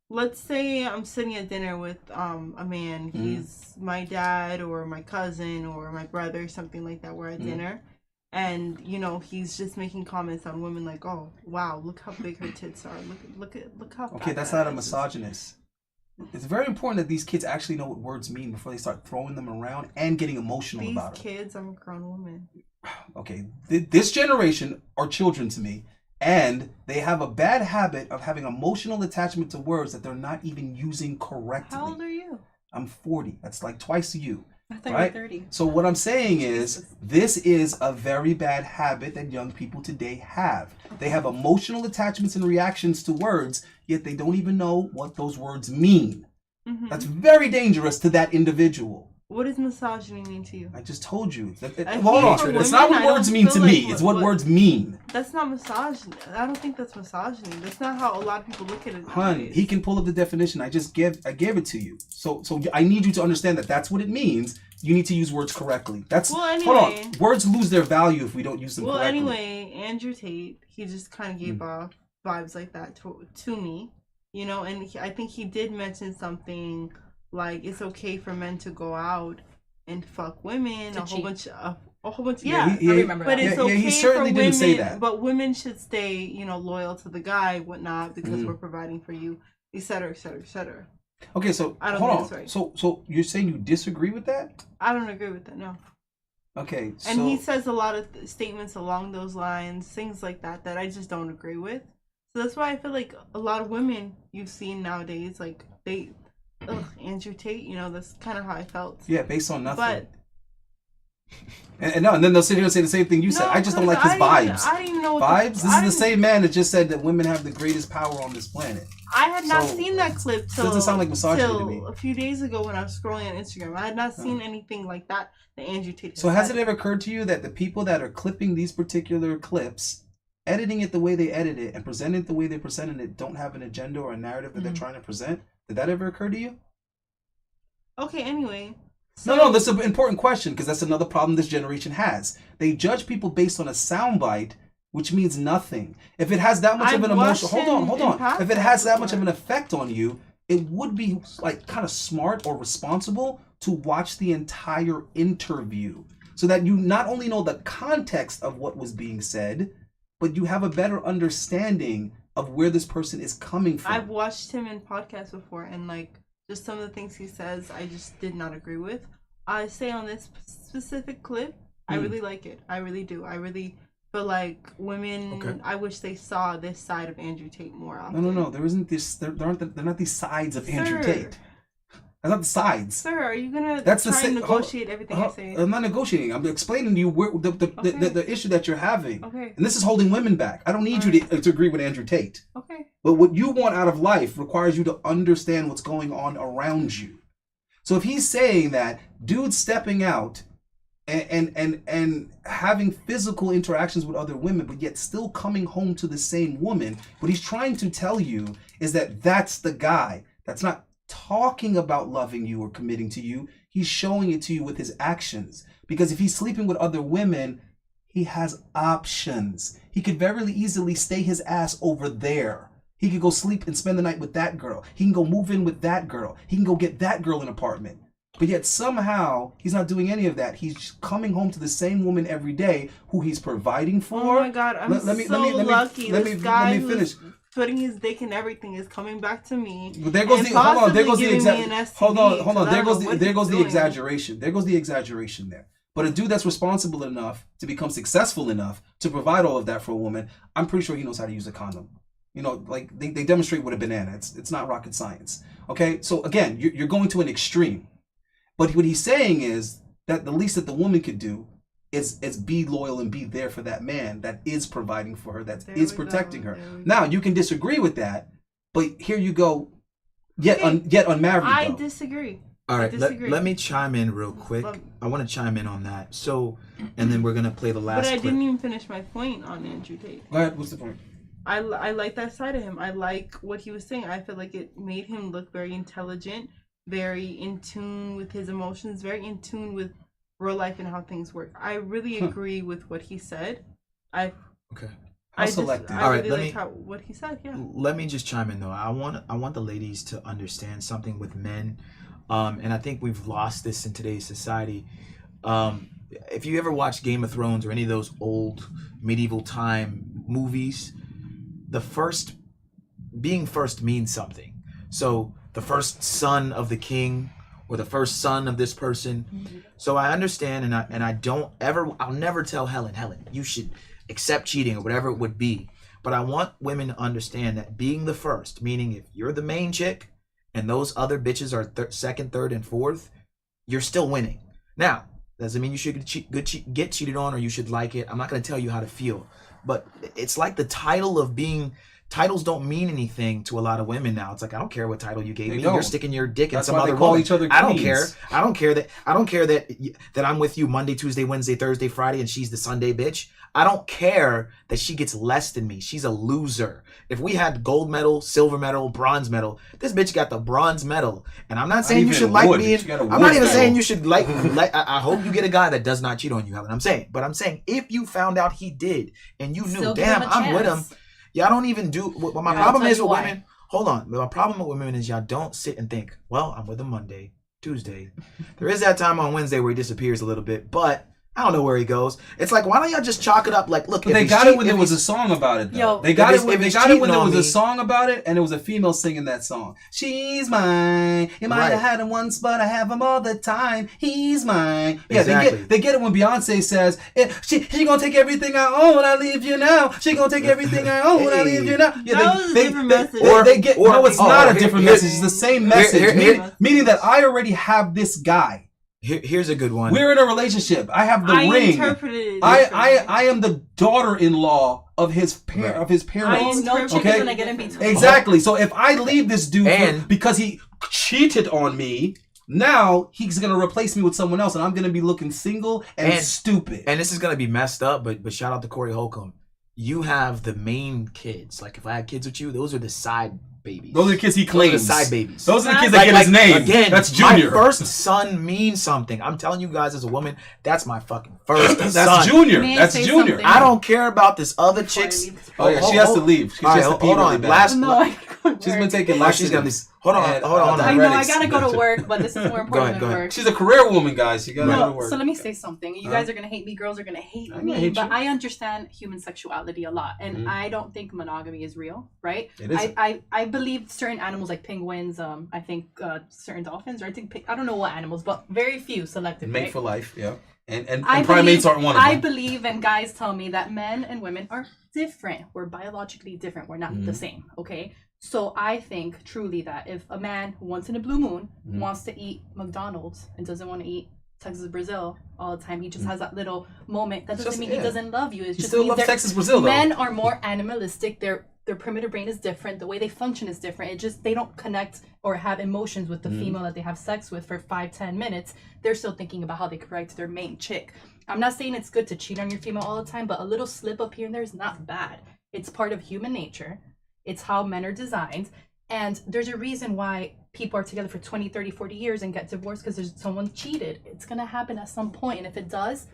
let's say I'm sitting at dinner with a man. He's my dad or my cousin or my brother, something like that. We're at dinner, and you know he's just making comments on women like, oh wow, look how big her tits are, look how okay, that's not a misogynist. It's very important that these kids actually know what words mean before they start throwing them around and getting emotional about it. These kids, I'm a grown woman. Okay, this generation are children to me, and they have a bad habit of having emotional attachment to words that they're not even using correctly. How old are you? I'm 40. That's like twice you. I thought right? you were 30. So what I'm saying is, this is a very bad habit that young people today have. They have emotional attachments and reactions to words, yet they don't even know what those words mean. Mm-hmm. That's very dangerous to that individual. What does misogyny mean to you? I just told you. Hold on. It's not what words mean to me. It's what words mean. That's not misogyny. I don't think that's misogyny. That's not how a lot of people look at it. Hun, he can pull up the definition. I gave it to you. So I need you to understand that that's what it means. You need to use words correctly. Anyway, hold on. Words lose their value if we don't use them correctly. Well, anyway, Andrew Tate, he just kind of gave off vibes like that to me, you know, and I think he did mention something like it's okay for men to go out and fuck women, a whole bunch. Yeah, I remember that. But it's okay he certainly for didn't women, say that. But women should stay, you know, loyal to the guy, whatnot, because we're providing for you, etc., etc., etc. Okay, so hold on. Right. So you're saying you disagree with that? I don't agree with that. No. Okay. And he says a lot of statements along those lines, things like that I just don't agree with. So that's why I feel like a lot of women you've seen nowadays, like Andrew Tate, you know, that's kind of how I felt. Yeah, based on nothing. But and then they'll sit here and say the same thing you said. I just don't like his vibes. I didn't even know what vibes. This is the same man that just said that women have the greatest power on this planet. I had not seen that clip till doesn't sound like misogyny to me. A few days ago when I was scrolling on Instagram. I had not seen anything like that Andrew Tate. So has it ever occurred to you that the people that are clipping these particular clips, editing it the way they edit it and presenting it the way they presented it, don't have an agenda or a narrative that they're trying to present? Did that ever occur to you? Okay, anyway. No, that's an important question because that's another problem this generation has. They judge people based on a soundbite, which means nothing. If it has that much of an emotion, hold on. If it has that much of an effect on you, it would be like kind of smart or responsible to watch the entire interview so that you not only know the context of what was being said, but you have a better understanding of where this person is coming from. I've watched him in podcasts before, and like just some of the things he says, I just did not agree with. I say on this specific clip, I really like it. I really do. I really feel like women. I wish they saw this side of Andrew Tate more often. No. There isn't this. They're not these sides of Andrew Tate. That's not the sides. Sir, are you gonna try and negotiate everything I say? I'm not negotiating. I'm explaining to you where the issue that you're having. Okay. And this is holding women back. I don't need you to agree with Andrew Tate. Okay. But what you want out of life requires you to understand what's going on around you. So if he's saying that dudes stepping out and having physical interactions with other women, but yet still coming home to the same woman, what he's trying to tell you is that that's the guy that's not talking about loving you or committing to you. He's showing it to you with his actions. Because if he's sleeping with other women, he has options. He could very easily stay his ass over there. He could go sleep and spend the night with that girl. He can go move in with that girl. He can go get that girl an apartment. But yet somehow he's not doing any of that. He's coming home to the same woman every day who he's providing for. Oh my God, I'm lucky. Let me finish. Putting his dick in everything is coming back to me. But there goes there goes the exaggeration. There goes the exaggeration there. But a dude that's responsible enough to become successful enough to provide all of that for a woman, I'm pretty sure he knows how to use a condom. You know, like they demonstrate with a banana. It's not rocket science. Okay, so again, you're going to an extreme. But what he's saying is that the least that the woman could do is be loyal and be there for that man that is providing for her, that is protecting her. Now, you can disagree with that, but here you go, yet unmarried. I disagree. All right, let me chime in real quick. I want to chime in on that. So, and then we're going to play the last But I clip. didn't even finish my point on Andrew Tate. Go ahead, what's the point? I like that side of him. I like what he was saying. I feel like it made him look very intelligent, very in tune with his emotions, very in tune with real life and how things work. I really agree with what he said. How selective. I really like what he said. Yeah. Let me just chime in though. I want the ladies to understand something with men, and I think we've lost this in today's society. if you ever watch Game of Thrones or any of those old medieval time movies, being first means something. So the first son of the king or the first son of this person. So I understand, and I'll never tell Helen, you should accept cheating or whatever it would be. But I want women to understand that being the first, meaning if you're the main chick and those other bitches are second, third, and fourth, you're still winning. Now, doesn't mean you should get cheated on or you should like it. I'm not going to tell you how to feel. But it's like the title of being... Titles don't mean anything to a lot of women now. It's like, I don't care what title you gave me. You're sticking your dick in some other woman. Each other I don't care. I don't care that I'm with you Monday, Tuesday, Wednesday, Thursday, Friday, and she's the Sunday bitch. I don't care that she gets less than me. She's a loser. If we had gold medal, silver medal, bronze medal, this bitch got the bronze medal. And I'm not saying you should like me. I'm not even saying you should like. I hope you get a guy that does not cheat on you, Helen. I'm saying if you found out he did and you knew, damn, I'm with him. Y'all don't even do. Well, my problem is with women. Hold on. My problem with women is y'all don't sit and think, well, I'm with him Monday, Tuesday. There is that time on Wednesday where he disappears a little bit, but I don't know where he goes. It's like, why don't y'all just chalk it up? Like, look, they got it when there was a song about it. Though. They got it when there was a song about it, and it was a female singing that song. She's mine. You might have had him once, but I have him all the time. He's mine. Yeah, exactly. They get it when Beyonce says, "She gonna take everything I own when I leave you now. She gonna take everything I own when I leave you now." Yeah, that was a different message. No, it's not a different message. It's the same message, meaning that I already have this guy. Here's a good one. We're in a relationship. I have the ring. Interpreted it I am the daughter-in-law of his parents. Okay, when I get in between. Exactly. So if I leave this dude because he cheated on me, now he's gonna replace me with someone else, and I'm gonna be looking single and stupid. And this is gonna be messed up, but shout out to Corey Holcomb. You have the main kids. Like if I had kids with you, those are the side babies. Those are the kids he claims. Those are the side babies. Those are the kids that get his name. Again, that's Junior. My first son means something. I'm telling you guys as a woman, that's my fucking first son. That's Junior. That's Junior. Something? I don't care about this other chick's. Oh yeah, she has to leave. She has to pee really bad. She's been taking lessons. She's got this. Hold on. I know I gotta go to work, but this is more important than work. She's a career woman, guys. You gotta go to work. So let me say something. You guys are gonna hate me. Girls are gonna hate me. But I understand human sexuality a lot, and I don't think monogamy is real. Right? It isn't. I believe certain animals like penguins. I think certain dolphins. Or I don't know what animals, but very few selected. Made for life. Yeah. And primates aren't one of them. I believe, and guys tell me that men and women are different. We're biologically different. We're not the same. Okay. So I think truly that if a man who once in a blue moon wants to eat McDonald's and doesn't want to eat Texas Brazil all the time, he just has that little moment. That doesn't mean he doesn't love you. It's he just still loves Texas Brazil though. Men are more animalistic. Their primitive brain is different. The way they function is different. It just they don't connect or have emotions with the female that they have sex with for 5-10 minutes. They're still thinking about how they could write to their main chick. I'm not saying it's good to cheat on your female all the time, but a little slip up here and there is not bad. It's part of human nature. It's how men are designed. And there's a reason why people are together for 20, 30, 40 years and get divorced because there's someone cheated. It's going to happen at some point. And if it does,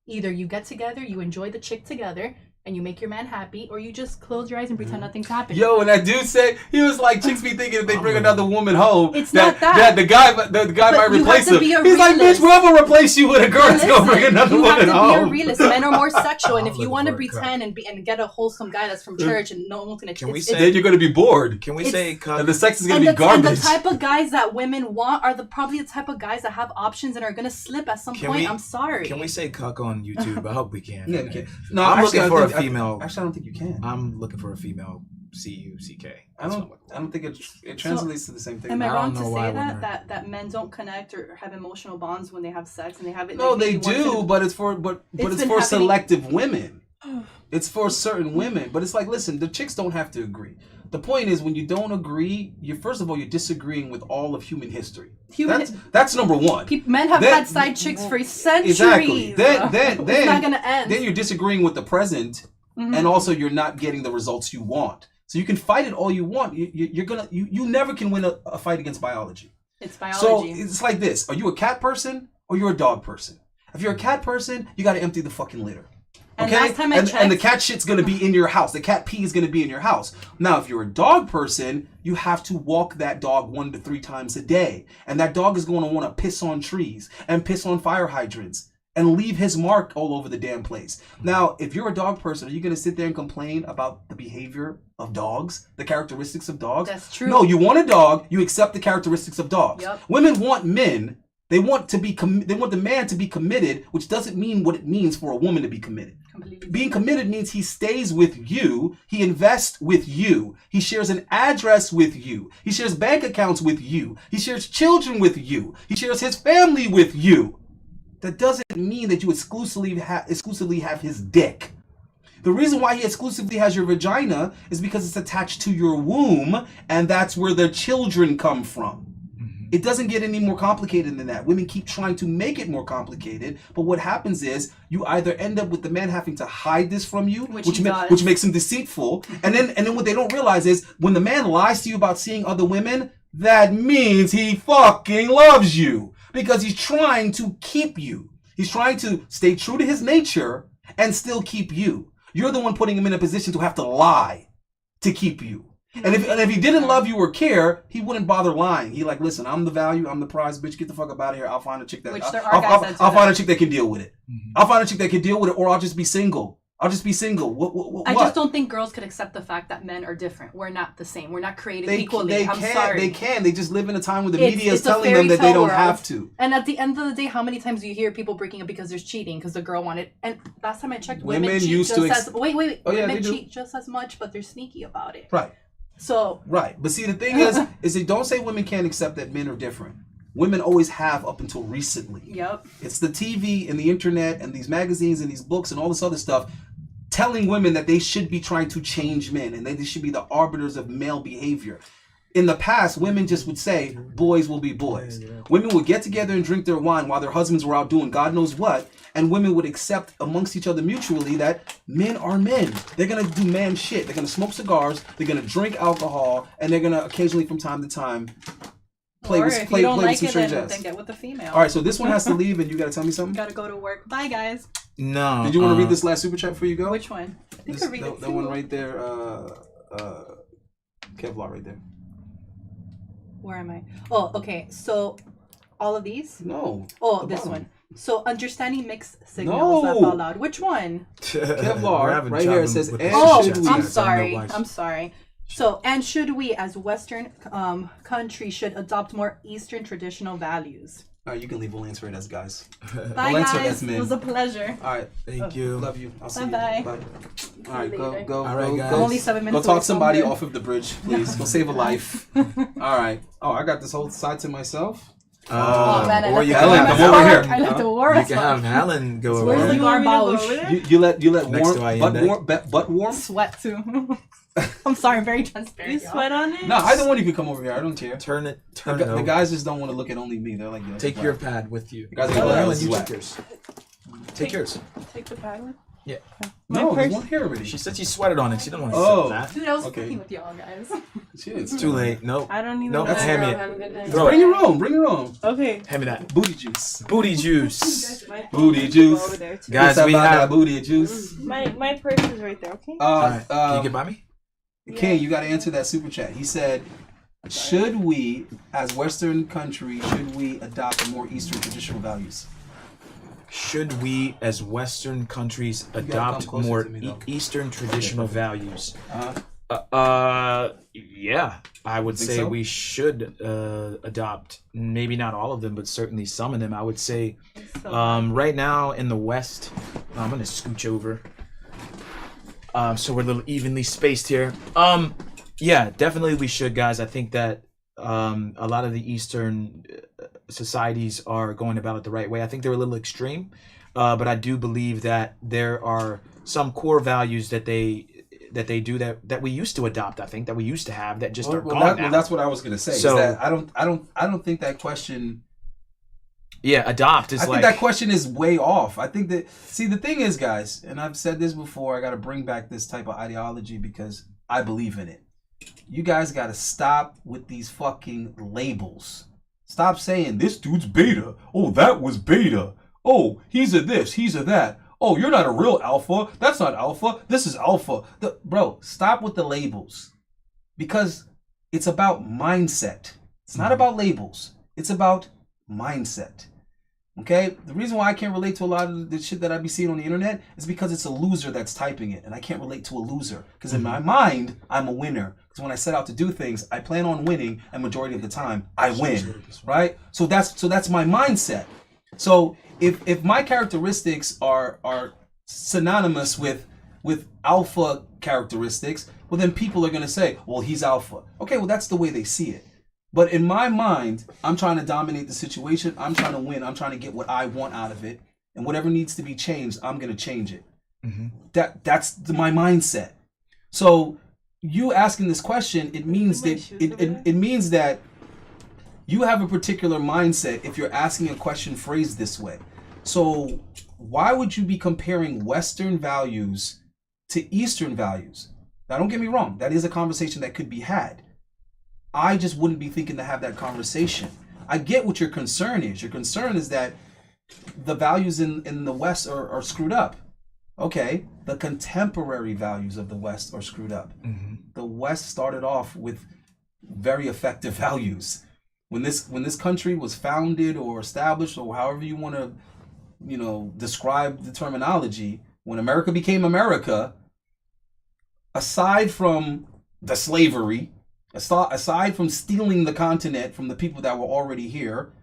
either you get together, you enjoy the chick together, and you make your man happy, or you just close your eyes and pretend nothing's happened. Yo, and that dude said, he was like, chicks be thinking if they bring another woman home, it's not that the guy might replace him. He's like, bitch, whoever replace you with a girl is going to bring another woman home. You have to be a realist. Men are more sexual, and if you want to pretend and get a wholesome guy that's from church and no one's going to... Then you're going to be bored. Can we say... And the sex is going to be garbage. And the type of guys that women want are probably the type of guys that have options and are going to slip at some point. I'm sorry. Can we say cuck on YouTube? I hope we can. Yeah, we can. No, I'm looking for a female... Actually, I don't think you can. I'm looking for a female C-U-C-K. I don't think it translates to the same thing. Am I wrong to say that men don't connect or have emotional bonds when they have sex and they have it? No, they do, but it's for selective women. It's for certain women, but it's like, listen, the chicks don't have to agree. The point is, when you don't agree, you're disagreeing with all of human history. That's number one. Men have had side chicks for centuries. Exactly. Then it's not gonna end. Then you're disagreeing with the present, and also you're not getting the results you want. So you can fight it all you want. You never can win a fight against biology. It's biology. So it's like this: are you a cat person or you're a dog person? If you're a cat person, you got to empty the fucking litter. Okay, and last time I checked, and the cat shit's gonna be in your house. The cat pee is gonna be in your house. Now, if you're a dog person, you have to walk that dog 1 to 3 times a day, and that dog is going to want to piss on trees and piss on fire hydrants. and leave his mark all over the damn place. Now, if you're a dog person, are you going to sit there and complain about the behavior of dogs, the characteristics of dogs? That's true. No, you want a dog, you accept the characteristics of dogs. Yep. Women want men. They want the man to be committed, which doesn't mean what it means for a woman to be committed. Completely. Being committed means he stays with you, he invests with you, he shares an address with you, he shares bank accounts with you, he shares children with you, he shares his family with you. That doesn't mean that you exclusively have his dick. The reason why he exclusively has your vagina is because it's attached to your womb, and that's where the children come from. It doesn't get any more complicated than that. Women keep trying to make it more complicated, but what happens is you either end up with the man having to hide this from you, which makes him deceitful, and then what they don't realize is when the man lies to you about seeing other women, that means he fucking loves you because he's trying to keep you. He's trying to stay true to his nature and still keep you. You're the one putting him in a position to have to lie to keep you. And if he didn't love you or care, he wouldn't bother lying. He like, listen, I'm the value, I'm the prize, bitch. Get the fuck up out of here. I'll find a chick that I'll find a chick that can deal with it. I'll find a chick that can deal with it, or I'll just be single. I'll just be single. What? I just don't think girls could accept the fact that men are different. We're not the same. We're not created equally. I'm sorry. They can. They just live in a time where the media is telling them that they don't have to. And at the end of the day, how many times do you hear people breaking up because there's cheating because the girl wanted? And last time I checked, women cheat just as women cheat just as much, but they're sneaky about it. Right. So right, but see the thing is they don't say women can't accept that men are different. Women always have up until recently. Yep. It's the TV and the internet and these magazines and these books and all this other stuff telling women that they should be trying to change men and they should be the arbiters of male behavior. In the past, women just would say, boys will be boys. Women would get together and drink their wine while their husbands were out doing God knows what, and women would accept amongst each other mutually that men are men. They're going to do man shit. They're going to smoke cigars, they're going to drink alcohol, and they're going to occasionally from time to time play with some strange ass. Then get with the female. All right, so this one has to leave, and you got to tell me something? Gotta go to work. Bye, guys. No. Did you want to read this last super chat before you go? Which one? I think I read it. That one right there, Kevlar right there. Where am I? Oh, okay. So, all of these? No. Oh, this one. So, understanding mixed signals laugh out loud. Which one? Kevlar, right here it says, I'm sorry. So, and should we, as Western countries, should adopt more Eastern traditional values? All right, you can leave. We'll answer it as guys. Bye, guys. It was a pleasure. All right. Thank you. Love you. I'll see you. Bye. Bye. All right, go. All right, guys. Only 7 minutes. Go talk somebody off of the bridge, please. Go save a life. All right. Oh, I got this whole side to myself. Or you Helen, come over here. You can have Helen go over Where's the garbage? You let warm butt warm. Sweat too. I'm sorry, I'm very transparent. You sweat on it? No, either one you can come over here. I don't care. Turn it. The guys just don't want to look at only me. They're like, yo, take your pad with you. You guys are like, Helen, you take yours. Take yours. Take the pad with? Yeah. No, there's one here already. She said she sweated on it. She didn't want to sell that. Dude, I was fucking with y'all guys. It's too late. Nope. I don't even know. know. Hand me it. Bring your own. Bring your own. Okay. Hand me that. Booty juice. Booty juice. Booty juice. Guys, we have booty juice. My purse is right there, okay? Can you get by me? King, you got to answer that super chat. He said, should we, as Western country, should we adopt more Eastern traditional values? Should we, as Western countries, adopt more Eastern traditional values? Yeah, I would say so? We should adopt, maybe not all of them, but certainly some of them. I would say right now in the West, I'm going to scooch over. So we're a little evenly spaced here. Yeah, definitely we should, guys. I think that a lot of the Eastern societies are going about it the right way. I think they're a little extreme, but I do believe that there are some core values that they do that we used to adopt. I think that we used to have that just are gone now. Well, that's what I was going to say. So is that I don't think that question. Yeah, adopt is I think that question is way off. I think that, see, the thing is, guys, and I've said this before, I got to bring back this type of ideology because I believe in it. You guys got to stop with these fucking labels. Stop saying, this dude's beta. Oh, that was beta. Oh, he's a this, he's a that. Oh, you're not a real alpha. That's not alpha. This is alpha. Bro, stop with the labels. Because it's about mindset. It's not about labels. It's about mindset. Okay? The reason why I can't relate to a lot of the shit that I be seeing on the internet is because it's a loser that's typing it, and I can't relate to a loser. Because in my mind, I'm a winner. Because when I set out to do things, I plan on winning, and majority of the time, I win. Right? So that's my mindset. So if my characteristics are synonymous with alpha characteristics, well then people are gonna say, well, he's alpha. Okay, well that's the way they see it. But in my mind, I'm trying to dominate the situation. I'm trying to win. I'm trying to get what I want out of it. And whatever needs to be changed, I'm going to change it. Mm-hmm. That's my mindset. So you asking this question, it means that it means that you have a particular mindset if you're asking a question phrased this way. So why would you be comparing Western values to Eastern values? Now, don't get me wrong. That is a conversation that could be had. I just wouldn't be thinking to have that conversation. I get what your concern is. Your concern is that the values in the West are screwed up. Okay, the contemporary values of the West are screwed up. Mm-hmm. The West started off with very effective values. When this country was founded or established, or however you want to, describe the terminology, when America became America, aside from the slavery, aside from stealing the continent from the people that were already here,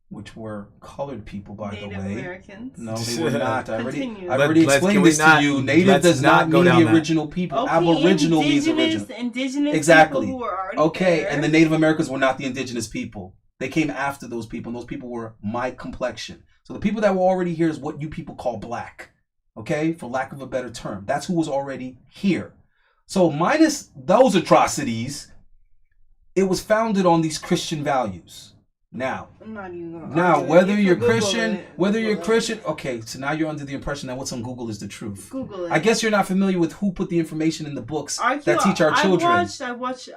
which were colored people, by the way. Native Americans. No, they were not. I already explained this to you. Native does not mean the original people. Okay, Aboriginal means original. Indigenous exactly. people who were already okay, there. And the Native Americans were not the indigenous people. They came after those people, and those people were my complexion. So the people that were already here is what you people call black. Okay, for lack of a better term. That's who was already here. So minus those atrocities, it was founded on these Christian values. Now, whether you're Christian, okay, so now you're under the impression that what's on Google is the truth. Google it. I guess you're not familiar with who put the information in the books that teach our children. I've watched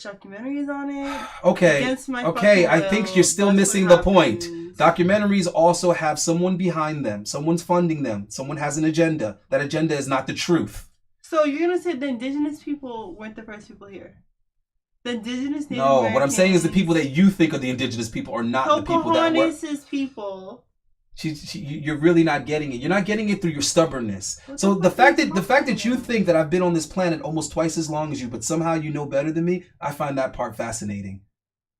documentaries on it. Okay, I think you're still missing the point. Documentaries also have someone behind them. Someone's funding them. Someone has an agenda. That agenda is not the truth. So you're gonna say the indigenous people weren't the first people here? The indigenous Native No, Americans, what I'm saying is the people that you think are the indigenous people are not the people that were. Pocahontas' people. You're really not getting it. You're not getting it through your stubbornness. So the fact that you think that I've been on this planet almost twice as long as you, but somehow you know better than me, I find that part fascinating.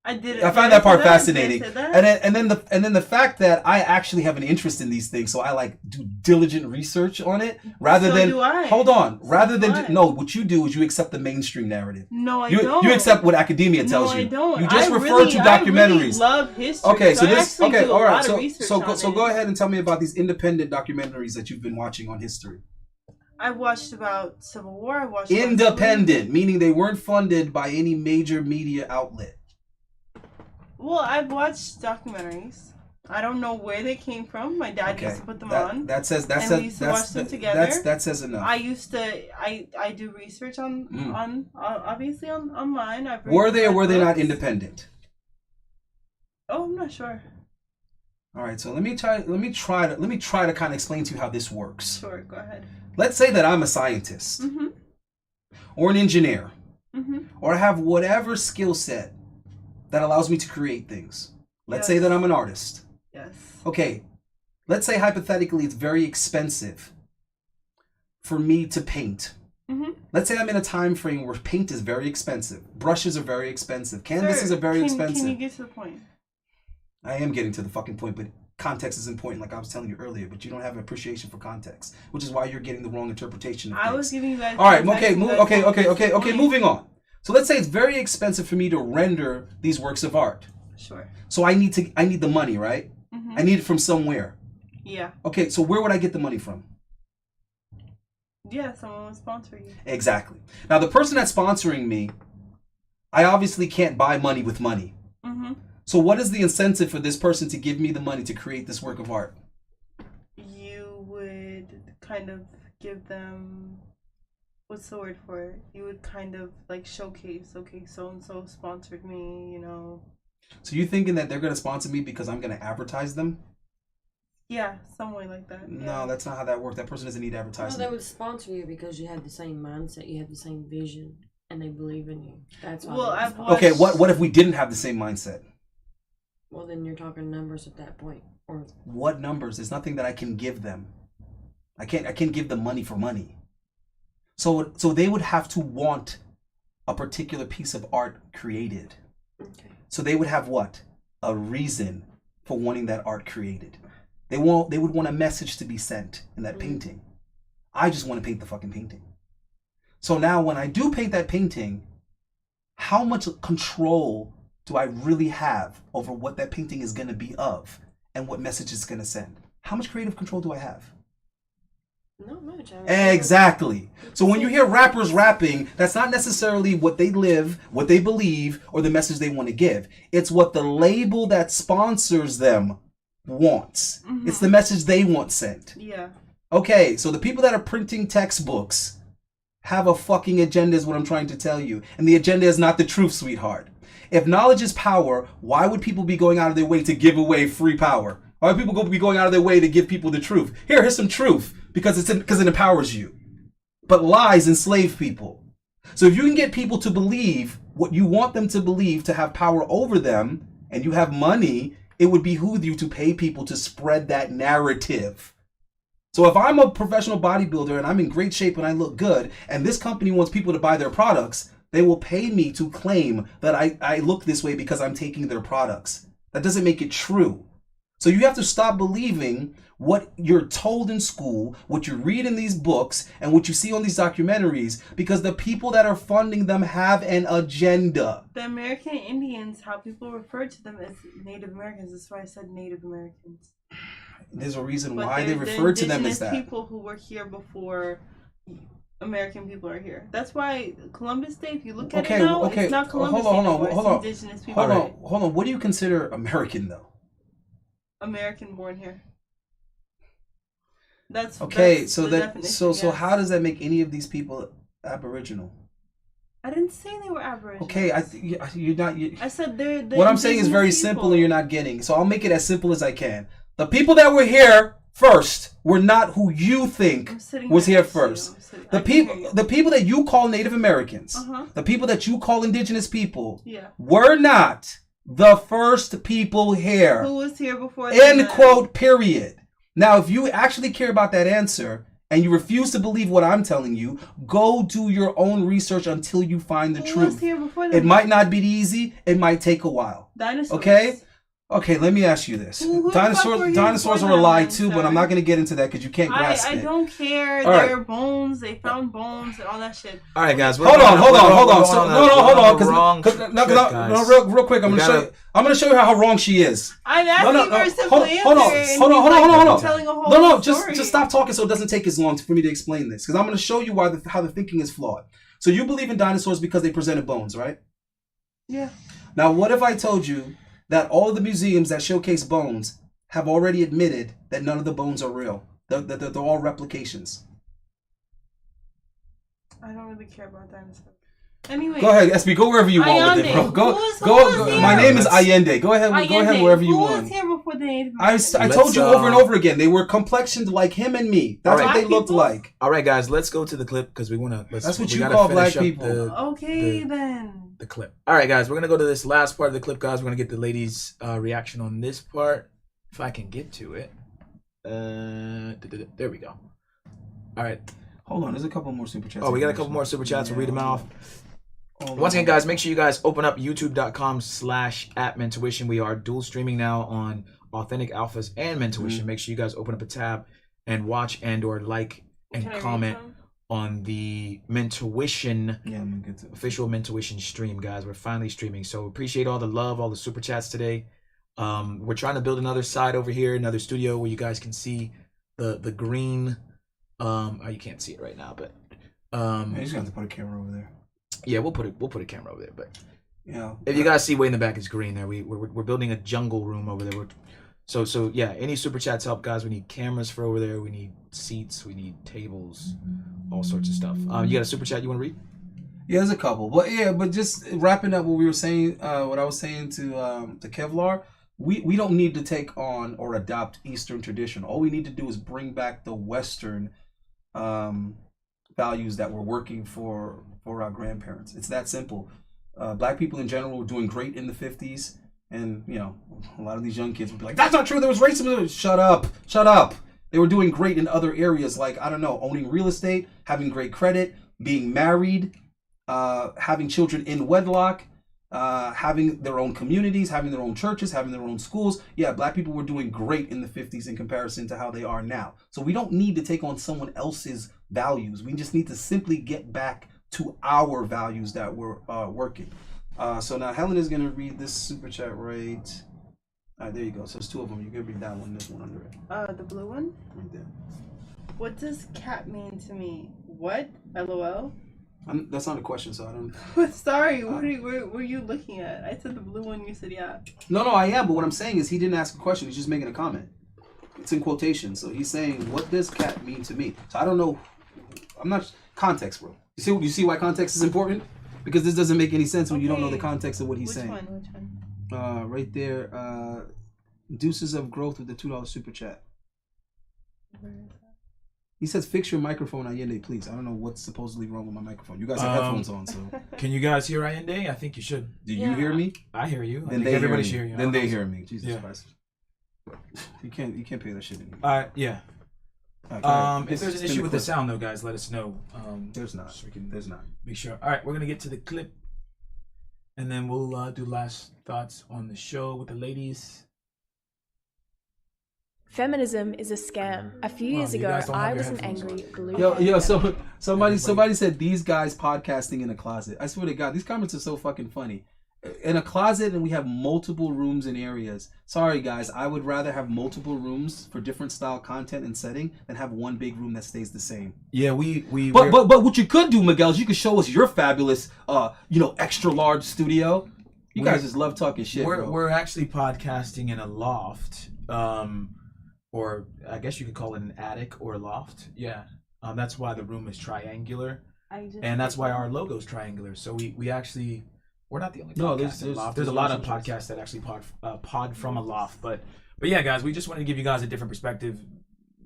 I find that part fascinating, and then the fact that I actually have an interest in these things, so I do diligent research on it rather than hold on, rather than no. What you do is you accept the mainstream narrative. No, I don't. You accept what academia tells you. I don't. You just refer to documentaries. I really love history. Okay, all right. So go ahead and tell me about these independent documentaries that you've been watching on history. I watched about Civil War. I watched independent, meaning they weren't funded by any major media outlet. Well, I've watched documentaries. I don't know where they came from. My dad used to put them on. That says we used to watch them together. That says enough. I used to. I do research on obviously online. Were they or were they not independent? Oh, I'm not sure. All right, so let me try to kind of explain to you how this works. Sure, go ahead. Let's say that I'm a scientist, mm-hmm. or an engineer, mm-hmm. or I have whatever skill set that allows me to create things. Let's say that I'm an artist. Yes. Okay, let's say hypothetically it's very expensive for me to paint. Mm-hmm. Let's say I'm in a time frame where paint is very expensive, brushes are very expensive, canvases are very expensive. Can you get to the point? I am getting to the fucking point, but context is important, like I was telling you earlier, but you don't have an appreciation for context, which is why you're getting the wrong interpretation of things. I was giving you guys. All right, okay, moving on. So let's say it's very expensive for me to render these works of art. Sure. So I need the money, right? Mm-hmm. I need it from somewhere. Yeah. Okay, so where would I get the money from? Yeah, someone will sponsor you. Exactly. Now the person that's sponsoring me, I obviously can't buy money with money. Mm-hmm. So what is the incentive for this person to give me the money to create this work of art? You would kind of give them, what's the word for it? You would kind of showcase, okay, so-and-so sponsored me, you know. So you thinking that they're going to sponsor me because I'm going to advertise them? Yeah, some way like that. Yeah. No, that's not how that works. That person doesn't need advertising. No, they would sponsor you because you had the same mindset, you had the same vision, and they believe in you. That's why. Well, okay, what if we didn't have the same mindset? Well, then you're talking numbers at that point. Or what numbers? There's nothing that I can give them. I can't give them money for money. So they would have to want a particular piece of art created. okay. So they would have what? A reason for wanting that art created. They would want a message to be sent in that painting. I just want to paint the fucking painting. So now when I do paint that painting, how much control do I really have over what that painting is going to be of and what message it's going to send? How much creative control do I have? Not much. Exactly. So when you hear rappers rapping, that's not necessarily what they live, what they believe, or the message they want to give. It's what the label that sponsors them wants. Mm-hmm. It's the message they want sent. Yeah. Okay, so the people that are printing textbooks have a fucking agenda is what I'm trying to tell you. And the agenda is not the truth, sweetheart. If knowledge is power, why would people be going out of their way to give away free power? Why would people be going out of their way to give people the truth? Here's some truth, because it empowers you. But lies enslave people. So if you can get people to believe what you want them to believe, to have power over them, and you have money, it would behoove you to pay people to spread that narrative. So if I'm a professional bodybuilder and I'm in great shape and I look good, and this company wants people to buy their products, they will pay me to claim that I look this way because I'm taking their products. That doesn't make it true. So you have to stop believing what you're told in school, what you read in these books, and what you see on these documentaries, because the people that are funding them have an agenda. The American Indians, how people refer to them as Native Americans. That's why I said Native Americans. There's a reason why they refer to them as that. People who were here before American people are here. That's why Columbus Day, if you look at it now, it's not Columbus Day anymore, it's indigenous people. Hold on. What do you consider American, though? American born here. That's okay. That's so yes. How does that make any of these people Aboriginal? I didn't say they were Aboriginal. Okay, you're not. I said they're. What I'm saying is very simple, and you're not getting. So I'll make it as simple as I can. The people that were here first were not who you think was here first. The people that you call Native Americans, the people that you call indigenous people, were not the first people here. Who was here before? End quote, period. Now, if you actually care about that answer and you refuse to believe what I'm telling you, go do your own research until you find the truth. Who was here before them? It might not be easy. It might take a while. Dinosaurs. Okay? Okay, let me ask you this. Dinosaurs are a lie too, but I'm not going to get into that because you can't grasp it. I don't care. Their bones, they found bones and all that shit. All right, guys. Hold on. Real quick. I'm going to show you how wrong she is. I'm asking for a simple answer. Hold on. Just stop talking so it doesn't take as long for me to explain this, because I'm going to show you how the thinking is flawed. So you believe in dinosaurs because they presented bones, right? Yeah. Now, what if I told you that all of the museums that showcase bones have already admitted that none of the bones are real? They're all replications. I don't really care about dinosaurs. Anyway, go ahead, SB. Go wherever you want with it, bro. Go. My name is Allende. Go ahead wherever you want. Who was here before the Native Americans? I told you over and over again. They were complexioned like him and me. That's what they looked like. All right, guys. Let's go to the clip because we want to. That's what you call black people. Then. The clip. All right, guys. We're gonna go to this last part of the clip, guys. We're gonna get the ladies' reaction on this part, if I can get to it. There we go. All right. Hold on. There's a couple more super chats. Oh, we got a couple more super chats. We'll read them off. Once again, guys, make sure you guys open up youtube.com/@mentuition. We are dual streaming now on Authentic Alphas and Mentuition. Make sure you guys open up a tab and watch and or like and comment on the Mentuition official Mentuition stream, guys. We're finally streaming, so appreciate all the love, all the super chats today. We're trying to build another side over here, another studio where you guys can see the green. You can't see it right now, but you just have to put a camera over there. Yeah, we'll put a camera over there, but if you guys see way in the back, it's green there. We're building a jungle room over there. So yeah, any super chats help, guys. We need cameras for over there. We need seats. We need tables, all sorts of stuff. You got a super chat you want to read? Yeah, there's a couple, but just wrapping up what we were saying, what I was saying to Kevlar. We don't need to take on or adopt Eastern tradition. All we need to do is bring back the Western values that were working for our grandparents. It's that simple. Black people in general were doing great in the 50s And, you know, a lot of these young kids would be like, that's not true, there was racism. Shut up. They were doing great in other areas like, I don't know, owning real estate, having great credit, being married, having children in wedlock, having their own communities, having their own churches, having their own schools. Yeah, black people were doing great in the 50s in comparison to how they are now. So we don't need to take on someone else's values. We just need to simply get back to our values that we're working. So now Helen is going to read this super chat right. All right, there you go. So it's two of them. You can read that one, this one under it. The blue one? Right there. What does cat mean to me? What? LOL? That's not a question, so I don't... Sorry, what were you looking at? I said the blue one, you said yeah. No, I am, but what I'm saying is he didn't ask a question. He's just making a comment. It's in quotation. So he's saying, what does cat mean to me? So I don't know. I'm not... Context, bro. You see why context is important? Because this doesn't make any sense when you don't know the context of what he's saying. Which one? Right there. Deuces of Growth with the $2 super chat. He says, fix your microphone, Allende, please. I don't know what's supposedly wrong with my microphone. You guys have headphones on, so. Can you guys hear Allende? I think you should. Do you hear me? I hear you. Then everybody should hear you. Then they hear me. Jesus Christ. You can't pay that shit anymore. Yeah. If there's an issue with the sound, though, guys, let us know. There's not. So we can There's not. Make sure. All right, we're gonna get to the clip, and then we'll do last thoughts on the show with the ladies. Feminism is a scam. A few years ago, I was an angry blue. Yo, so somebody said these guys podcasting in a closet. I swear to God, these comments are so fucking funny. In a closet, and we have multiple rooms and areas. Sorry, guys, I would rather have multiple rooms for different style content and setting than have one big room that stays the same. Yeah, But what you could do, Miguel, is you could show us your fabulous, extra large studio. You guys just love talking shit. We're actually podcasting in a loft, or I guess you could call it an attic or a loft. Yeah, that's why the room is triangular, and that's why our logo is triangular. So we actually. We're not the only podcast. There's a lot of podcasts that actually pod from a loft, but yeah, guys, we just wanted to give you guys a different perspective,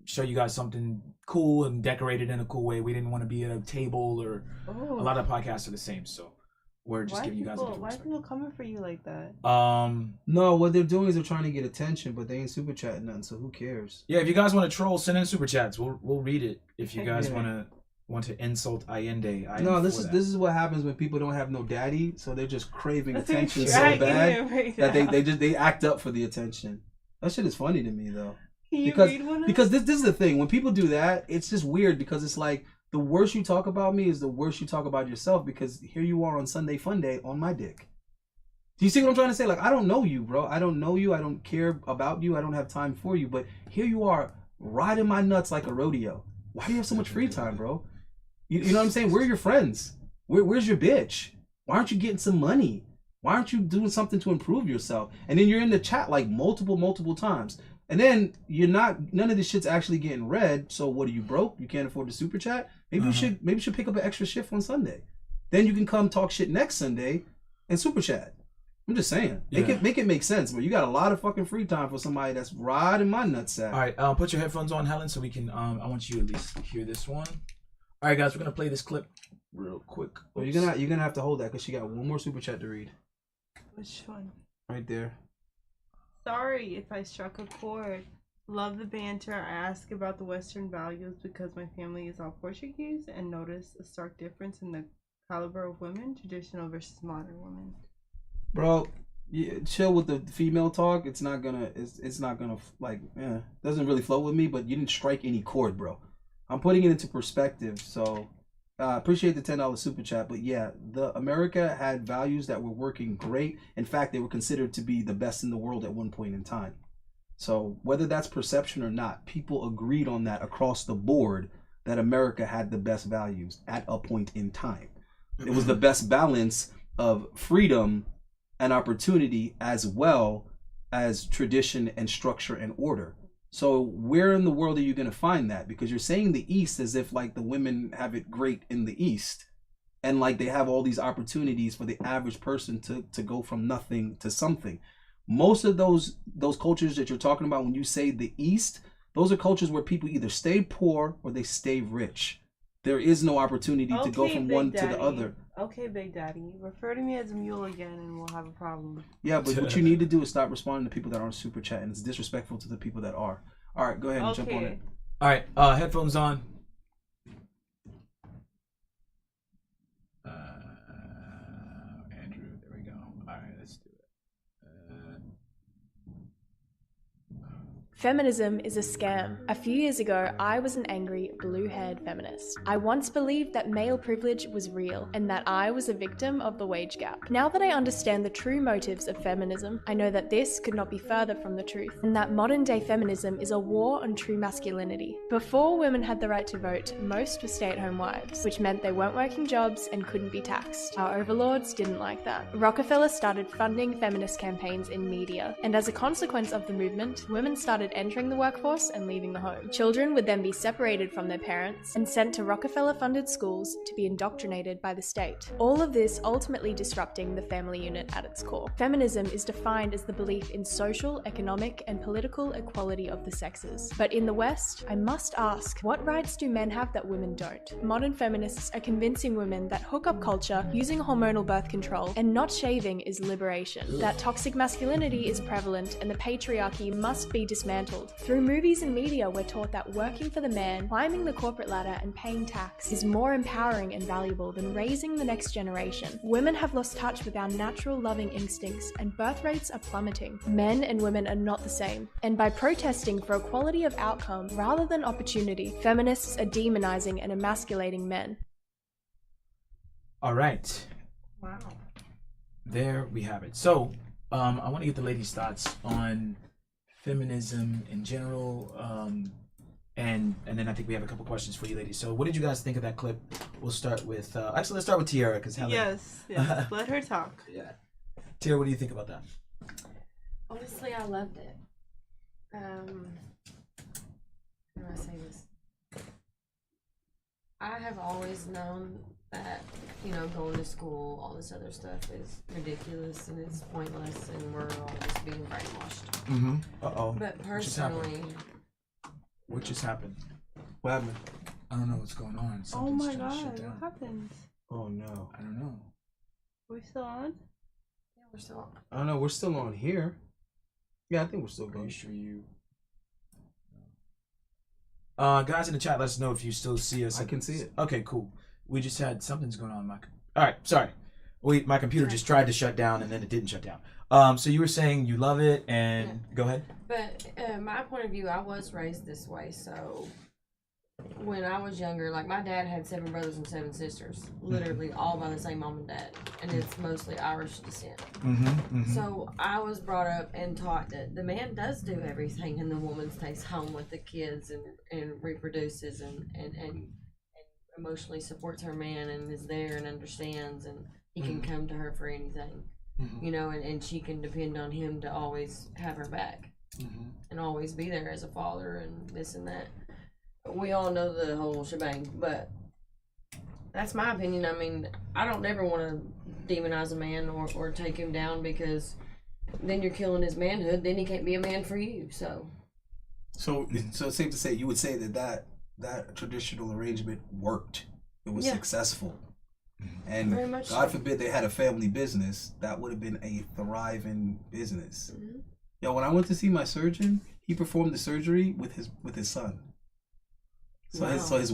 show you guys something cool and decorated in a cool way. We didn't want to be at a table or a lot of podcasts are the same, so we're just giving you guys a different perspective. Why are people coming for you like that? No, what they're doing is they're trying to get attention, but they ain't super chatting nothing, so who cares? Yeah, if you guys want to troll, send in super chats. We'll read it. If you guys want to insult Allende. No, this is what happens when people don't have no daddy, so they're just craving attention so bad that they act up for the attention. That shit is funny to me though. Because this is the thing, when people do that, it's just weird because it's like the worse you talk about me is the worse you talk about yourself, because here you are on Sunday Fun Day on my dick. Do you see what I'm trying to say? Like, I don't know you, bro. I don't know you. I don't care about you. I don't have time for you. But here you are riding my nuts like a rodeo. Why do you have so much free time, bro? You know what I'm saying? Where are your friends? Where's your bitch? Why aren't you getting some money? Why aren't you doing something to improve yourself? And then you're in the chat like multiple times. And then none of this shit's actually getting read. So what are you, broke? You can't afford the super chat? Maybe you should pick up an extra shift on Sunday. Then you can come talk shit next Sunday and super chat. I'm just saying. Make it make sense, but you got a lot of fucking free time for somebody that's riding my nutsack. All right, put your headphones on, Helen, so we can I want you to at least hear this one. All right, guys, we're gonna play this clip real quick. Well, you're gonna have to hold that because she got one more super chat to read. Which one? Right there. Sorry if I struck a chord. Love the banter. I ask about the Western values because my family is all Portuguese and notice a stark difference in the caliber of women, traditional versus modern women. Bro, chill with the female talk. It's not gonna doesn't really flow with me. But you didn't strike any chord, bro. I'm putting it into perspective, so appreciate the $10 super chat. But yeah, America had values that were working great. In fact, they were considered to be the best in the world at one point in time. So whether that's perception or not, people agreed on that across the board that America had the best values at a point in time. It was the best balance of freedom and opportunity as well as tradition and structure and order. So where in the world are you going to find that? Because you're saying the East as if like the women have it great in the East and like they have all these opportunities for the average person to go from nothing to something. Most of those cultures that you're talking about when you say the East, those are cultures where people either stay poor or they stay rich. there is no opportunity to go from one to the other. Okay, Big Daddy. Refer to me as a mule again and we'll have a problem. Yeah, but what you need to do is stop responding to people that aren't super chatting. It's disrespectful to the people that are. All right, go ahead and jump on it. All right, headphones on. Andrew, there we go. All right, let's do it. Feminism is a scam. A few years ago, I was an angry, blue-haired feminist. I once believed that male privilege was real and that I was a victim of the wage gap. Now that I understand the true motives of feminism, I know that this could not be further from the truth, and that modern-day feminism is a war on true masculinity. Before women had the right to vote, most were stay-at-home wives, which meant they weren't working jobs and couldn't be taxed. Our overlords didn't like that. Rockefeller started funding feminist campaigns in media, and as a consequence of the movement, women started entering the workforce and leaving the home. Children would then be separated from their parents and sent to Rockefeller-funded schools to be indoctrinated by the state. All of this ultimately disrupting the family unit at its core. Feminism is defined as the belief in social, economic, and political equality of the sexes. But in the West, I must ask, what rights do men have that women don't? Modern feminists are convincing women that hookup culture, using hormonal birth control, and not shaving is liberation. That toxic masculinity is prevalent and the patriarchy must be dismantled. Through movies and media, we're taught that working for the man, climbing the corporate ladder, and paying tax is more empowering and valuable than raising the next generation. Women have lost touch with our natural loving instincts, and birth rates are plummeting. Men and women are not the same. And by protesting for equality of outcome rather than opportunity, feminists are demonizing and emasculating men. All right. Wow. There we have it. So, I want to get the ladies' thoughts on feminism in general, and then I think we have a couple questions for you ladies. So what did you guys think of that clip? We'll start with actually let's start with Tiara, because Helen. Yes, let her talk. Yeah, Tiara, what do you think about that? Honestly, I loved it. How do I say this? I have always known that, you know, going to school, all this other stuff is ridiculous and it's pointless and we're all just being brainwashed. Mm-hmm. Uh-oh. But personally... What just happened? What happened? I don't know what's going on. Oh my god, what happened? Oh no. I don't know. Are we still on? Yeah, we're still on. I don't know, we're still on here. Yeah, I think we're still going. Are you sure you... guys in the chat, let us know if you still see us. I can see it. Okay, cool. We just had something's going on, Mike. All right, sorry. My computer just tried to shut down and then it didn't shut down. So you were saying you love it, and go ahead. But my point of view, I was raised this way. So when I was younger, like my dad had 7 brothers and 7 sisters, literally all by the same mom and dad, and it's mostly Irish descent. So I was brought up and taught that the man does do everything, and the woman stays home with the kids and reproduces and emotionally supports her man and is there and understands, and he can come to her for anything, you know, and she can depend on him to always have her back and always be there as a father and this and that. We all know the whole shebang, but that's my opinion. I mean, I don't ever want to demonize a man or take him down, because then you're killing his manhood. Then he can't be a man for you. So it's safe to say you would say that traditional arrangement worked. It was successful. And God forbid they had a family business, that would have been a thriving business. Yo, when I went to see my surgeon, he performed the surgery with his son. So his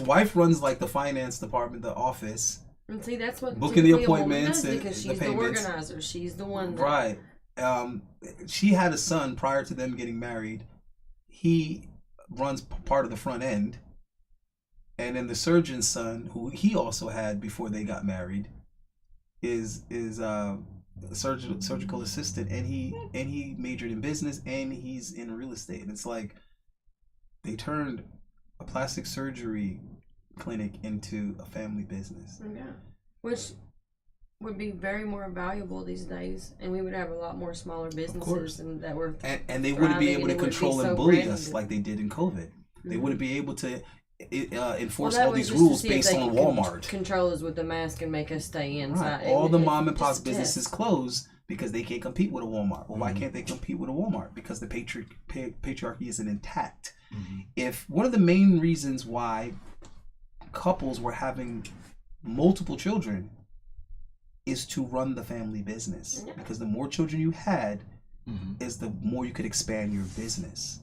wife runs like the finance department, the office. And see, that's what booking the appointments and because the she's the payments. organizer. She's the one. Right. She had a son prior to them getting married. He runs part of the front end, and then the surgeon's son, who he also had before they got married, is a surgical assistant, and he majored in business, and he's in real estate. And it's like they turned a plastic surgery clinic into a family business. Yeah, which would be very more valuable these days, and we would have a lot more smaller businesses and that were and they wouldn't be able to control and bully us like they did in COVID. They wouldn't be able to enforce all these rules based on Walmart. Control us with the mask and make us stay inside. Right. All the mom and pop businesses close because they can't compete with a Walmart. Well, why can't they compete with a Walmart? Because the patriarchy isn't intact. If one of the main reasons why couples were having multiple children is to run the family business. Because the more children you had, is the more you could expand your business.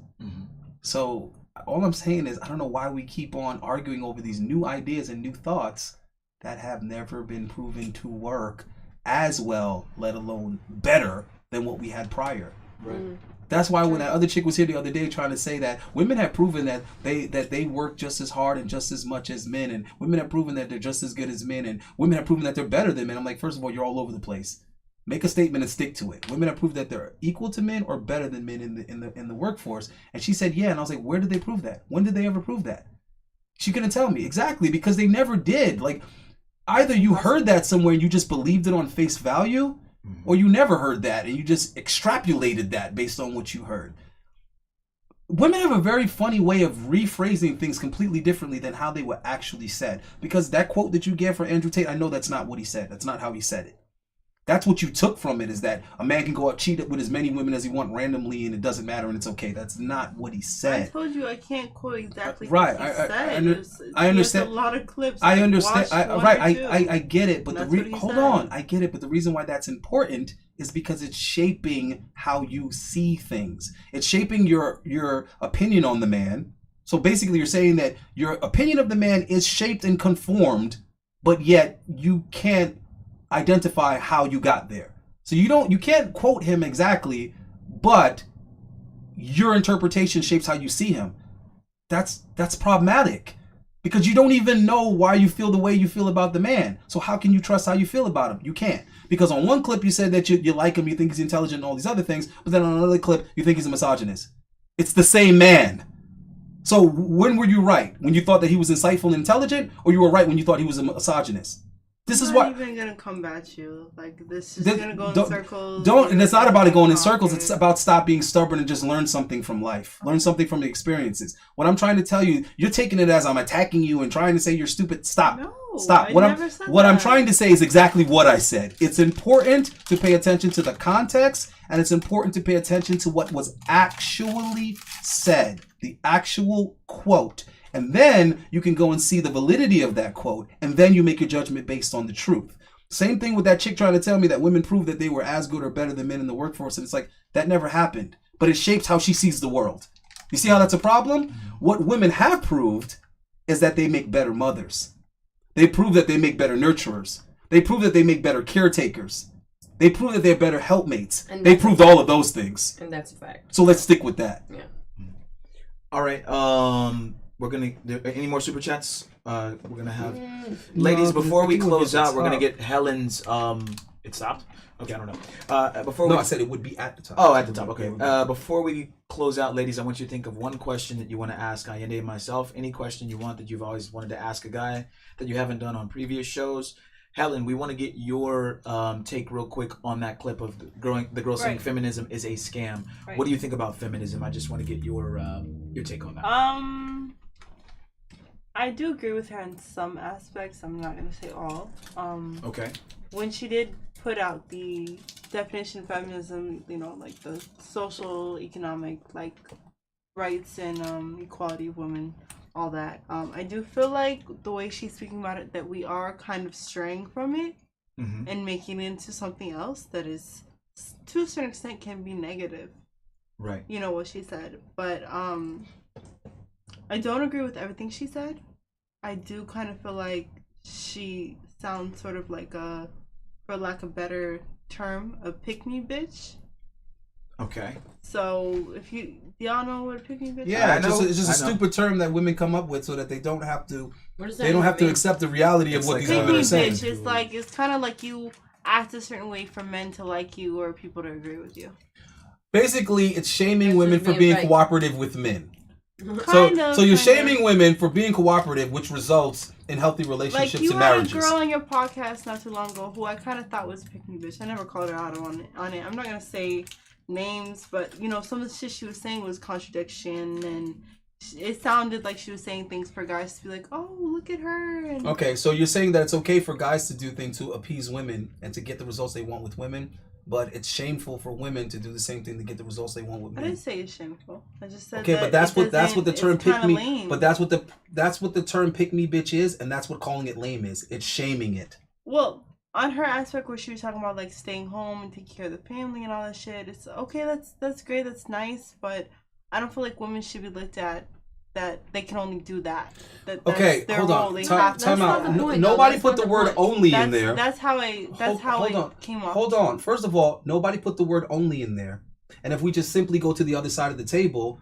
So all I'm saying is, I don't know why we keep on arguing over these new ideas and new thoughts that have never been proven to work as well, let alone better than what we had prior. Right. That's why when that other chick was here the other day trying to say that women have proven that they work just as hard and just as much as men, and women have proven that they're just as good as men, and women have proven that they're better than men. I'm like, first of all, you're all over the place. Make a statement and stick to it. Women have proved that they're equal to men or better than men in the workforce. And she said, yeah. And I was like, where did they prove that? When did they ever prove that? She couldn't tell me. Exactly, because they never did. Like, either you heard that somewhere and you just believed it on face value, or you never heard that and you just extrapolated that based on what you heard. Women have a very funny way of rephrasing things completely differently than how they were actually said. Because that quote that you gave for Andrew Tate, I know that's not what he said. That's not how he said it. That's what you took from it, is that a man can go out cheat with as many women as he wants randomly and it doesn't matter and it's okay. That's not what he said. I told you I can't quote exactly right. what he said. I understand. A lot of clips. I understand. I get it, but hold on. I get it, but the reason why that's important is because it's shaping how you see things. It's shaping your opinion on the man. So basically, you're saying that your opinion of the man is shaped and conformed, but yet you can't identify how you got there. So you can't quote him exactly, but your interpretation shapes how you see him. That's problematic, because you don't even know why you feel the way you feel about the man. So how can you trust how you feel about him? You can't, because on one clip you said that you like him, you think he's intelligent and all these other things, but then on another clip you think he's a misogynist. It's the same man. So when were you right? When you thought that he was insightful and intelligent, or you were right when you thought he was a misogynist? This is what. I'm not even gonna come at you. Like, this is gonna go in circles. And it's not about it going in circles. It's about stop being stubborn and just learn something from life. Learn something from the experiences. What I'm trying to tell you, you're taking it as I'm attacking you and trying to say you're stupid. Stop. No, Stop. What I'm trying to say is exactly what I said. It's important to pay attention to the context, and it's important to pay attention to what was actually said, the actual quote. And then you can go and see the validity of that quote, and then you make your judgment based on the truth. Same thing with that chick trying to tell me that women prove that they were as good or better than men in the workforce. And it's like, that never happened. But it shapes how she sees the world. You see how that's a problem? What women have proved is that they make better mothers. They prove that they make better nurturers. They prove that they make better caretakers. They prove that they're better helpmates. They proved all of those things. And that's a fact. So let's stick with that. Yeah. All right. We're gonna. Any more super chats? We're gonna have ladies before we close out. We're gonna get Helen's. It stopped. Okay, I don't know. I said it would be at the top. Oh, at the top. Okay. Before we close out, ladies, I want you to think of one question that you want to ask Allende and myself. Any question you want that you've always wanted to ask a guy that you haven't done on previous shows. Helen, we want to get your take real quick on that clip of the girl saying feminism is a scam. Right. What do you think about feminism? I just want to get your take on that. I do agree with her in some aspects. I'm not gonna say all. Okay. When she did put out the definition of feminism, like the social, economic, like rights and equality of women, all that. I do feel like the way she's speaking about it, that we are kind of straying from it and making it into something else that is, to a certain extent, can be negative. Right. You know what she said. But I don't agree with everything she said. I do kind of feel like she sounds sort of like a, for lack of a better term, a pick-me bitch. Okay. So if y'all know what a pick-me bitch is? Yeah, it's just a stupid term that women come up with so that they don't have to. They don't have to accept the reality of what these women are saying. Bitch, it's kind of like you act a certain way for men to like you or people to agree with you. Basically, it's shaming women for being cooperative with men. So you're shaming women for being cooperative, which results in healthy relationships and marriages. You had a girl on your podcast not too long ago who I kind of thought was a pick-me bitch. I never called her out on it. I'm not gonna say names, but some of the shit she was saying was contradiction, and it sounded like she was saying things for guys to be like, oh, look at her. Okay, so you're saying that it's okay for guys to do things to appease women and to get the results they want with women, but it's shameful for women to do the same thing to get the results they want with men. I didn't say it's shameful. I just said okay, that but that's what the term pick me. Lame. But that's what the term pick me bitch is, and that's what calling it lame is. It's shaming it. Well, on her aspect where she was talking about like staying home and taking care of the family and all that shit, it's okay. That's great. That's nice, but I don't feel like women should be looked at that they can only do that. That's okay, their hold role. on. Time out. Nobody put the word only in there. That's how it came off. Hold on. First of all, nobody put the word only in there. And if we just simply go to the other side of the table,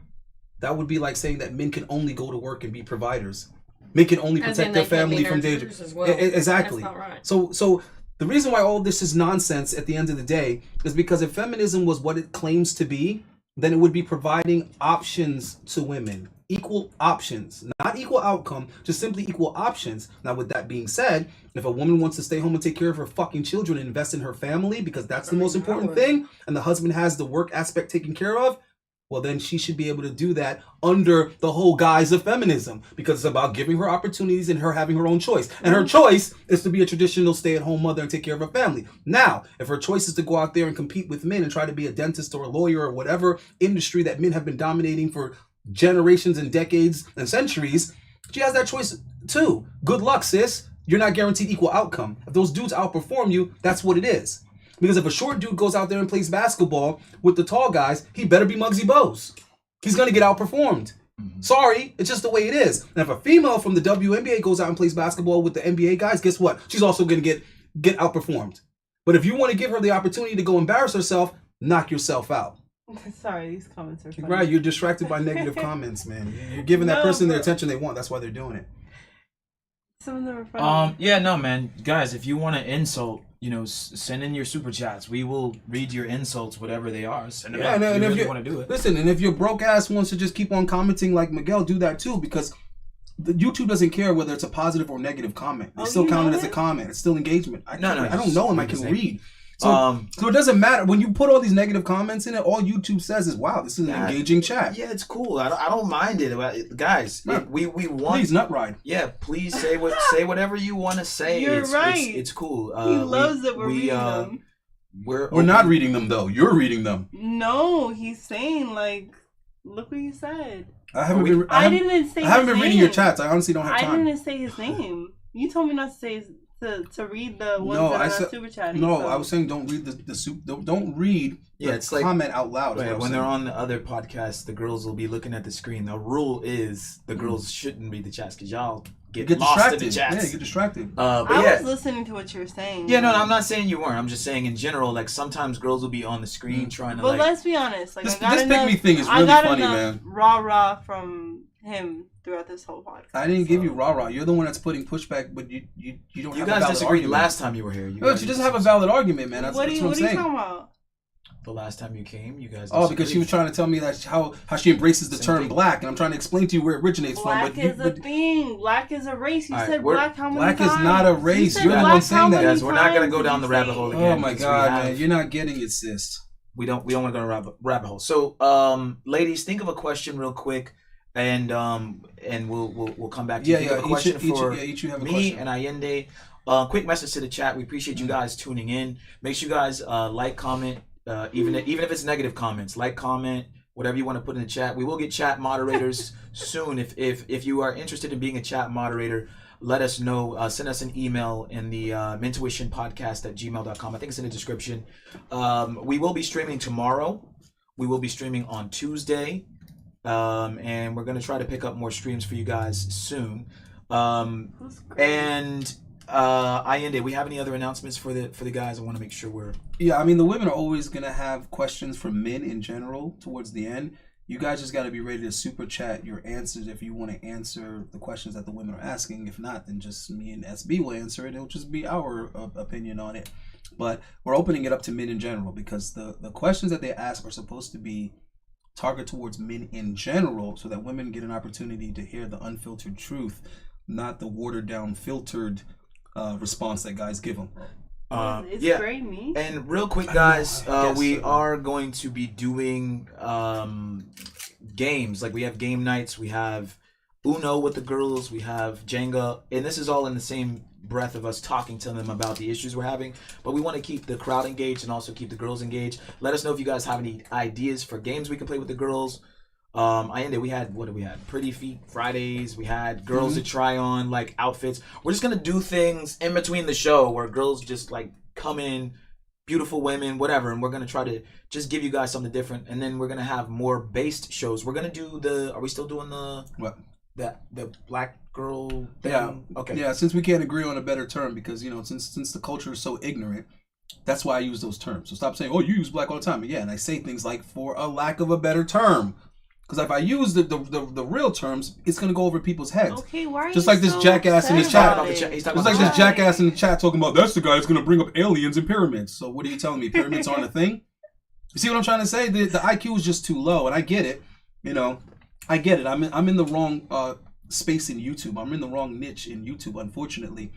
that would be like saying that men can only go to work and be providers. Men can only protect their family from danger. Well. Exactly. That's not right. So the reason why all this is nonsense at the end of the day is because if feminism was what it claims to be, then it would be providing options to women. Equal options, not equal outcome, just simply equal options. Now, with that being said, if a woman wants to stay home and take care of her fucking children and invest in her family because that's the most important thing, and the husband has the work aspect taken care of, well, then she should be able to do that under the whole guise of feminism because it's about giving her opportunities and her having her own choice. And her choice is to be a traditional stay-at-home mother and take care of her family. Now, if her choice is to go out there and compete with men and try to be a dentist or a lawyer or whatever industry that men have been dominating for generations and decades and centuries, she has that choice too. Good luck, sis. You're not guaranteed equal outcome. If those dudes outperform you, that's what it is. Because if a short dude goes out there and plays basketball with the tall guys, he better be Muggsy Bogues. He's going to get outperformed. Sorry, it's just the way it is. And if a female from the WNBA goes out and plays basketball with the NBA guys, guess what? She's also going to get outperformed. But if you want to give her the opportunity to go embarrass herself, knock yourself out. Sorry, these comments are funny. Right, you're distracted by negative comments, man. You're giving that person the attention they want. That's why they're doing it. Some of them are funny. Yeah, no, man. Guys, if you want to insult, send in your super chats. We will read your insults, whatever they are. Send them in if you really want to do it. Listen, and if your broke ass wants to just keep on commenting like Miguel, do that too, because the YouTube doesn't care whether it's a positive or negative comment. They still count it as a comment. It's still engagement. I don't know him. I can read. So it doesn't matter when you put all these negative comments in it. All YouTube says is, "Wow, this is an engaging chat." Yeah, it's cool. I don't mind it, guys. We want. Please nut ride. Yeah, please say whatever you want to say. You're right. It's cool. He loves that we're reading them. We're not reading them though. You're reading them. No, he's saying like, look what you said. I haven't been reading your chats. I honestly don't have time. I didn't say his name. You told me not to say to read the ones that are not super chatting. No, I was saying don't read don't read it's like comment out loud. Right, when they're on the other podcasts, the girls will be looking at the screen. The rule is the girls shouldn't read the chats because y'all get lost distracted. in the chats. Yeah, you get distracted. I was listening to what you were saying. Yeah, no, I'm not saying you weren't. I'm just saying in general, like sometimes girls will be on the screen trying to. But let's be honest, like this pick me thing is really funny, man. Rah from him throughout this whole podcast. I didn't give you rah. You're the one that's putting pushback, but you don't. You have guys a valid disagreed argument. last time you were here. She doesn't have a valid argument, man. That's what I'm saying. What are you talking about? The last time you came, you guys. Oh, because she was trying to tell me that how she embraces the term black, and I'm trying to explain to you where it originates from. Black is a thing. Black is a race. You said black how many times? Black is not a race. You're the one saying that. Guys, we're not gonna go down the rabbit hole again. Oh my god, man, you're not getting it, sis. We don't want to go down rabbit hole. So, ladies, think of a question real quick. And we'll come back to you. Think of a question for me and Allende. Quick message to the chat. We appreciate you guys tuning in. Make sure you guys like, comment, even if it's negative comments. Like, comment, whatever you want to put in the chat. We will get chat moderators soon. If you are interested in being a chat moderator, let us know. Send us an email in the mentuitionpodcast@gmail.com. I think it's in the description. We will be streaming tomorrow. We will be streaming on Tuesday. And we're gonna try to pick up more streams for you guys soon. And Allende, we have any other announcements for the guys? I want to make sure we're. Yeah, I mean the women are always gonna have questions from men in general towards the end. You guys just got to be ready to super chat your answers if you want to answer the questions that the women are asking. If not, then just me and SB will answer it. It'll just be our opinion on it. But we're opening it up to men in general because the questions that they ask are supposed to be target towards men in general so that women get an opportunity to hear the unfiltered truth, not the watered down filtered response that guys give them. It's very me. And real quick, guys, we are going to be doing games. Like we have game nights. We have Uno with the girls. We have Jenga, and this is all in the same breath of us talking to them about the issues we're having. But we want to keep the crowd engaged and also keep the girls engaged. Let us know if you guys have any ideas for games we can play with the girls. We had Pretty Feet Fridays. We had girls to try on like outfits. We're just gonna do things in between the show where girls just like come in, beautiful women, whatever, and we're gonna try to just give you guys something different. And then we're gonna have more based shows. We're gonna do Are we still doing the what? The black girl thing? Yeah. Okay. Yeah. Since we can't agree on a better term, because since the culture is so ignorant, that's why I use those terms. So stop saying, "Oh, you use black all the time." Yeah, and I say things like "for a lack of a better term." Because if I use the real terms, it's gonna go over people's heads. Okay, why are just you like this so jackass in the chat. Just like this jackass in the chat talking about that's the guy that's gonna bring up aliens and pyramids. So what are you telling me? Pyramids aren't a thing? You see what I'm trying to say? The IQ is just too low, and I get it. I get it. I'm in the wrong space in YouTube. I'm in the wrong niche in YouTube. Unfortunately,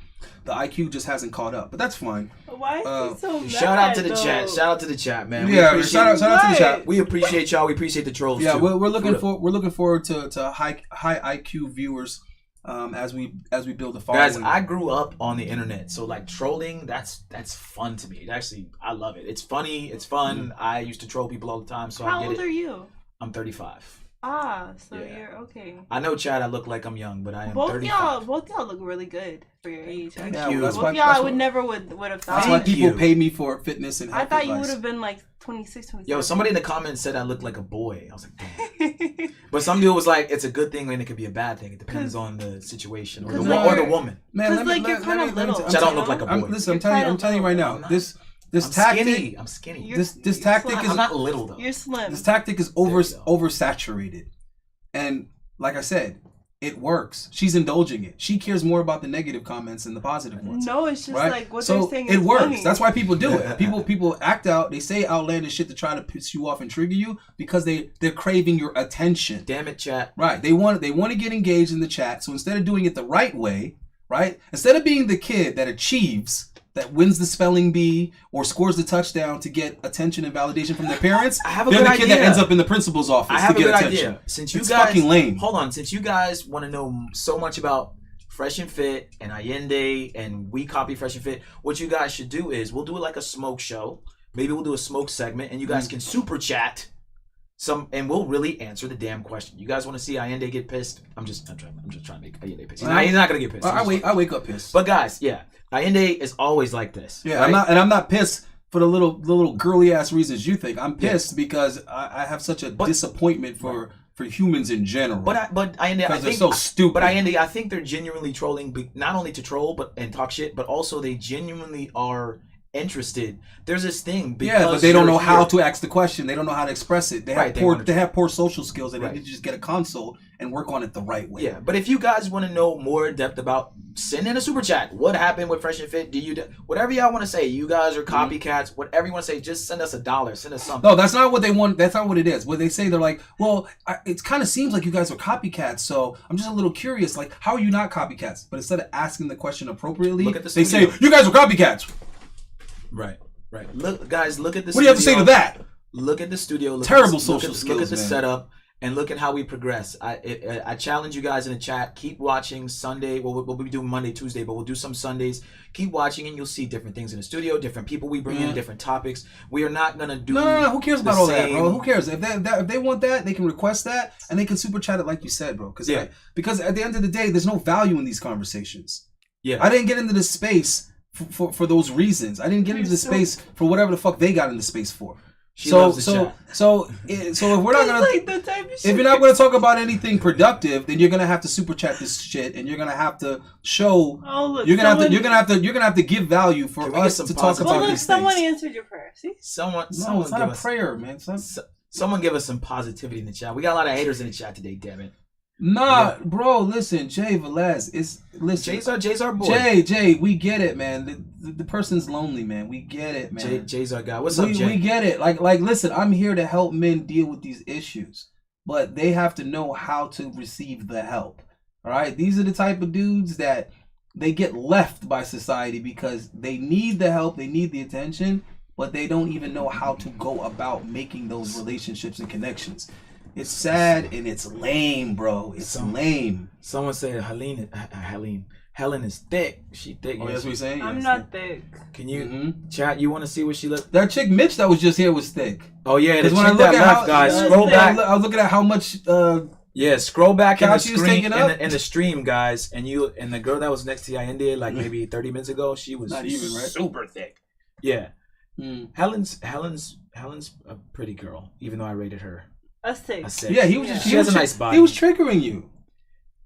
the IQ just hasn't caught up, but that's fine. Why is he so mad? Shout out to the chat. Shout out to the chat, man. Yeah, shout out to the chat. We appreciate y'all. We appreciate the trolls. Yeah, too. we're looking forward to high IQ viewers as we build the following. Guys, I grew up on the internet, so like trolling, that's fun to me. Actually, I love it. It's funny. It's fun. I used to troll people all the time, so I get it. How old are you? I'm 35. So you're okay. I know, Chad, I look like I'm young, but I am 35. Both y'all look really good for your age. Thank you. Both y'all I would never would have thought. That's why people pay me for fitness and health I thought advice. you would have been like 26, 27. Yo, somebody in the comments said I look like a boy. I was like, damn. But some dude was like, it's a good thing and it could be a bad thing. It depends on the situation or the woman. Man, you're kind of little. I don't look like a boy. Listen, I'm telling you right now. This tactic. I'm skinny. This tactic is. I'm not little though. You're slim. This tactic is oversaturated. And like I said, it works. She's indulging it. She cares more about the negative comments than the positive ones. No, it's just right? like what so they're saying it is works. funny. That's why people do it. People act out. They say outlandish shit to try to piss you off and trigger you because they're craving your attention. Damn it, chat. Right. They want to get engaged in the chat. So instead of doing it the right way, right? Instead of being the kid that achieves, that wins the spelling bee or scores the touchdown to get attention and validation from their parents, they're the kid that ends up in the principal's office to get attention. Since you it's guys, fucking lame. Hold on, since you guys want to know so much about Fresh and Fit and Allende and we copy Fresh and Fit, what you guys should do is we'll do it like a smoke show. Maybe we'll do a smoke segment and you guys can super chat and we'll really answer the damn question. You guys want to see Allende get pissed? I'm just trying to make Allende pissed. He's not gonna get pissed. I wake up pissed. But guys, yeah. Allende is always like this. Yeah, right? I'm not pissed for the little girly ass reasons you think. I'm pissed because I have such a disappointment for humans in general. But Allende, I think they're so stupid. But Allende, I think they're genuinely trolling, not only to troll and talk shit, but also they genuinely are interested. There's this thing. But they don't know how to ask the question. They don't know how to express it. They have poor social skills. They need to just get a console and work on it the right way. Yeah, but if you guys want to know more in depth about, send in a super chat. What happened with Fresh and Fit? Whatever y'all want to say. You guys are copycats. Whatever you want to say, just send us $1. Send us something. No, that's not what they want. That's not what it is. What they say, they're like, well, it kind of seems like you guys are copycats. So I'm just a little curious. Like, how are you not copycats? But instead of asking the question appropriately, they say, you guys are copycats. Right. Look, guys, look at the. What do you have to say to that? Look at the studio. Terrible social skills. Look at the setup. And look at how we progress. I challenge you guys in the chat. Keep watching Sunday. Well, we'll be doing Monday, Tuesday, but we'll do some Sundays. Keep watching, and you'll see different things in the studio, different people we bring in, different topics. We are not gonna do. No. Who cares about all that, bro? Who cares? If they want that, they can request that, and they can super chat it like you said, bro. Because at the end of the day, there's no value in these conversations. Yeah. I didn't get into this space for those reasons. I didn't get into the space for whatever the fuck they got into space for. So if we're not gonna, if you're not gonna talk about anything productive, then you're gonna have to super chat this shit, and you're gonna have to show. You're gonna have to give value for us to talk about these someone things. answered your prayer. See, someone it's not a prayer, man. Someone give us some positivity in the chat. We got a lot of haters in the chat today. Damn it. Nah, bro, listen, Jay Velez, Jay's our boy. Jay, we get it, man. The person's lonely, man. We get it, man. Jay's our guy. What's up, Jay? We get it. Like, listen, I'm here to help men deal with these issues, but they have to know how to receive the help. All right, these are the type of dudes that they get left by society because they need the help, they need the attention, but they don't even know how to go about making those relationships and connections. It's sad and it's lame, bro. It's lame. Someone said Helen is thick. She thick. Oh, that's what you're saying? I'm not thick. Can you chat? You want to see what she looked? That chick Mitch that was just here was thick. Oh yeah, the chick when I look that at left, how, guys. Scroll back. I was looking at how much. Yeah, scroll back in the couch she was screen taking up? in the stream, guys, and the girl that was next to Yende like maybe 30 minutes ago, she was Not even, right? super thick. Yeah, Helen's a pretty girl, even though I rated her a 6. a 6. Yeah, he was just. She has a nice body. He was triggering you.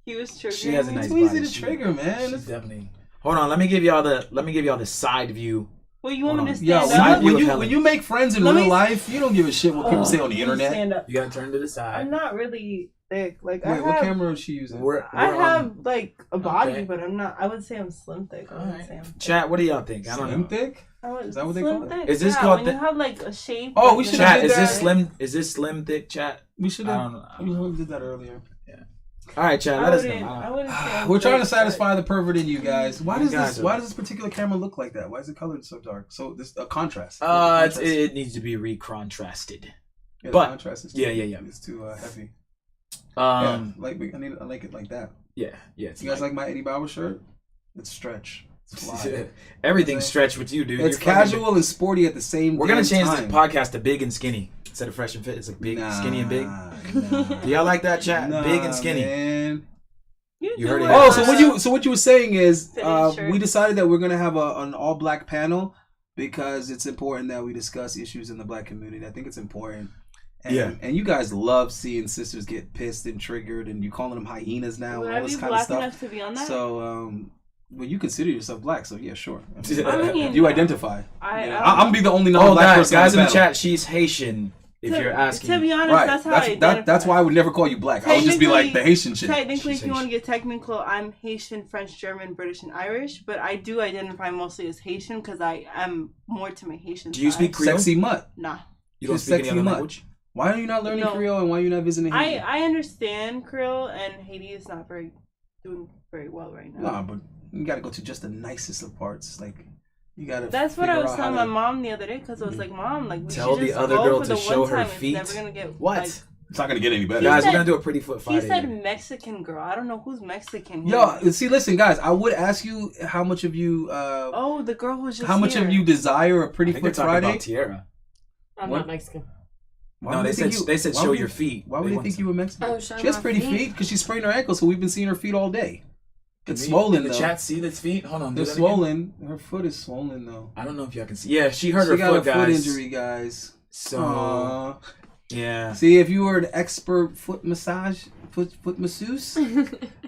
He was triggering. She has a nice It's body. easy to trigger, man. She's definitely. Hold on, let me give y'all the side view. Well, you want me to stand Yeah, up? when you make friends in real life, you don't give a shit what people say on the internet. Stand up. You gotta turn to the side. I'm not really thick. Like Wait, I what have, camera is she using? I have like a body, Okay. but I'm not. I would say I'm slim thick. I wouldn't say I'm thick. Chat, what do y'all think? I don't Slim know. thick? Is that what they call it? Thick. Is this yeah, called when you have like a shape? Oh, like we the- should Chat, did is this that. slim? Is this slim thick? Chat. We should I have. don't know. We did that earlier. All right, chat. I Let us wouldn't. know. I wouldn't say I'm We're trying to thick, satisfy the pervert in you guys. Why does guys this? Why does this particular camera look like that? Why is it colored so dark? So this a contrast. It needs to be recontrasted. Yeah, the but- contrast is yeah. It's too heavy. Yeah, I like it like that. yeah. It's You guys like my Eddie Bauer shirt? It's stretch. It's fly. Everything's stretched with you, dude. It's You're fucking- casual and sporty at the same. We're gonna damn change time. this podcast to big and skinny instead of fresh and fit. It's like big, skinny, and big. Nah, Do y'all like that, chat? nah, Big and skinny. Man. You heard it. Oh, so what you were saying is Fitted shirts. we decided that we're gonna have an all black panel because it's important that we discuss issues in the black community. I think it's important. And, Yeah. And you guys love seeing sisters get pissed and triggered, and you calling them hyenas now Would and I all be this kind of black stuff. enough to be on that? So, well, you consider yourself black, so yeah, sure. I mean, you identify. I I'm gonna be the only Oh, non-black guys, person on in the panel. chat, she's Haitian. If you're asking, To be honest, Right. that's how I identify. That's why I would never call you black. I would just be like the Haitian shit. Technically, She's if you want to Haitian. get technical, I'm Haitian, French, German, British, and Irish. But I do identify mostly as Haitian because I am more to my Haitian Do you side. speak Creole? Sexy mutt. Nah. You don't She's speak any sexy other mutt. language? Why are you not learning No. Creole and why are you not visiting Haiti? I understand Creole, and Haiti is not doing very well right now. Nah, but you gotta go to just the nicest of parts. Like, you gotta. That's what I figure was out telling how my to- mom the other day because I was like, Mom, like we Tell should the just other go girl for to the show one her time. feet. It's never gonna get What? like, It's not gonna get any better. Guys, said- we're gonna do a pretty foot fight. he said Mexican girl. I don't know who's Mexican. Yo, here. see, listen, guys. I would ask you how much of you, Oh, the girl who's just how much here. of you desire a pretty I think they're foot talking Friday? about Tiara. I'm What? not Mexican. Why No, would they think said you- they said why show would your you- feet. Why would they think you were Mexican? Oh, show She has my pretty feet? feet because she sprained her ankle, so we've been seeing her feet all day. It's Can swollen the though. chat see the feet? Hold on, do They're that again. swollen. Her foot is swollen though. I don't know if y'all can see. Yeah, she hurt She her got foot, a foot guys. injury, guys. So Aw. yeah, See, if you were an expert foot masseuse,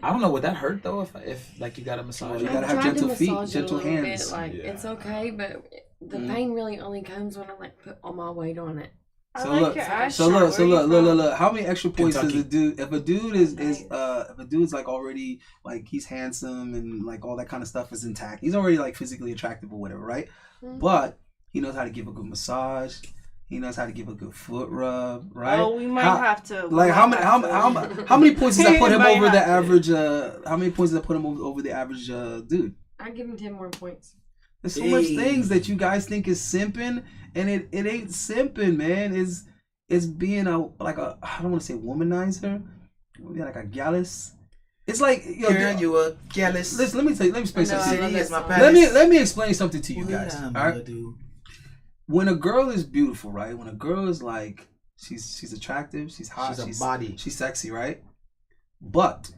I don't know. Would that hurt though? If like you got a massage? You gotta I've have tried to gentle feet, massage it a gentle little hands. Bit, like it's okay, but the pain really only comes when I like put all my weight on it. I So like look, your ass so shot. look, Where you from? look. How many extra points Kentucky. does a dude? If a dude is Nice. if a dude's like already like he's handsome and like all that kind of stuff is intact, he's already like physically attractive or whatever, right? But he knows how to give a good massage. He knows how to give a good foot rub, right? Oh, we might How- have to. Like how many how many points does that put him Might over the have to. average? How many points does that put him over the average dude? I give him 10 more points. There's so much Hey. things that you guys think is simping, and it ain't simping, man. It's being a I don't want to say womanizer, maybe like a gallus. It's like yo, you a jealous? listen, let me explain I know, something. I love that song. Let me explain something to you guys. All right, when a girl is beautiful, right? When a girl is like she's attractive, she's hot, She's a body. she's sexy, right? But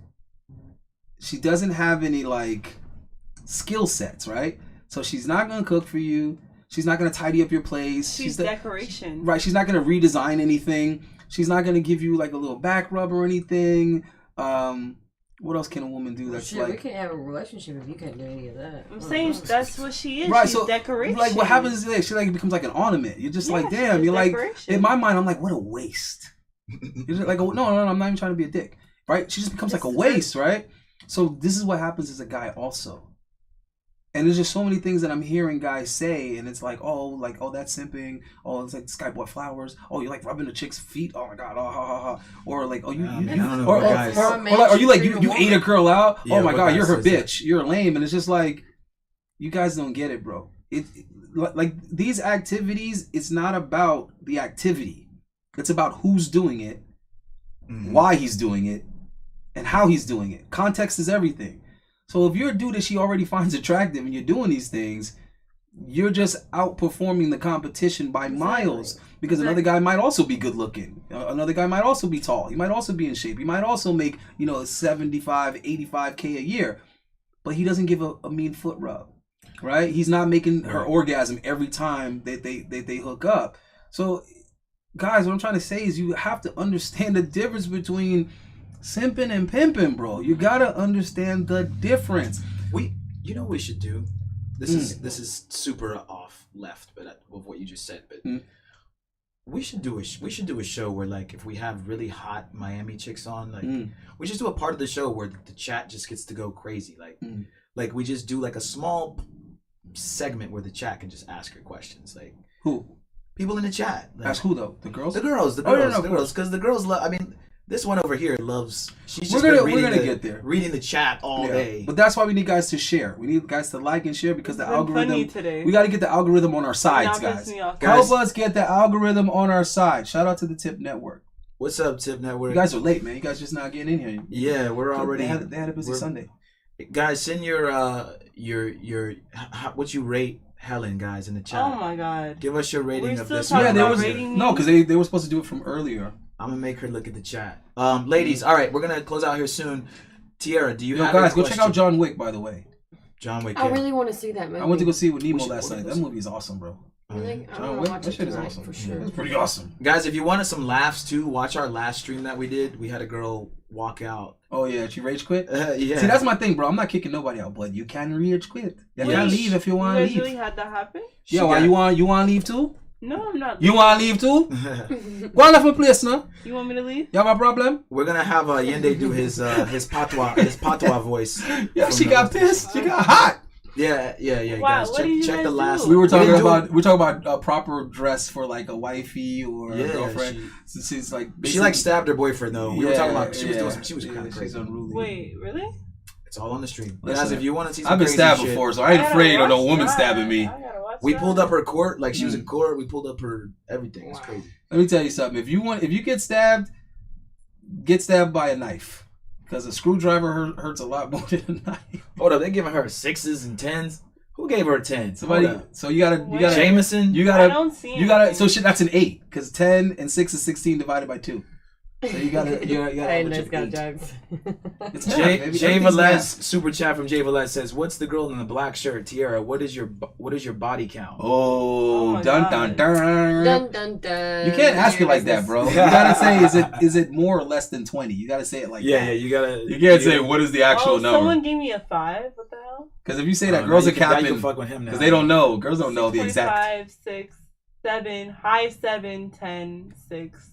she doesn't have any like skill sets, right? So she's not gonna cook for you. She's not gonna tidy up your place. She's decoration. Right. She's not gonna redesign anything. She's not gonna give you like a little back rub or anything. What else can a woman do that's Shit, we like can't have a relationship if you can't do any of that. I'm saying that's what she is. right? She's So decoration. like what happens is like, she like becomes like an ornament. You're just like Yeah, damn. she's You're like decoration. in my mind I'm like what a waste. You're just like oh, no. I'm not even trying to be a dick. Right? She just becomes like a waste. Right? So this is what happens as a guy also. And there's just so many things that I'm hearing guys say, and it's like, oh, that's simping. Oh, it's like Sky bought flowers. Oh, you like rubbing a chick's feet. Oh my god. Oh, ha ha ha. Or like, oh, you I don't know, or guys. like, are you like you ate a girl out? Yeah, oh my what god, guy you're her says that? bitch. You're lame, and it's just like, you guys don't get it, bro. Like these activities, it's not about the activity. It's about who's doing it why he's doing it, and how he's doing it. Context is everything. So if you're a dude that she already finds attractive and you're doing these things, you're just outperforming the competition by miles. Because another guy might also be good looking. Another guy might also be tall. He might also be in shape. He might also make, 75, 85K a year. But he doesn't give a mean foot rub. Right? He's not making her orgasm every time that they hook up. So, guys, what I'm trying to say is you have to understand the difference between simping and pimping, bro. You gotta understand the difference. You know what we should do? This is super off left, but of what you just said. But we should do a show where, like, if we have really hot Miami chicks on, like we just do a part of the show where the chat just gets to go crazy. Like we just do like a small segment where the chat can just ask her questions. Like who? People in the chat. Like, ask who though? The girls? The girls. The girls. Because the girls love. I mean, this one over here loves. She's just we're gonna get there. Reading the chat all day. But that's why we need guys to share. We need guys to like and share because the algorithm. Today. We got to get the algorithm on our sides, guys. Help us get the algorithm on our side. Shout out to the Tip Network. What's up, Tip Network? You guys are late, man. You guys just not getting in here. Yeah, we're already. They had a busy Sunday. Guys, send your what you rate Helen, guys, in the chat. Oh my God! Give us your rating of this. Yeah, because they were supposed to do it from earlier. I'm gonna make her look at the chat. Ladies, all right, we're gonna close out here soon. Tiara, do you have guys? Go check out John Wick, by the way. John Wick. I really want to see that movie. I went to go see it with Nemo last night. That movie is awesome, bro. Really? John Wick, that shit is awesome. For sure. It's pretty awesome. Guys, if you wanted some laughs too, watch our last stream that we did. We had a girl walk out. Oh yeah, she rage quit. Yeah. See, that's my thing, bro. I'm not kicking nobody out, but you can rage quit. You can leave if you want to leave. You really had that happen? Yeah, why you want to leave too? No, I'm not. You want to leave too? Go and left my place now. You want me to leave? You have a problem? We're gonna have Yende do his patois voice. Yeah, she got pissed. She got hot. Yeah. Wow, guys, check the last. We were talking about proper dress for like a wifey or a girlfriend. She's like she like stabbed her boyfriend though. We were talking about she was kind of crazy. Unruly. Wait, really? It's all on the stream. Guys, if you want to see some I've been stabbed shit, before, so I ain't afraid of no woman stabbing me. We pulled up her court, like she was in court. We pulled up her everything. It's crazy. Let me tell you something. If you get stabbed by a knife. Because a screwdriver hurts a lot more than a knife. Hold up, they giving her 6s and 10s. Who gave her a 10? Somebody. So you gotta Jameson. I don't see anything. So shit. That's an 8. Because 10 and 6 is 16 divided by 2. So you gotta. Hey, let's go, jokes. Jay Velez, super chat from Jay Velez says, "What's the girl in the black shirt, Tiara? What is your body count?" Oh, dun dun dun. Dun dun dun. You can't ask it like that, bro. You gotta say, is it more or less than 20? You gotta say it like that. Yeah, you gotta. You can't say what is the actual number. Someone gave me a 5. What the hell? Because if you say that, girls are capping. Fuck with him now. Because they don't know. Girls don't know the exact. 5, 6, 7, high 7, 10, 6.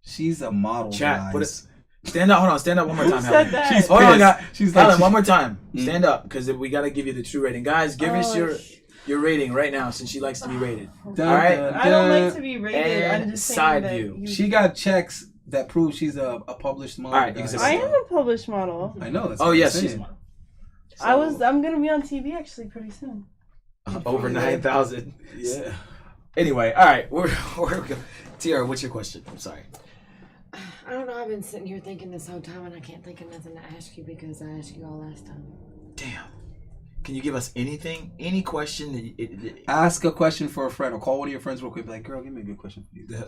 She's a model, Chat, guys. Stand up. Hold on. Stand up one more time, Helen. She's hold on, guys. She's Helen, one more time. Stand up, because we got to give you the true rating. Guys, give us your rating right now, since she likes to be rated. All right? I don't like to be rated. And I'm just side saying view. She got checks that prove she's a published model. All right, I am a published model. I know. That's yes, she's a model. I'm gonna be on TV actually pretty soon. Over 9,000. Yeah. Anyway, all right. We're Tiara, what's your question? I'm sorry. I don't know. I've been sitting here thinking this whole time, and I can't think of nothing to ask you because I asked you all last time. Damn. Can you give us anything? Any question? Ask a question for a friend, or call one of your friends real quick. Be like, girl, give me a good question for these guys.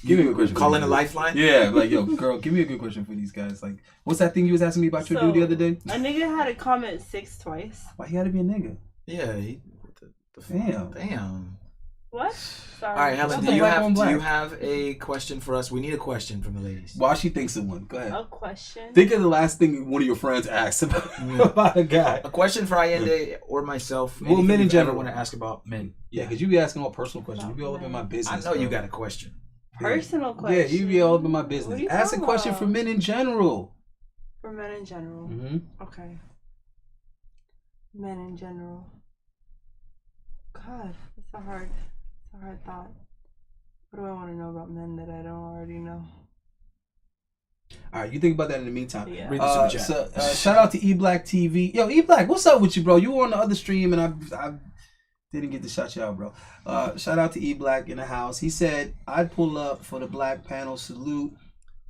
Give me a good question. Call in a lifeline? Yeah, like, yo, girl, give me a good question for these guys. Like, what's that thing you was asking me about your dude the other day? A nigga had to comment 6 twice. Why he had to be a nigga? Yeah. Damn. What? Sorry. All right, Helen, do you have a question for us? We need a question from the ladies. While she thinks of one, go ahead. A question? Think of the last thing one of your friends asked about a guy. A question for Allende or myself. Well, men in general. Want to ask about men? Yeah, because you be asking all personal questions. You be all up in my business. I know you got a question. Personal question? Yeah, you be all up in my business. Ask a question for men in general. For men in general. Mm-hmm. Okay. Men in general. God, that's a hard thought. What do I want to know about men that I don't already know? All right, you think about that in the meantime. Yeah. Read the super chat. So, shout out to eBlack TV. Yo, eBlack, what's up with you, bro? You were on the other stream, and I didn't get to shout you out, bro. Shout out to eBlack in the house. He said, I'd pull up for the Black Panel salute.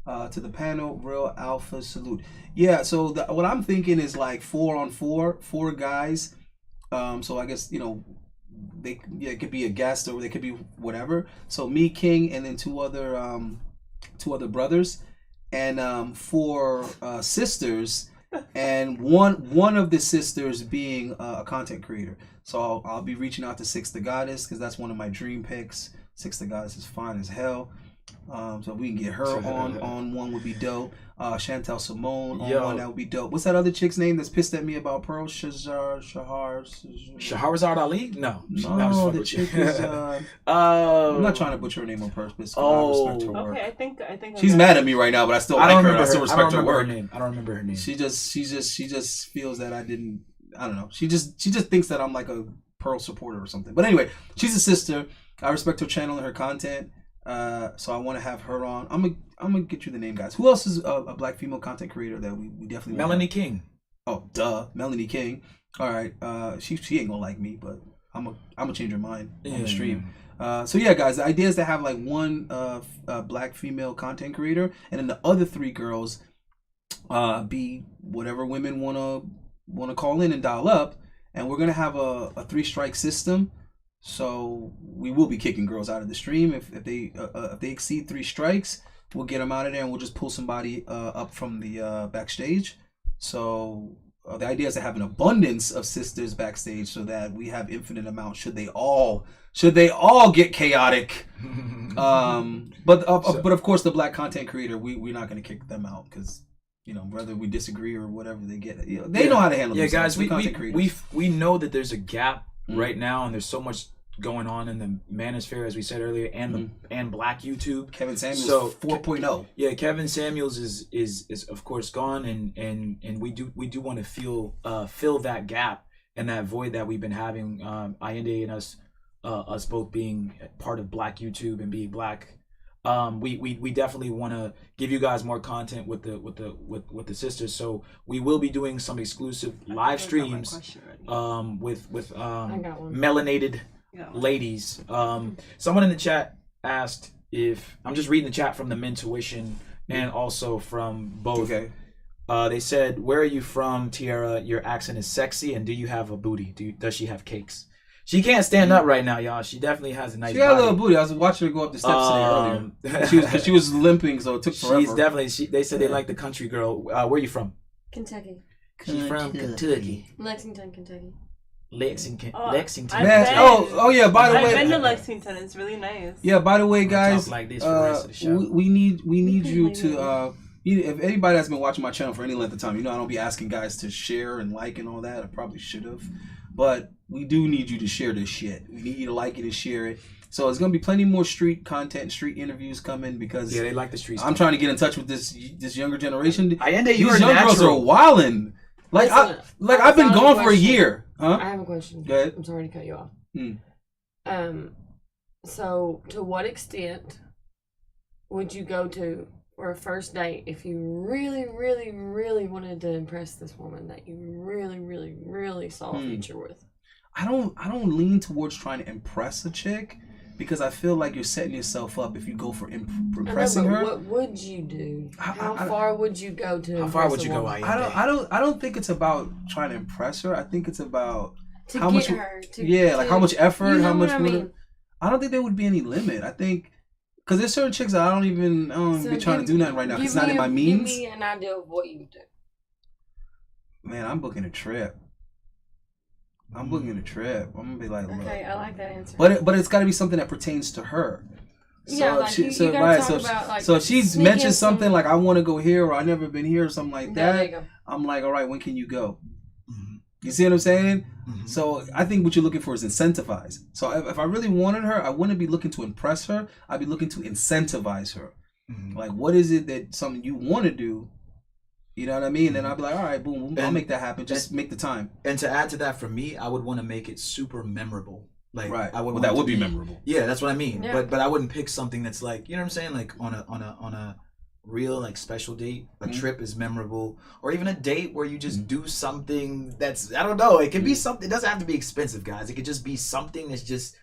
To the panel, real alpha salute. Yeah, so what I'm thinking is like 4-on-4, 4 guys. So I guess, it could be a guest or they could be whatever. So me, King, and then two other brothers, and 4 sisters, and one of the sisters being a content creator. So I'll be reaching out to Six the Goddess because that's one of my dream picks. Six the Goddess is fine as hell. So if we can get her on one would be dope. Chantel Simone on one, that would be dope. What's that other chick's name that's pissed at me about Pearl? Shahrazad Ali? No, the chick is. I'm not trying to butcher her name on purpose. I respect her work. Okay, I think she's mad at me right now, but I still like her. I still respect her work. I don't remember her name. She just feels that I don't know. She just thinks that I'm like a Pearl supporter or something. But anyway, she's a sister. I respect her channel and her content. So I want to have her on. I'm gonna get you the name, guys. Who else is a black female content creator that we definitely Melanie King. Oh, duh, Melanie King. All right, she ain't gonna like me, but I'm gonna change her mind on the stream. So yeah, guys, the idea is to have like one black female content creator, and then the other 3 girls be whatever women wanna call in and dial up, and we're gonna have a 3-strike system. So we will be kicking girls out of the stream if they exceed 3 strikes. We'll get them out of there and we'll just pull somebody up from the backstage. So the idea is to have an abundance of sisters backstage so that we have infinite amounts. Should they all get chaotic? But of course the black content creator, we're not going to kick them out because whether we disagree or whatever they get, they know how to handle themselves. Yeah, guys, we know that there's a gap right now, and there's so much going on in the manosphere, as we said earlier, and Black YouTube. Kevin Samuels 4.0. Yeah, Kevin Samuels is of course gone, and we do want to fill that gap and that void that we've been having. Allende and us both being part of Black YouTube and being black. We definitely want to give you guys more content with the sisters. So we will be doing some exclusive live streams with melanated ladies. Someone in the chat asked if I'm just reading the chat from the Mintuition and also from both. Okay. They said, "Where are you from, Tiara? Your accent is sexy, and do you have a booty? Does she have cakes?" She can't stand up right now, y'all. She definitely has a nice body. She got a little booty. I was watching her go up the steps today earlier. She was limping, so it took forever. She's definitely. They said they like the country girl. Where are you from? Kentucky. She's from Kentucky. Lexington, Kentucky. Lexington. Yeah. By the way, I've been to Lexington. It's really nice. Yeah. By the way, guys, like this for the rest of the show. we need you to. If anybody that's been watching my channel for any length of time, I don't be asking guys to share and like and all that. I probably should have, but we do need you to share this shit. We need you to like it and share it. So it's gonna be plenty more street content, street interviews coming because they like the street stuff. I'm trying to get in touch with this younger generation. These young girls are wilding. I've been gone for a year. Huh? I have a question. Go ahead. I'm sorry to cut you off. So to what extent would you go to for a first date if you really, really, really wanted to impress this woman that you really, really, really saw a future with? I don't lean towards trying to impress a chick because I feel like you're setting yourself up if you go for impressing her. What would you do? How far would you go to? How far would you go? I don't think it's about trying to impress her. I think it's about how much effort, how much. I don't think there would be any limit. I think because there's certain chicks that I don't be trying to do nothing right now. It's not in my means. Give me an idea of what you would do. Man, I'm booking a trip. I'm gonna be like, look. Okay, I like that answer. But it's got to be something that pertains to her. So if she's mentioned something like I want to go here or I never been here or something like that, I'm like, all right, when can you go? You see what I'm saying? Mm-hmm. So I think what you're looking for is incentivize. So if I really wanted her, I wouldn't be looking to impress her. I'd be looking to incentivize her. Mm-hmm. Like, what is it that something you want to do? You know what I mean? And I'll be like, all right, boom, I'll make that happen. Just make the time. And to add to that, for me, I would want to make it super memorable. Like, right. That would be memorable. Yeah, that's what I mean. Yeah. But I wouldn't pick something that's like, you know what I'm saying? Like on a real like special date, a trip is memorable, or even a date where you just do something that's, I don't know. It could be something. It doesn't have to be expensive, guys. It could just be something that's just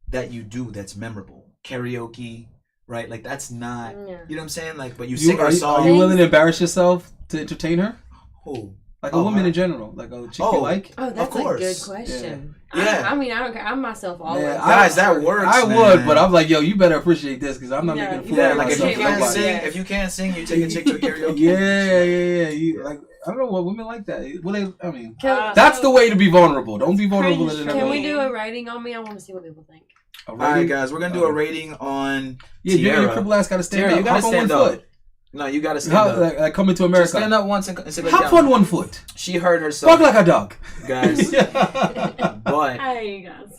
that you do that's memorable. Karaoke. right? Like that's not, Yeah. you know what I'm saying? Like, but you sing her Are song. you willing to embarrass yourself to entertain her? Who? Like a woman in general, like a chick you like? Oh, that's Of course. a good question. Yeah. I mean, I don't care. I'm myself always. Yeah, Guys, that works. I man. would, but I'm like, yo, you better appreciate this because I'm not Yeah, making a fool Yeah, of like if myself. you for can't nobody. sing, if you can't sing, you take a chick to a karaoke. Yeah. You, like, I don't know what women like that. Well, I mean, Can, that's the way to be vulnerable. Don't be vulnerable. can we do a rating on me? I want to see what people think. All right, guys, we're gonna do a rating on Yeah, Tiara. your cripple ass gotta stand Tiara, up. you gotta Hop on stand one up. foot. No, you gotta stand How, up. like coming to America. Just stand up once and sit back Hop down. on one foot. She heard herself. Fuck like a dog, guys. But Hey, you guys.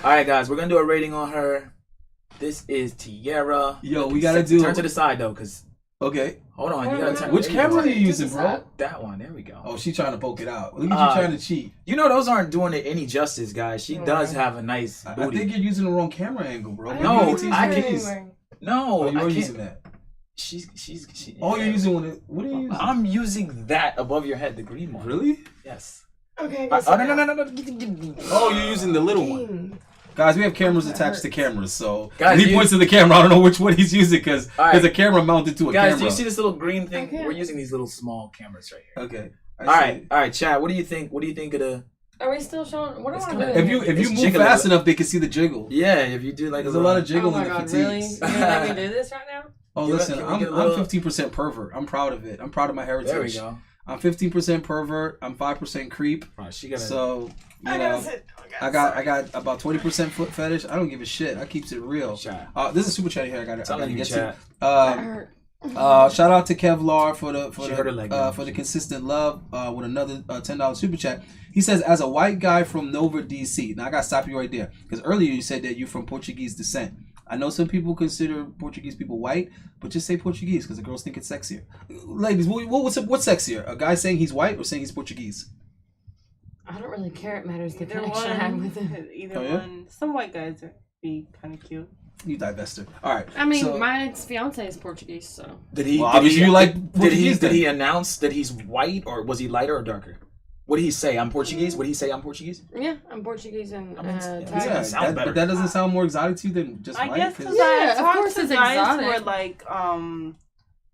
all right, guys, we're gonna do a rating on her. This is Tiara. Yo, we gotta do. Turn to the side though, cause okay. hold on, you gotta turn. Which there you camera go. are you using, bro? That one. There we go. Oh, she's trying to poke it out. Look at you trying to cheat. You know those aren't doing it any justice, guys. She does have a nice booty. I think you're using the wrong camera angle, bro. No, I can. No, Oh, you I are can't. using that. She. Oh, you're using one. What are you using? I'm using that above your head, the green one. Really? Yes. Okay. No. Oh, you're using the little one. Guys, we have cameras attached to cameras, so Guys, when he points to the camera, I don't know which one he's using because there's a camera mounted to a Guys, camera. do you see this little green thing? Okay. We're using these little small cameras right here. Okay. All right, Chad. What do you think? What do you think of the? Are we still showing? What do I kinda- do? If you It's move jiggling. fast enough, they can see the jiggle. Yeah, if you do like There's a lot of Oh jiggle my in the god, really? fatigues. You're gonna make me do this right now? Oh, You listen, can we get a I'm little- 15% pervert. I'm proud of it. I'm proud of my heritage. There we go. I'm 15% pervert. I'm 5% creep. Right, she got. So you know, I got about 20% foot fetish. I don't give a shit. I keeps it real. Chat. This is super chat here. I got to get Chat. to. Shout out to Kevlar for the consistent love with another $10 super chat. He says, as a white guy from Nova, DC. Now I gotta stop you right there because earlier you said that you're from Portuguese descent. I know some people consider Portuguese people white, but just say Portuguese because the girls think it's sexier. Ladies, what's sexier? A guy saying he's white or saying he's Portuguese? I don't really care. It matters the Either connection I have with him. one. Either Oh, yeah? one. Some white guys would be kind of cute. You divester. All right. I mean, so, my ex-fiance is Portuguese, so. Did he? Well, did obviously he you like Did Portuguese then. he announce that he's white, or was he lighter or darker? What did he say? I'm Portuguese. What did he say? I'm Portuguese. Yeah, I'm Portuguese and I mean, Thai. yeah, sound better. but that doesn't sound more exotic to you than just I white. guess 'Cause- because Yeah, I of talked course to it's guys exotic. who are like,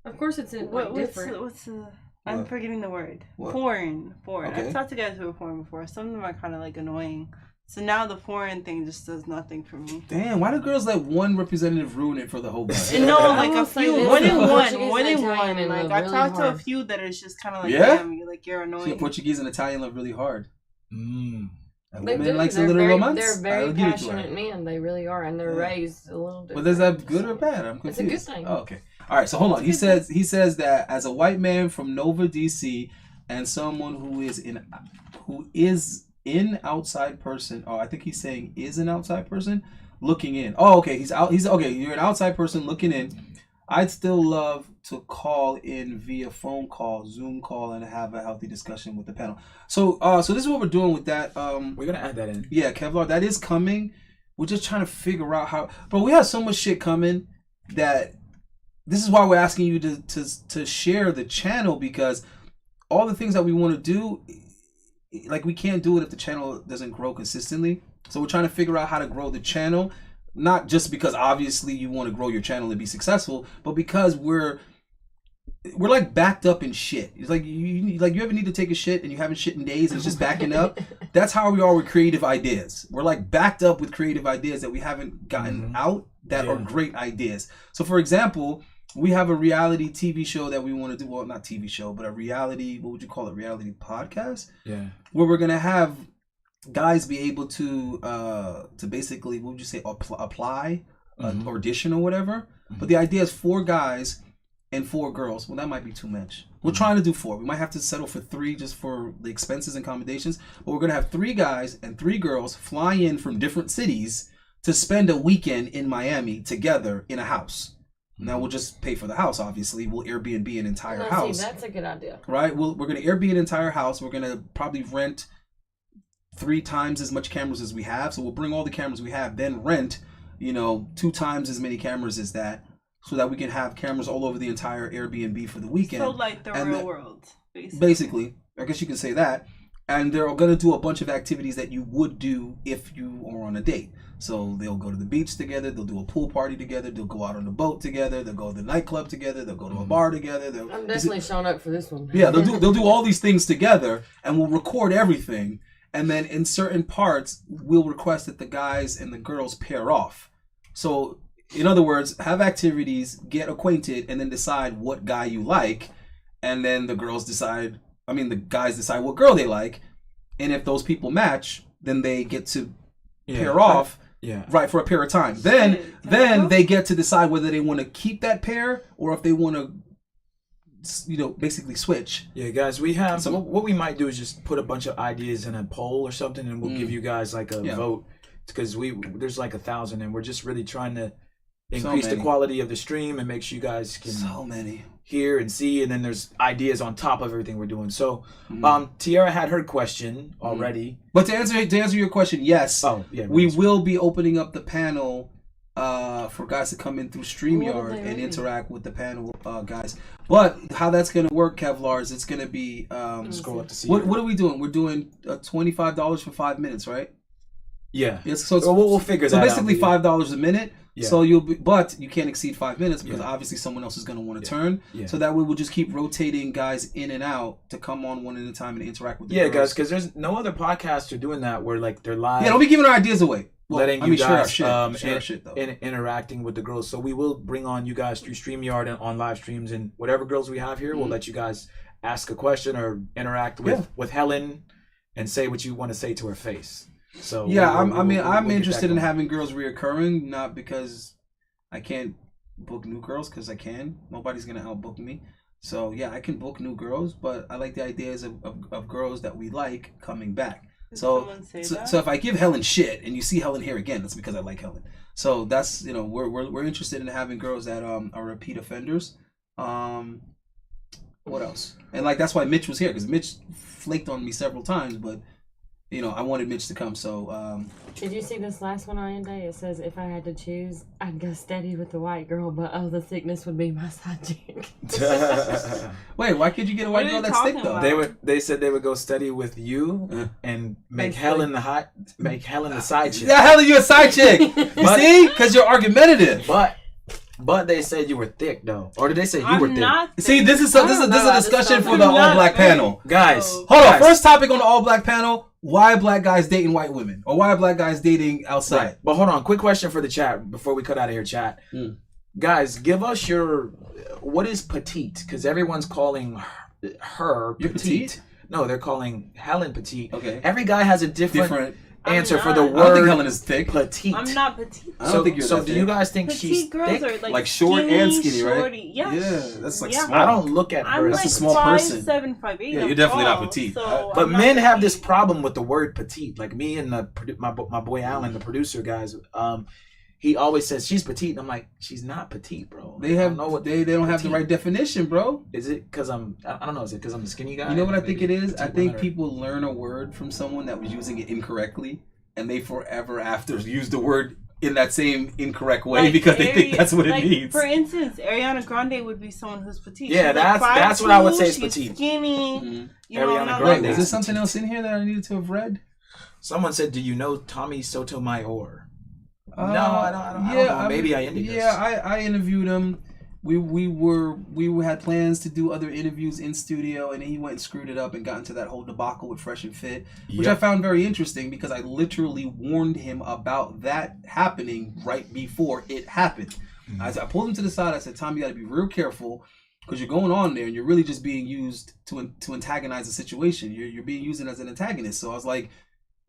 Of course, it's different. what's the? I'm What? forgetting the word. What? Foreign. Okay. I've talked to guys who are foreign before. Some of them are kind of like annoying. So now the foreign thing just does nothing for me. Damn, why do girls let one representative ruin it for the whole bunch? And no, like will a say few, this, more than one, Portuguese more and than Italian one. Like love I really talked to a hard. few that is just kind of like, Yeah? damn, you're annoying. See, Portuguese and Italian love really hard. Mm. And They women do. likes a They're little very, romance. they're very I'll give it to her. passionate men. They really are, and they're Yeah. raised a little different. But is that good or bad? I'm It's confused. a good thing. Oh, okay. All right. So hold on. He says that as a white man from Nova, DC, and someone who is an outside person. Oh, I think he's saying is an outside person looking in. Oh, okay. He's okay. You're an outside person looking in. I'd still love to call in via phone call, Zoom call, and have a healthy discussion with the panel. So this is what we're doing with that. We're gonna add that in. Yeah, Kevlar, that is coming. We're just trying to figure out how. But we have so much shit coming that this is why we're asking you to share the channel, because all the things that we want to do, like, we can't do it if the channel doesn't grow consistently. So we're trying to figure out how to grow the channel, not just because obviously you want to grow your channel and be successful, but because we're like backed up in shit. It's like you ever need to take a shit and you haven't shit in days and it's just backing up. That's how we are with creative ideas. We're like backed up with creative ideas that we haven't gotten out that are great ideas. So for example, we have a reality TV show that we want to do. Well, not TV show, but a reality, what would you call it? Reality podcast? Yeah. Where we're going to have guys be able to basically, what would you say, apply, audition or whatever. But the idea is 4 guys and 4 girls. Well, that might be too much. We're trying to do 4. We might have to settle for 3 just for the expenses and accommodations. But we're going to have 3 guys and 3 girls fly in from different cities to spend a weekend in Miami together in a house. Now we'll just pay for the house, obviously. We'll Airbnb an entire house. See, that's a good idea. Right? We're going to Airbnb an entire house. We're going to probably rent 3 times as much cameras as we have. So we'll bring all the cameras we have, then rent, 2 times as many cameras as that, so that we can have cameras all over the entire Airbnb for the weekend. So like the And real world, basically. Basically, I guess you can say that. and they're going to do a bunch of activities that you would do if you are on a date. So they'll go to the beach together, they'll do a pool party together, they'll go out on a boat together, they'll go to the nightclub together, they'll go to a bar together. I'm definitely showing up for this one. Yeah, they'll do all these things together, and we'll record everything. And then in certain parts, we'll request that the guys and the girls pair off. So, in other words, have activities, get acquainted, and then decide what guy you like. And then the guys decide what girl they like. And if those people match, then they get to pair off. Yeah. Right, for a period of time. Then they get to decide whether they want to keep that pair or if they want to, basically switch. Yeah, guys, we have. So what we might do is just put a bunch of ideas in a poll or something, and we'll give you guys like a vote, because there's like 1,000, and we're just really trying to increase the quality of the stream and make sure you guys can hear and see, and then there's ideas on top of everything we're doing. So, Tiara had her question already. But to answer your question, yes. Oh, yeah. We will be opening up the panel for guys to come in through StreamYard and interact with the panel guys. But how that's going to work, Kevlar, is it's going to be scroll up to see. What are we doing? We're doing $25 for 5 minutes, right? Yeah. So we'll figure that out. So basically $5 a minute. Yeah. So but you can't exceed 5 minutes because obviously someone else is going to want to turn. Yeah. So that way we'll just keep rotating guys in and out to come on one at a time and interact with the girls. Guys, because there's no other podcasts are doing that where like they're live. Yeah, don't be giving our ideas away. Well, letting you guys share our shit though. Interacting with the girls. So we will bring on you guys through StreamYard and on live streams, and whatever girls we have here, we'll let you guys ask a question or interact with Helen and say what you want to say to her face. So I'm interested in having girls reoccurring, not because I can't book new girls, because I can. Nobody's gonna outbook me. So yeah, I can book new girls, but I like the ideas of girls that we like coming back. So if I give Helen shit and you see Helen here again, that's because I like Helen. So that's we're interested in having girls that are repeat offenders. What else? And like that's why Mitch was here, because Mitch flaked on me several times, but I wanted Mitch to come. So did you see this last one on day? It says if I had to choose, I'd go steady with the white girl, but the thickness would be my side chick. Wait, why can't you get a white girl that's thick though? They said they would go steady with you and make Helen the side chick. Yeah, Helen, you a side chick. You see? Because you're argumentative. But they said you were thick though, or did they say you were thick? See, this is a discussion for the all black panel, guys. Hold on. First topic on the all black panel: why black guys dating white women, or why black guys dating outside? Right. But hold on, quick question for the chat before we cut out of here, chat. Guys, give us what is petite? Because everyone's calling her petite. No, they're calling Helen petite. Okay. Every guy has a different answer for the word. I don't think Helen is thick. Petite. I'm not petite. I don't think you're so do you guys think petite she's girls thick? Are like short and skinny, right? Shorty. Yeah. That's like small. I don't look at her as a small person. 5'7", 5'8". Yeah, you're definitely not petite. So men have this problem with the word petite. Like me and my boy Alan, the producer guys. He always says she's petite, and I'm like, she's not petite, bro. They don't have the right definition, bro. Is it because I don't know. Is it because I'm a skinny guy? You know what I think it is? I think people learn a word from someone that was using it incorrectly, and they forever after use the word in that same incorrect way because they think that's what it means. For instance, Ariana Grande would be someone who's petite. Yeah, that's what I would say is petite. Skinny. Mm-hmm. Ariana Grande. Is there something else in here that I needed to have read? Someone said, "Do you know Tommy Sotomayor?" No, I don't know. Maybe I interviewed. Yeah, I interviewed him. We had plans to do other interviews in studio, and he went and screwed it up and got into that whole debacle with Fresh and Fit, which I found very interesting because I literally warned him about that happening right before it happened. Mm-hmm. I pulled him to the side. I said, "Tom, you got to be real careful because you're going on there and you're really just being used to antagonize the situation. You're being used as an antagonist." So I was like,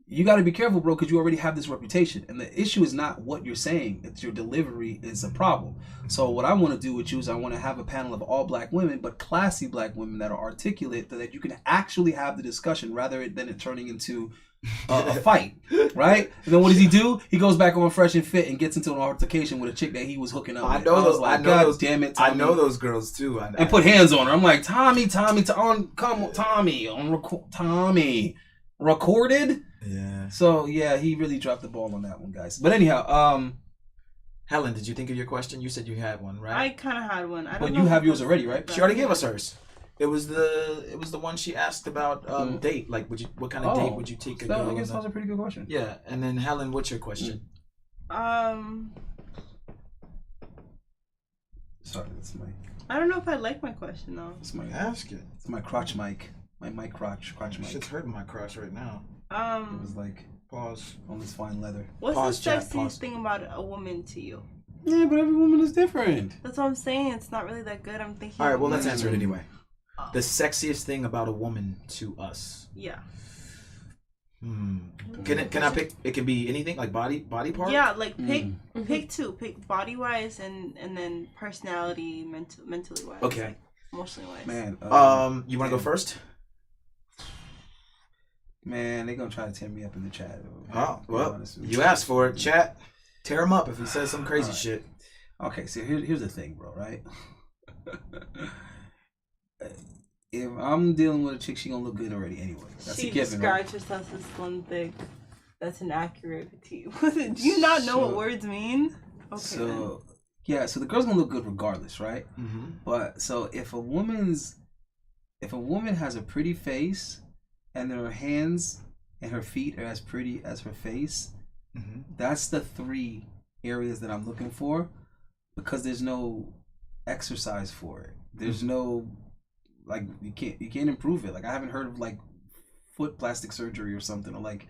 you got to be careful, bro, because you already have this reputation. And the issue is not what you're saying. It's your delivery is a problem. So what I want to do with you is I want to have a panel of all black women, but classy black women that are articulate, that you can actually have the discussion rather than it turning into a fight, right? And then what does he do? He goes back on Fresh and Fit and gets into an altercation with a chick that he was hooking up with. I know those. Damn it, Tommy. I know those girls too. And put hands on her. I'm like, Tommy, come on, Tommy, recorded. Yeah. So yeah, he really dropped the ball on that one, guys. But anyhow, Helen, did you think of your question? You said you had one, right? I kind of had one. But you have yours already, right? She already gave us hers. It was the one she asked about date. Like, what kind of date would you take a girl? I guess that was a pretty good question. Yeah, and then Helen, what's your question? Sorry, that's my. I don't know if I like my question though. It's my Ask it. It's my crotch mic. My mic crotch mic. Shit's hurting my crotch right now. It was like pause on this fine leather. What's the sexiest thing about a woman to you? Yeah, but every woman is different. That's what I'm saying. It's not really that good. I'm thinking. All right, well, let's answer it anyway. The sexiest thing about a woman to us. Yeah. Can I pick? It can be anything, like body part. Yeah, like pick two. Pick body wise and then personality, mentally wise. Okay. Like, emotionally wise. Man. You want to go first? Man, they're gonna try to tear me up in the chat. Oh, well, you asked for it. Chat, tear him up if he says some crazy shit. Okay, so here's the thing, bro, right? If I'm dealing with a chick, she gonna look good already anyway. That's she a given, describes herself as slim, thick. That's inaccurate to you. Do you not know what words mean? Okay, so, yeah, so the girl's gonna look good regardless, right? Mm-hmm. But, so if a woman has a pretty face, and then her hands and her feet are as pretty as her face, that's the 3 areas that I'm looking for, because there's no exercise for it. There's no, like, you can't improve it. Like, I haven't heard of like foot plastic surgery or something, or like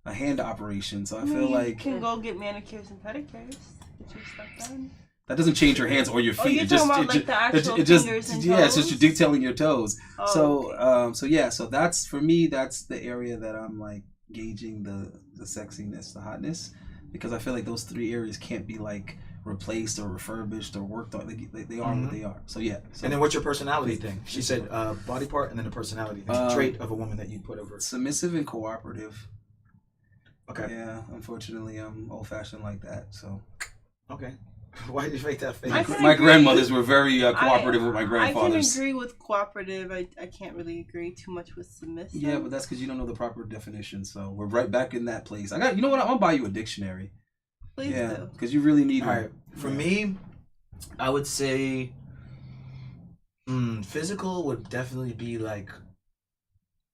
a hand operation. So I feel like you can go get manicures and pedicures. Get your stuff done. That doesn't change your hands or your feet. You're talking about like the actual fingers and toes? Yeah, it's just you're detailing your toes. Oh, okay. So that's, for me, that's the area that I'm like gauging the sexiness, the hotness, because I feel like those 3 areas can't be like replaced or refurbished or worked on. They are what they are. So yeah. So, and then what's your personality thing? She said body part and then the personality thing. A trait of a woman that you put over. Submissive and cooperative. Okay. Yeah, unfortunately, I'm old-fashioned like that. So. Okay. Why did you make that face? My grandmothers were very cooperative with my grandfathers. I can agree with cooperative. I can't really agree too much with submissive. Yeah, but that's because you don't know the proper definition. So we're right back in that place. You know what? I'm gonna buy you a dictionary. Please do. Because you really need one. All right. For me, I would say physical would definitely be like,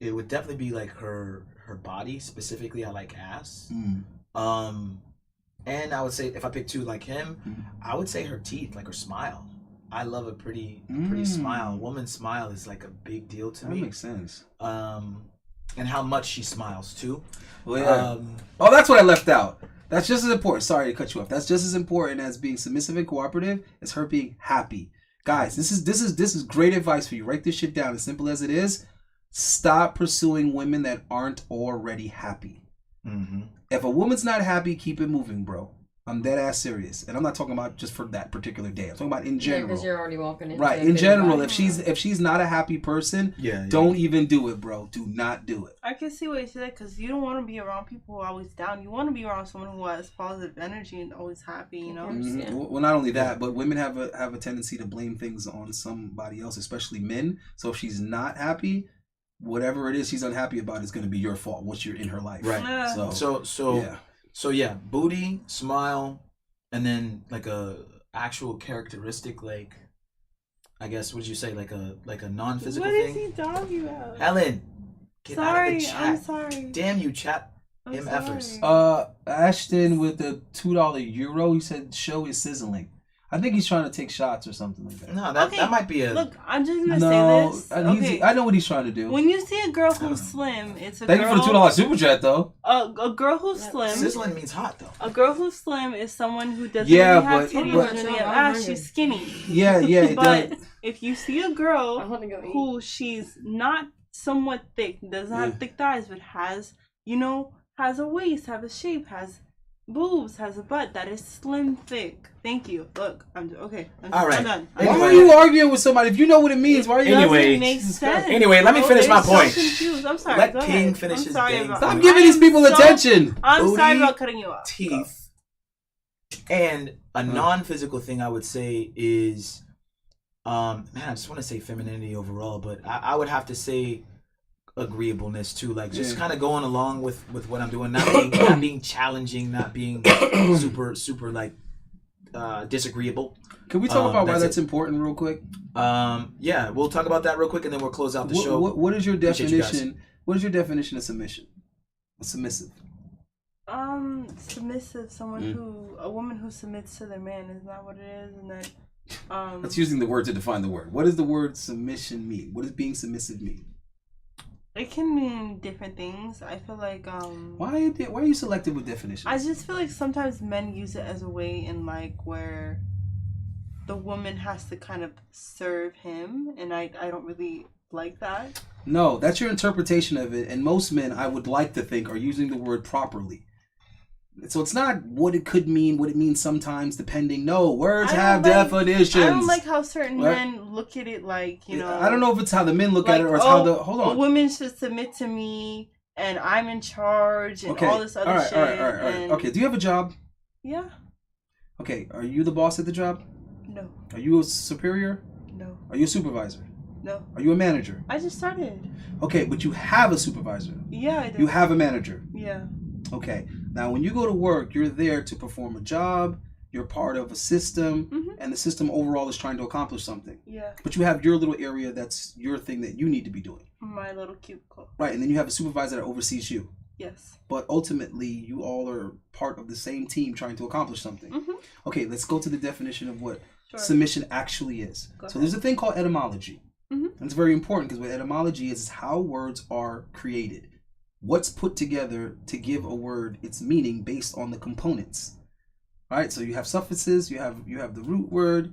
it would definitely be like her body. Specifically, I like ass. And I would say, if I pick 2 like him, I would say her teeth, like her smile. I love a pretty smile. Woman's smile is like a big deal to me. That makes sense. And how much she smiles too. Well, yeah. That's what I left out. That's just as important. Sorry to cut you off. That's just as important as being submissive and cooperative as her being happy. Guys, this is great advice for you. Write this shit down. As simple as it is, stop pursuing women that aren't already happy. If a woman's not happy, keep it moving, bro. I'm dead ass serious, and I'm not talking about just for that particular day. I'm talking about in general. Because you're already walking into right. In general, if she's not a happy person, don't even do it, bro. Do not do it. I can see what you said, because you don't want to be around people who are always down. You want to be around someone who has positive energy and always happy. You know. Well, not only that, but women have a tendency to blame things on somebody else, especially men. So if she's not happy, whatever it is she's unhappy about is going to be your fault once you're in her life. Right. So yeah, booty, smile, and then like a actual characteristic, like, I guess, would you say like a non-physical thing? What is he talking about? Helen, get out of the chat. I'm sorry. Damn you, chat. MFers. Ashton with the $2 euro. He said show is sizzling. I think he's trying to take shots or something like that. No, that might be a... Look, I'm just going to say this. Okay. I know what he's trying to do. When you see a girl who's slim, it's a Thank girl... you for the $2 super chat, though. A girl who's slim... Sizzling means hot, though. A girl who's slim is someone who doesn't really have titties, doesn't really have ass, she's skinny. Yeah. But if you see a girl who she's not somewhat thick, doesn't have thick thighs, but has, has a waist, has a shape, has boobs, has a butt that is slim, thick. Thank you. Look, I'm done. Why are you arguing with somebody if you know what it means? Why are you? Anyway, makes sense. Anyway, let me finish my point. So confused. I'm sorry. Let King finish his thing. Stop giving these people attention. I'm sorry about cutting you off. Teeth. And a non-physical thing I would say is, I just want to say femininity overall, but I would have to say agreeableness too, like just kind of going along with what I'm doing, not being challenging, not being super like disagreeable. Can we talk about why that's important real quick? Yeah, we'll talk about that real quick, and then we'll close out the show. What is your definition? What is your definition of submission? A submissive. Submissive, a woman who submits to their man, is not what it is, and that. That's using the word to define the word. What does the word submission mean? What does being submissive mean? It can mean different things. I feel like why are you selective with definitions? I just feel like sometimes men use it as a way in like where the woman has to kind of serve him, and I don't really like that. No, that's your interpretation of it, and most men, I would like to think, are using the word properly. So it's not what it could mean, what it means sometimes, depending. No, words have definitions. I don't like how certain men look at it like, I don't know if it's how the men look at it or it's how the... Hold on. A woman should submit to me, and I'm in charge, and all this other shit. All right. Okay, do you have a job? Yeah. Okay, are you the boss at the job? No. Are you a superior? No. Are you a supervisor? No. Are you a manager? I just started. Okay, but you have a supervisor. Yeah, I do. You have a manager. Yeah. Okay. Now, when you go to work, you're there to perform a job. You're part of a system, and the system overall is trying to accomplish something. Yeah. But you have your little area that's your thing that you need to be doing. My little cubicle. Right, and then you have a supervisor that oversees you. Yes. But ultimately, you all are part of the same team trying to accomplish something. Okay, let's go to the definition of what submission actually is. So there's a thing called etymology. And it's very important because what etymology is how words are created. What's put together to give a word its meaning based on the components. All right, so you have suffixes, you have the root word,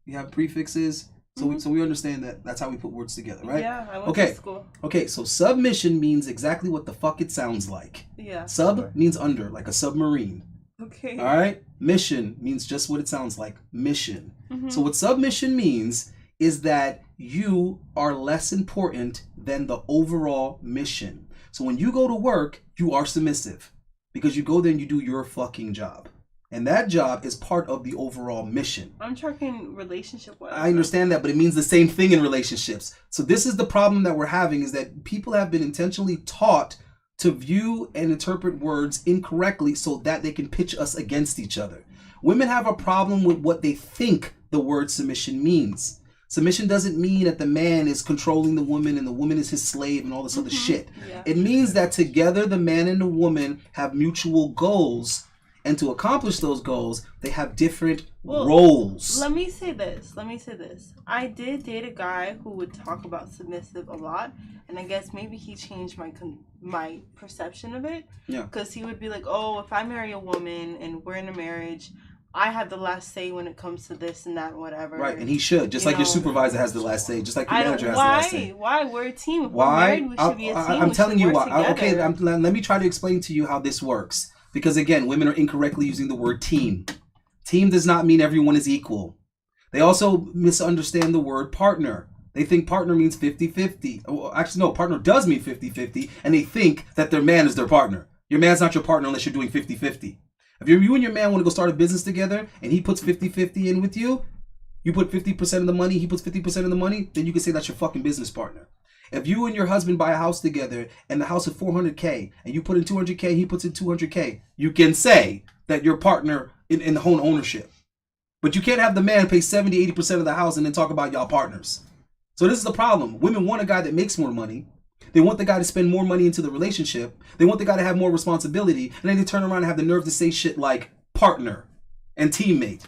you have prefixes. So we understand that that's how we put words together, right? Yeah, I went to school. Okay, so submission means exactly what the fuck it sounds like. Yeah. Sub means under, like a submarine. Okay. All right? Mission means just what it sounds like, mission. So what submission means is that you are less important than the overall mission. So when you go to work, you are submissive because you go there and you do your fucking job. And that job is part of the overall mission. I'm talking relationship-wise. I understand that, but it means the same thing in relationships. So this is the problem that we're having is that people have been intentionally taught to view and interpret words incorrectly so that they can pitch us against each other. Women have a problem with what they think the word submission means. Submission doesn't mean that the man is controlling the woman and the woman is his slave and all this other shit. Yeah. It means that together the man and the woman have mutual goals, and to accomplish those goals, they have different roles. Let me say this. I did date a guy who would talk about submissive a lot, and I guess maybe he changed my perception of it. Yeah. Because he would be like, oh, if I marry a woman and we're in a marriage, I have the last say when it comes to this and that and whatever. Right, and he should. Just like your supervisor has the last say. Just like your manager has the last say. Why? We're a team. If we're married, we should be a team. I'm telling you why. Okay, let me try to explain to you how this works. Because again, women are incorrectly using the word team. Team does not mean everyone is equal. They also misunderstand the word partner. They think partner means 50-50. Well, actually, no, partner does mean 50-50, and they think that their man is their partner. Your man's not your partner unless you're doing 50-50. If you and your man want to go start a business together and he puts 50-50 in with you, you put 50% of the money, he puts 50% of the money, then you can say that's your fucking business partner. If you and your husband buy a house together and the house is $400K and you put in $200K, he puts in $200K, you can say that you're partner in the home ownership. But you can't have the man pay 70-80% of the house and then talk about y'all partners. So this is the problem. Women want a guy that makes more money. They want the guy to spend more money into the relationship. They want the guy to have more responsibility. And then they turn around and have the nerve to say shit like partner and teammate.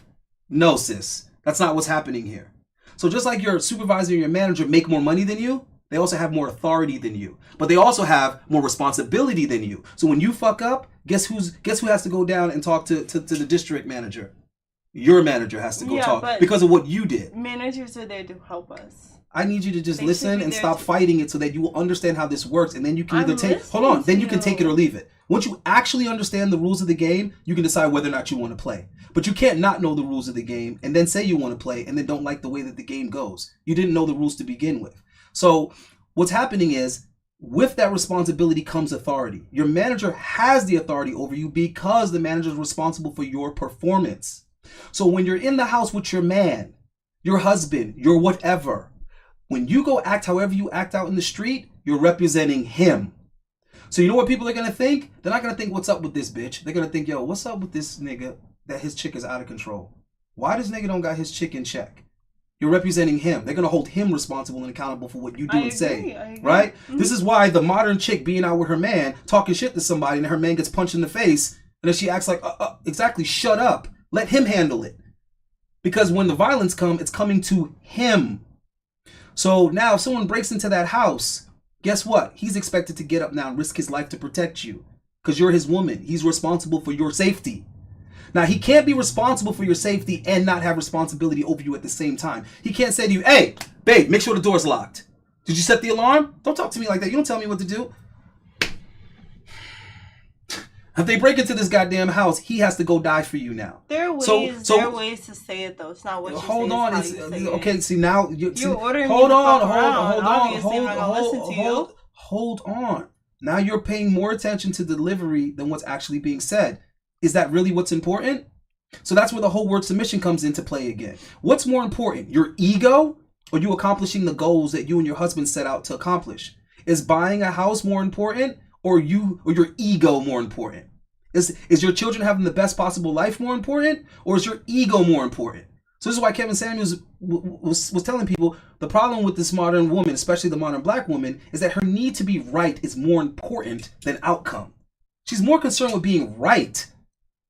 No, sis. That's not what's happening here. So just like your supervisor and your manager make more money than you, they also have more authority than you. But they also have more responsibility than you. So when you fuck up, guess who has to go down and talk to the district manager? Your manager has to go talk because of what you did. Managers are there to help us. I need you to just listen and stop fighting it so that you will understand how this works. And then you can either take it or leave it. Once you actually understand the rules of the game, you can decide whether or not you want to play. But you can't not know the rules of the game and then say you want to play and then don't like the way that the game goes. You didn't know the rules to begin with. So what's happening is with that responsibility comes authority. Your manager has the authority over you because the manager is responsible for your performance. So when you're in the house with your man, your husband, your whatever, when you go act however you act out in the street, you're representing him. So you know what people are going to think? They're not going to think, what's up with this bitch? They're going to think, yo, what's up with this nigga that his chick is out of control? Why this nigga don't got his chick in check? You're representing him. They're gonna hold him responsible and accountable for what you do and say, right? Mm-hmm. This is why the modern chick being out with her man, talking shit to somebody, and her man gets punched in the face, and then she acts like, exactly, shut up, let him handle it, because when the violence comes, it's coming to him. So now, if someone breaks into that house, guess what? He's expected to get up now and risk his life to protect you, because you're his woman. He's responsible for your safety. Now, he can't be responsible for your safety and not have responsibility over you at the same time. He can't say to you, hey, babe, make sure the door's locked. Did you set the alarm? Don't talk to me like that. You don't tell me what to do. If they break into this goddamn house, he has to go die for you now. There are ways, there are ways to say it, though. It's not what you say. Hold on. Okay, see, now... You're ordering hold me on, to fuck around. Hold on. Now you're paying more attention to delivery than what's actually being said. Is that really what's important? So that's where the whole word submission comes into play again. What's more important, your ego or you accomplishing the goals that you and your husband set out to accomplish? Is buying a house more important or your ego more important? Is your children having the best possible life more important or is your ego more important? So this is why Kevin Samuels was telling people the problem with this modern woman, especially the modern black woman, is that her need to be right is more important than outcome. She's more concerned with being right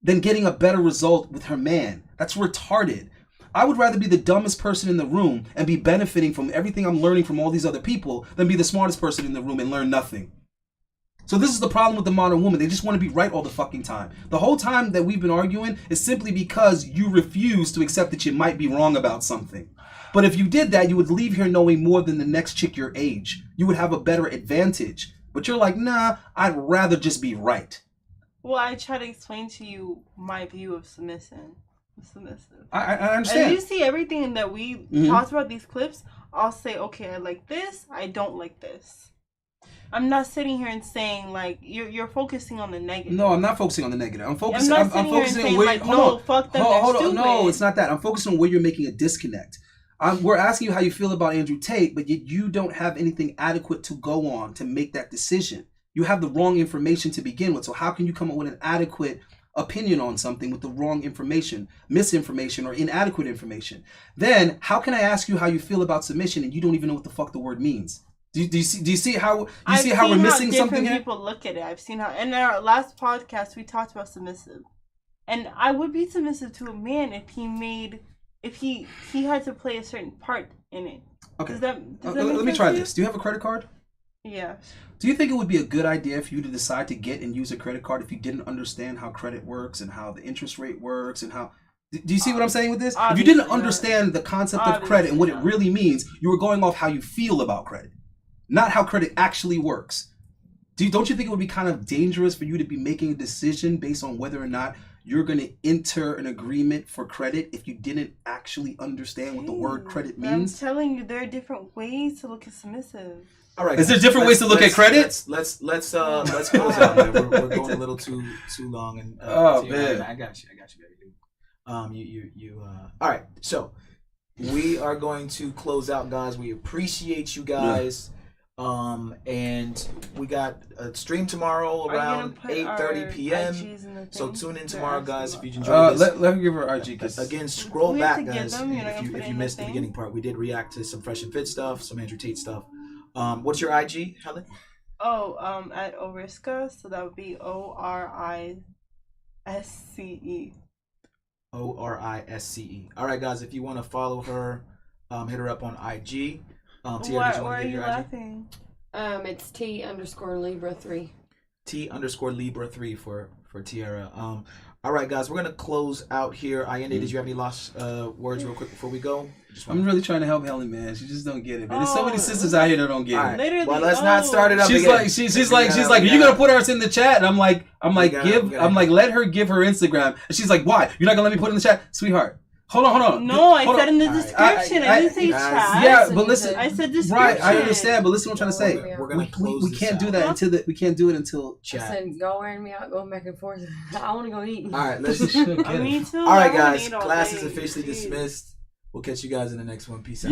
than getting a better result with her man. That's retarded. I would rather be the dumbest person in the room and be benefiting from everything I'm learning from all these other people than be the smartest person in the room and learn nothing. So this is the problem with the modern woman. They just want to be right all the fucking time. The whole time that we've been arguing is simply because you refuse to accept that you might be wrong about something. But if you did that, you would leave here knowing more than the next chick your age. You would have a better advantage. But you're like, nah, I'd rather just be right. Well, I try to explain to you my view of submissive. I understand. And you see everything that we talked about these clips, I'll say, okay, I like this, I don't like this. I'm not sitting here and saying like you're focusing on the negative. No, I'm not focusing on the negative. I'm focusing. I'm focusing on where. Like, no, fuck them. Hold on. No, it's not that. I'm focusing on where you're making a disconnect. We're asking you how you feel about Andrew Tate, but yet you don't have anything adequate to go on to make that decision. You have the wrong information to begin with. So how can you come up with an adequate opinion on something with the wrong information, misinformation, or inadequate information? Then how can I ask you how you feel about submission and you don't even know what the fuck the word means? Do you see how we're missing something here? People look at it. I've seen how in our last podcast we talked about submissive, and I would be submissive to a man if he had to play a certain part in it. Okay. Does that let me try this. Do you have a credit card? Yeah. Do you think it would be a good idea for you to decide to get and use a credit card if you didn't understand how credit works and how the interest rate works and how... Do you see what I'm saying with this? If you didn't understand the concept of credit and what it really means, you were going off how you feel about credit, not how credit actually works. Don't you think it would be kind of dangerous for you to be making a decision based on whether or not you're going to enter an agreement for credit if you didn't actually understand what the word credit means? I'm telling you, there are different ways to look at submissive. All right. Is there different ways to look at credit? Let's close out, man. We're going a little too long. And man, I got you, baby. All right. So we are going to close out, guys. We appreciate you guys. And we got a stream tomorrow around 8:30 p.m. So tune in tomorrow, guys. If you enjoy this, let me give her IG. Again, scroll back, guys. If you missed the beginning part, we did react to some Fresh and Fit stuff, some Andrew Tate stuff. What's your IG, Helen? At Oriska. So that would be ORISCE. ORISCE. All right, guys. If you want to follow her, hit her up on IG. Why are you laughing? It's T_Libra3. T_Libra3 for Tiara. All right, guys, we're gonna close out here. Ayende, did you have any last words real quick before we go? I'm really trying to help Helen, man. She just don't get it, man. There's so many sisters out here that don't get it. Right. Literally, well, let's not start it up again. She's like, are you gonna put ours in the chat? And I'm like, let her give her Instagram. And she's like, why? You're not gonna let me put it in the chat, sweetheart? Hold on. No, I said in the description. I didn't say chat. Yeah, but listen. I said description. Right, I understand, but listen what I'm trying to say. We can't do that we can't do it until chat. I said, go wearing me out, going back and forth. I want to go eat. All right, let's. Me too. All right, guys. Class is officially dismissed. We'll catch you guys in the next one. Peace out.